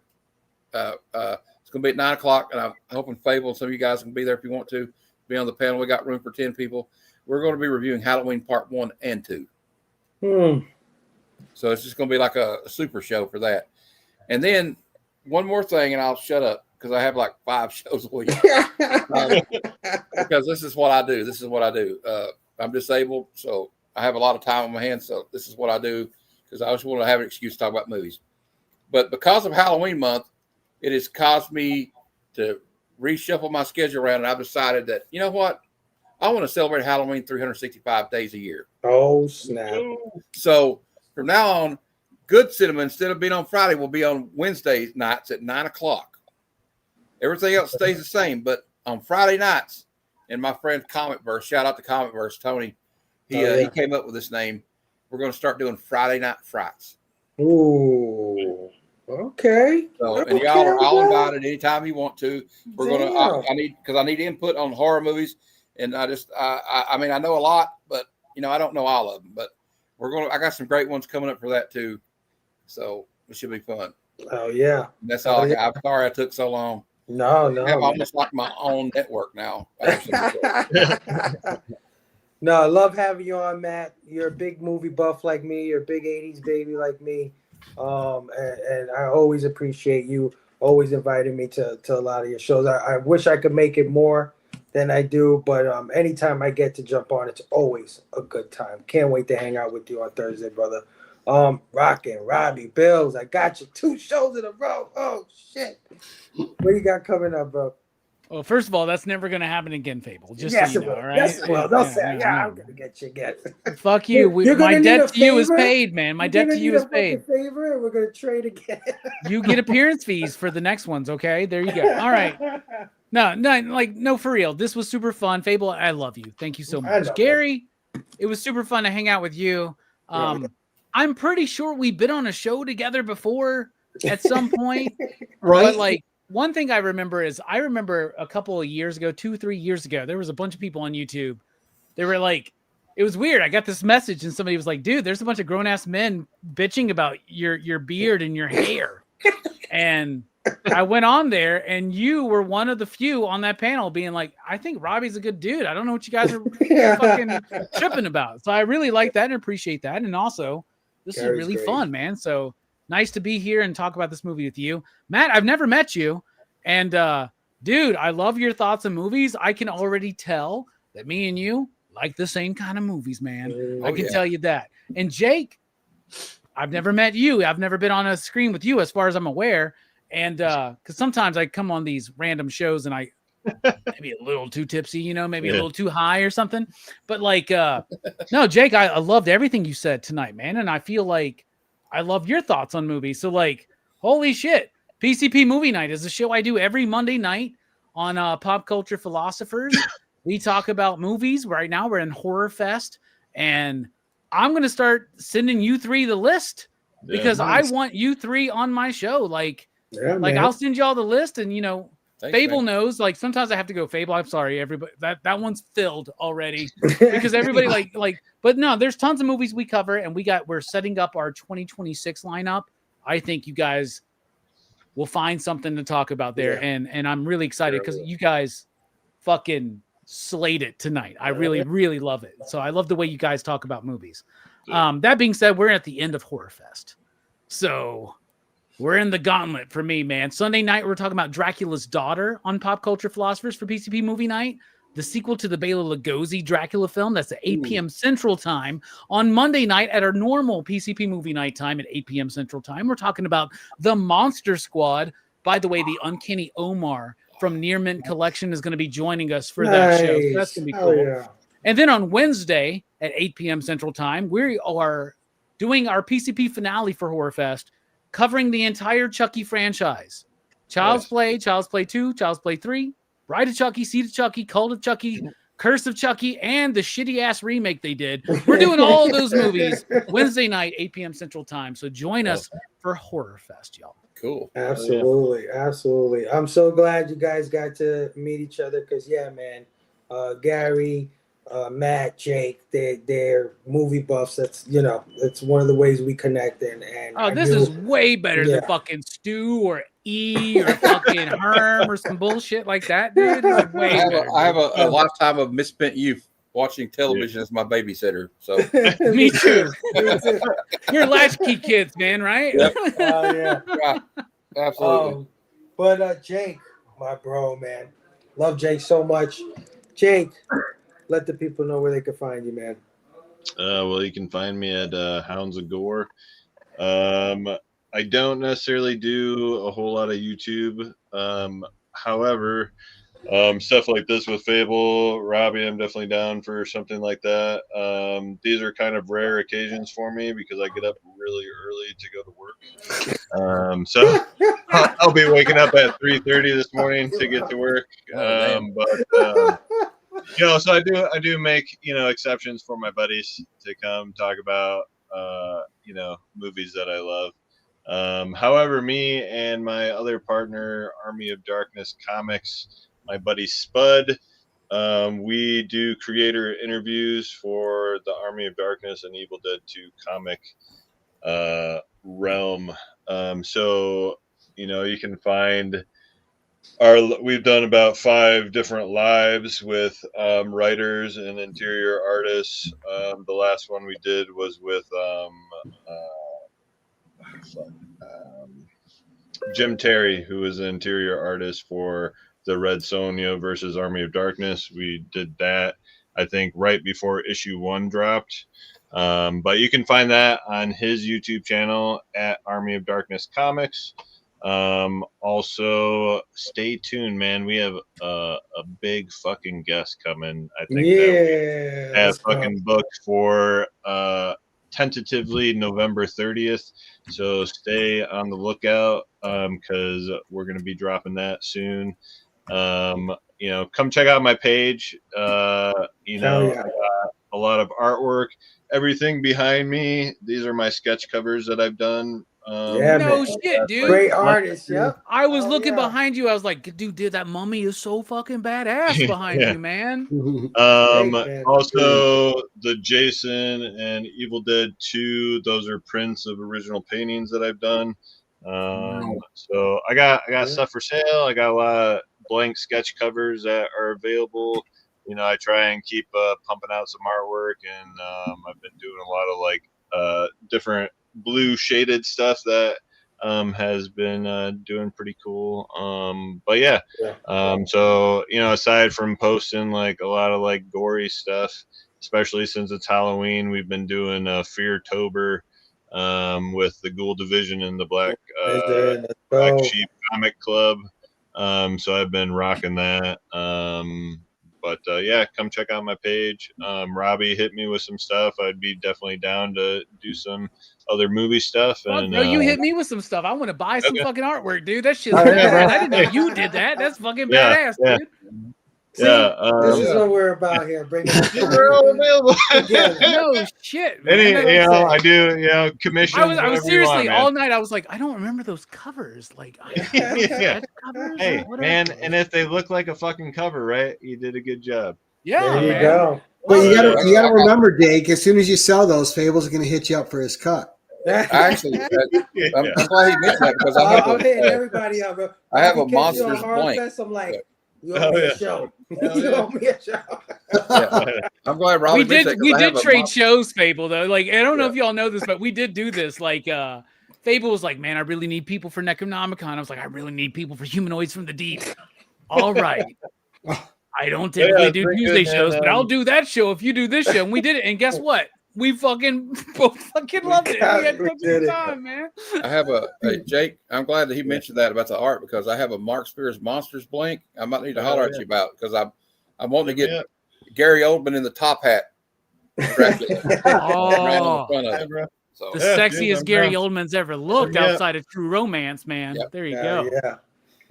It's going to be at 9 o'clock, and I'm hoping Fable, some of you guys can be there if you want to be on the panel. We got room for 10 people. We're going to be reviewing Halloween Part 1 and 2. So it's just going to be like a super show for that. And then one more thing, and I'll shut up because I have like 5 shows a week. Because this is what I do. I'm disabled, so I have a lot of time on my hands. So this is what I do because I just want to have an excuse to talk about movies. But because of Halloween month, it has caused me to reshuffle my schedule around, and I've decided that, you know what? I want to celebrate Halloween 365 days a year. Oh, snap. So from now on, Good Cinema, instead of being on Friday, will be on Wednesday nights at 9 o'clock. Everything else stays the same, but on Friday nights, and my friend Comic-Verse, shout out to Comic-Verse, Tony, he came up with this name. We're going to start doing Friday Night Frights. Ooh. Okay. So, and y'all are all invited anytime you want to. We're going to, I need input on horror movies. And I mean, I know a lot, but I don't know all of them, but I got some great ones coming up for that too. So it should be fun. Oh yeah. And that's all I got. I'm sorry I took so long. No. I have almost like my own network now. No, I love having you on, Matt. You're a big movie buff like me. You're a big 80s baby like me. And I always appreciate you always inviting me to a lot of your shows. I wish I could make it more than I do, but anytime I get to jump on, it's always a good time. Can't wait to hang out with you on Thursday, brother. Rockin', Robbie, Bills, I got you 2 shows in a row. Oh shit. What you got coming up, bro? Well, first of all, that's never going to happen again, Fable. Just yes, so you know, all right? Yes, well, they'll say, I'm going to get you again. Fuck you. My debt to you is paid, man. My debt to you is paid. Favor, and we're going to trade again. You get appearance fees for the next ones, okay? There you go. All right. No, for real. This was super fun. Fable, I love you. Thank you so much. Gary, it was super fun to hang out with you. I'm pretty sure we've been on a show together before at some point. Right. But one thing I remember is a couple of years ago, 2-3 years ago, there was a bunch of people on YouTube. They were it was weird. I got this message and somebody was like, dude, there's a bunch of grown ass men bitching about your beard and your hair. And I went on there and you were one of the few on that panel being like, I think Robbie's a good dude. I don't know what you guys are fucking tripping about. So I really like that and appreciate that. And also this is really fun, man. So nice to be here and talk about this movie with you. Matt, I've never met you. And dude, I love your thoughts on movies. I can already tell that me and you like the same kind of movies, man. I can tell you that. And Jake, I've never met you. I've never been on a screen with you as far as I'm aware. And because sometimes I come on these random shows and I maybe a little too tipsy, you know, maybe a little too high or something. But like, no, Jake, I loved everything you said tonight, man. And I feel like I love your thoughts on movies. So like, holy shit. PCP Movie Night is a show I do every Monday night on Pop Culture Philosophers. We talk about movies. Right now we're in Horrorfest. And I'm going to start sending you three the list because I want you three on my show. Like I'll send you all the list and, you know, thanks, Fable knows, like sometimes I have to go Fable. I'm sorry, everybody. That one's filled already because everybody like, but no, there's tons of movies we cover and we're setting up our 2026 lineup. I think you guys will find something to talk about there. And I'm really excited because you guys fucking slayed it tonight. I really, really love it. So I love the way you guys talk about movies. That being said, we're at the end of Horrorfest. So we're in the gauntlet for me, man. Sunday night, we're talking about Dracula's Daughter on Pop Culture Philosophers for PCP Movie Night. The sequel to the Bela Lugosi Dracula film. That's at 8 p.m. Central Time. On Monday night at our normal PCP Movie Night time at 8 p.m. Central Time, we're talking about The Monster Squad. By the way, the Uncanny Omar from Near Mint Collection is going to be joining us for that show. So that's going to be cool. Yeah. And then on Wednesday at 8 p.m. Central Time, we are doing our PCP finale for Horrorfest, covering the entire Chucky franchise. Child's Play, Child's Play 2, Child's Play 3, Bride of Chucky, Seed of Chucky, Cult of Chucky, Curse of Chucky, and the shitty-ass remake they did. We're doing all of those movies Wednesday night, 8 p.m. Central Time. So join us for Horrorfest, y'all. Cool. Absolutely. Absolutely. I'm so glad you guys got to meet each other because, man, Gary, Matt, Jake, they're movie buffs. That's, it's one of the ways we connect. And this is way better than fucking Stu or E or fucking Herm or some bullshit like that, dude. This is way better. I have a lifetime of misspent youth watching television as my babysitter. So me too. You're latchkey kids, man, right? Yep. Yeah, absolutely. But Jake, my bro, man, love Jake so much. Jake, let the people know where they can find you, man. Well, you can find me at Hounds of Gore. I don't necessarily do a whole lot of YouTube. However, stuff like this with Fable, Robbie, I'm definitely down for something like that. These are kind of rare occasions for me because I get up really early to go to work. So I'll be waking up at 3:30 this morning to get to work. So I do make, exceptions for my buddies to come talk about, movies that I love. However, me and my other partner, Army of Darkness Comics, my buddy Spud, we do creator interviews for the Army of Darkness and Evil Dead 2 comic realm. So, you can find we've done about 5 different lives with writers and interior artists. The last one we did was with Jim Terry, who is an interior artist for the Red Sonja versus Army of Darkness. We did that, I think, right before issue 1 dropped. But you can find that on his YouTube channel at Army of Darkness Comics. Also, stay tuned, man. We have a big fucking guest coming. I think that we have fucking booked for tentatively November 30th. So stay on the lookout because we're going to be dropping that soon. Come check out my page. I got a lot of artwork. Everything behind me, these are my sketch covers that I've done Yeah, no man. shit, dude. Great artist. Yep. I was Oh, looking yeah. behind you. I was like, dude, that mummy is so fucking badass behind Yeah. you, man. Great, man. Also, the Jason and Evil Dead 2, those are prints of original paintings that I've done. So I got stuff for sale. I got a lot of blank sketch covers that are available. You know, I try and keep pumping out some artwork, and I've been doing a lot of like different blue shaded stuff that has been doing pretty cool. But yeah, so you know, aside from posting like a lot of like gory stuff, especially since it's Halloween, we've been doing Feartober with the Ghoul Division and the Black Sheep Comic Club. So I've been rocking that. But yeah, come check out my page. Robbie hit me with some stuff. I'd be definitely down to do some other movie stuff. Fuck, And bro, you hit me with some stuff. I want to buy some fucking artwork, dude. That shit's yeah, badass. bro. I didn't know you did that. That's fucking badass, dude. See, this is what we're about here. Bringing we're all available. No shit, man. Any, you know, I do, you know, commissions. I was whatever you seriously want, all night. I was like, I don't remember those covers. Like, Yeah. covers. Hey, What man, and if they look like a fucking cover, right? You did a good job. Yeah, there you man. go. But you gotta remember, Jake. As soon as you sell those, Fable's going to hit you up for his cut. Actually, I'm glad he mentioned that because I'm hitting everybody up, bro. I have a If you catch you on monster's blank. Horrorfest, I'm like, you owe me a show. You owe me a show. I'm glad Robbie We did trade shows, Fable, though. Like, I don't know if y'all know this, but we did do this. Like, Fable was like, man, I really need people for Necronomicon. I was like, I really need people for Humanoids from the Deep. All right. I don't typically do Tuesday shows, but I'll do that show if you do this show. And we did it. And guess what? We fucking both fucking loved it. We had such a good time, man. I have a Jake. I'm glad that he mentioned that about the art because I have a Mark Spears Monsters blank. I might need to holler at you about because I'm wanting to get Gary Oldman in the top hat. Oh, So, the sexiest Gary Oldman's ever looked outside of True Romance, man. There you go.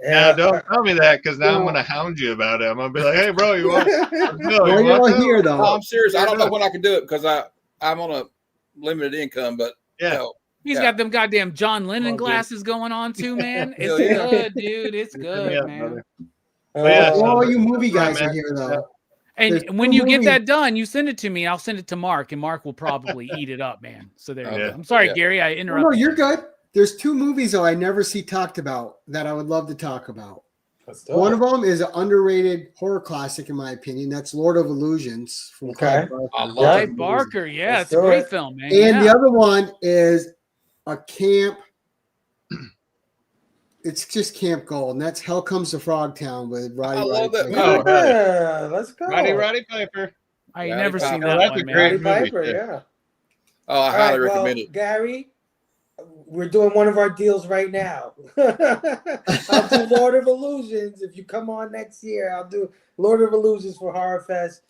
Yeah, don't tell me that because now I'm gonna hound you about it. I'm gonna be like, "Hey, bro, you want?" Here though. No, I'm serious. I don't know when I can do it because I'm on a limited income, but yeah. You know, He's got them goddamn John Lennon glasses going on too, man. It's good, dude. It's good, man. All you movie guys are here though. And when you get that done, you send it to me. I'll send it to Mark, and Mark will probably eat it up, man. So there you go. I'm sorry, Gary. I interrupted. No, you're good. There's two movies though I never see talked about that I would love to talk about. One of them is an underrated horror classic, in my opinion. That's Lord of Illusions from Clive Barker. Yeah, it's a great film, man. And the other one is a camp. It's just Camp Gold, and that's Hell Comes to Frogtown with Roddy. I love that. Yeah, let's go. Roddy Piper. I ain't never seen Oh, that one, man. Roddy Piper, yeah. Oh, I highly recommend it. Gary, we're doing one of our deals right now. I'll do Lord of Illusions. If you come on next year, I'll do Lord of Illusions for Horrorfest,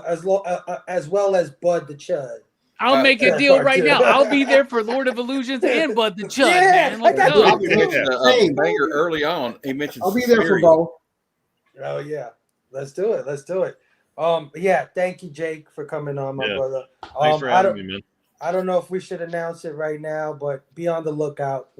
as well as Bud the Chud. I'll make a deal right now. I'll be there for Lord of Illusions and Bud the Chud, man. Let's go. Robbie mentioned a banger early on. He mentioned I'll be there for both. Oh yeah, let's do it. Let's do it. Yeah, thank you, Jake, for coming on, my brother. Thanks for having me, man. I don't know if we should announce it right now, but be on the lookout.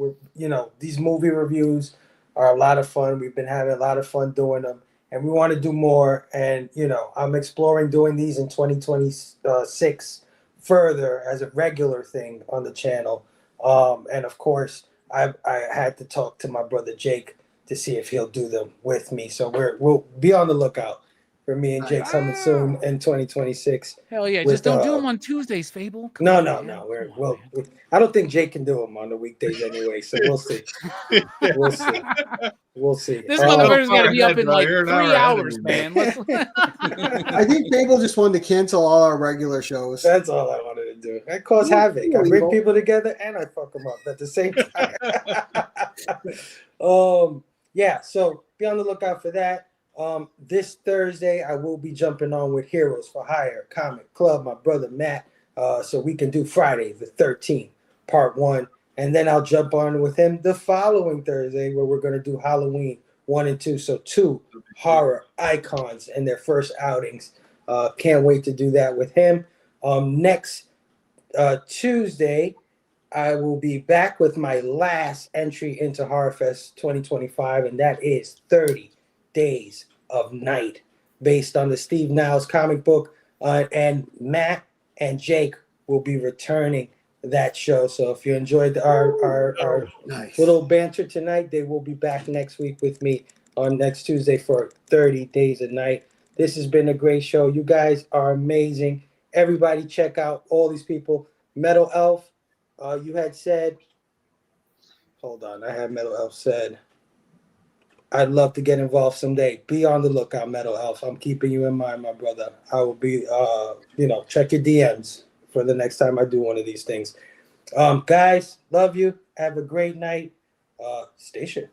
These movie reviews are a lot of fun. We've been having a lot of fun doing them, and we want to do more. And I'm exploring doing these in 2026 further as a regular thing on the channel. And of course, I had to talk to my brother Jake to see if he'll do them with me. So we'll be on the lookout for me and Jake coming soon in 2026. Hell yeah! Just don't do them on Tuesdays, Fable. No. I don't think Jake can do them on the weekdays anyway. So we'll see. We'll see. This motherfucker's got to be up in like 3 hours, man. I think Fable just wanted to cancel all our regular shows. That's all I wanted to do. I cause havoc. I bring people together and I fuck them up at the same time. Yeah. So be on the lookout for that. This Thursday, I will be jumping on with Heroes for Hire Comic Club, my brother Matt, so we can do Friday the 13th, part 1, and then I'll jump on with him the following Thursday where we're going to do Halloween 1 and 2, so 2 horror icons in their first outings. Can't wait to do that with him. Next Tuesday, I will be back with my last entry into Horrorfest 2025, and that is 30 Days of Night, based on the Steve Niles comic book. And Matt and Jake will be returning that show. So if you enjoyed our Nice. little banter tonight, they will be back next week with me on next Tuesday for 30 Days of Night. This has been a great show. You guys are amazing. Everybody check out all these people. Metal Elf, you had said, hold on, I had Metal Elf said, I'd love to get involved someday. Be on the lookout, Metal Elf. I'm keeping you in mind, my brother. I will be, check your DMs for the next time I do one of these things. Guys, love you. Have a great night. Station.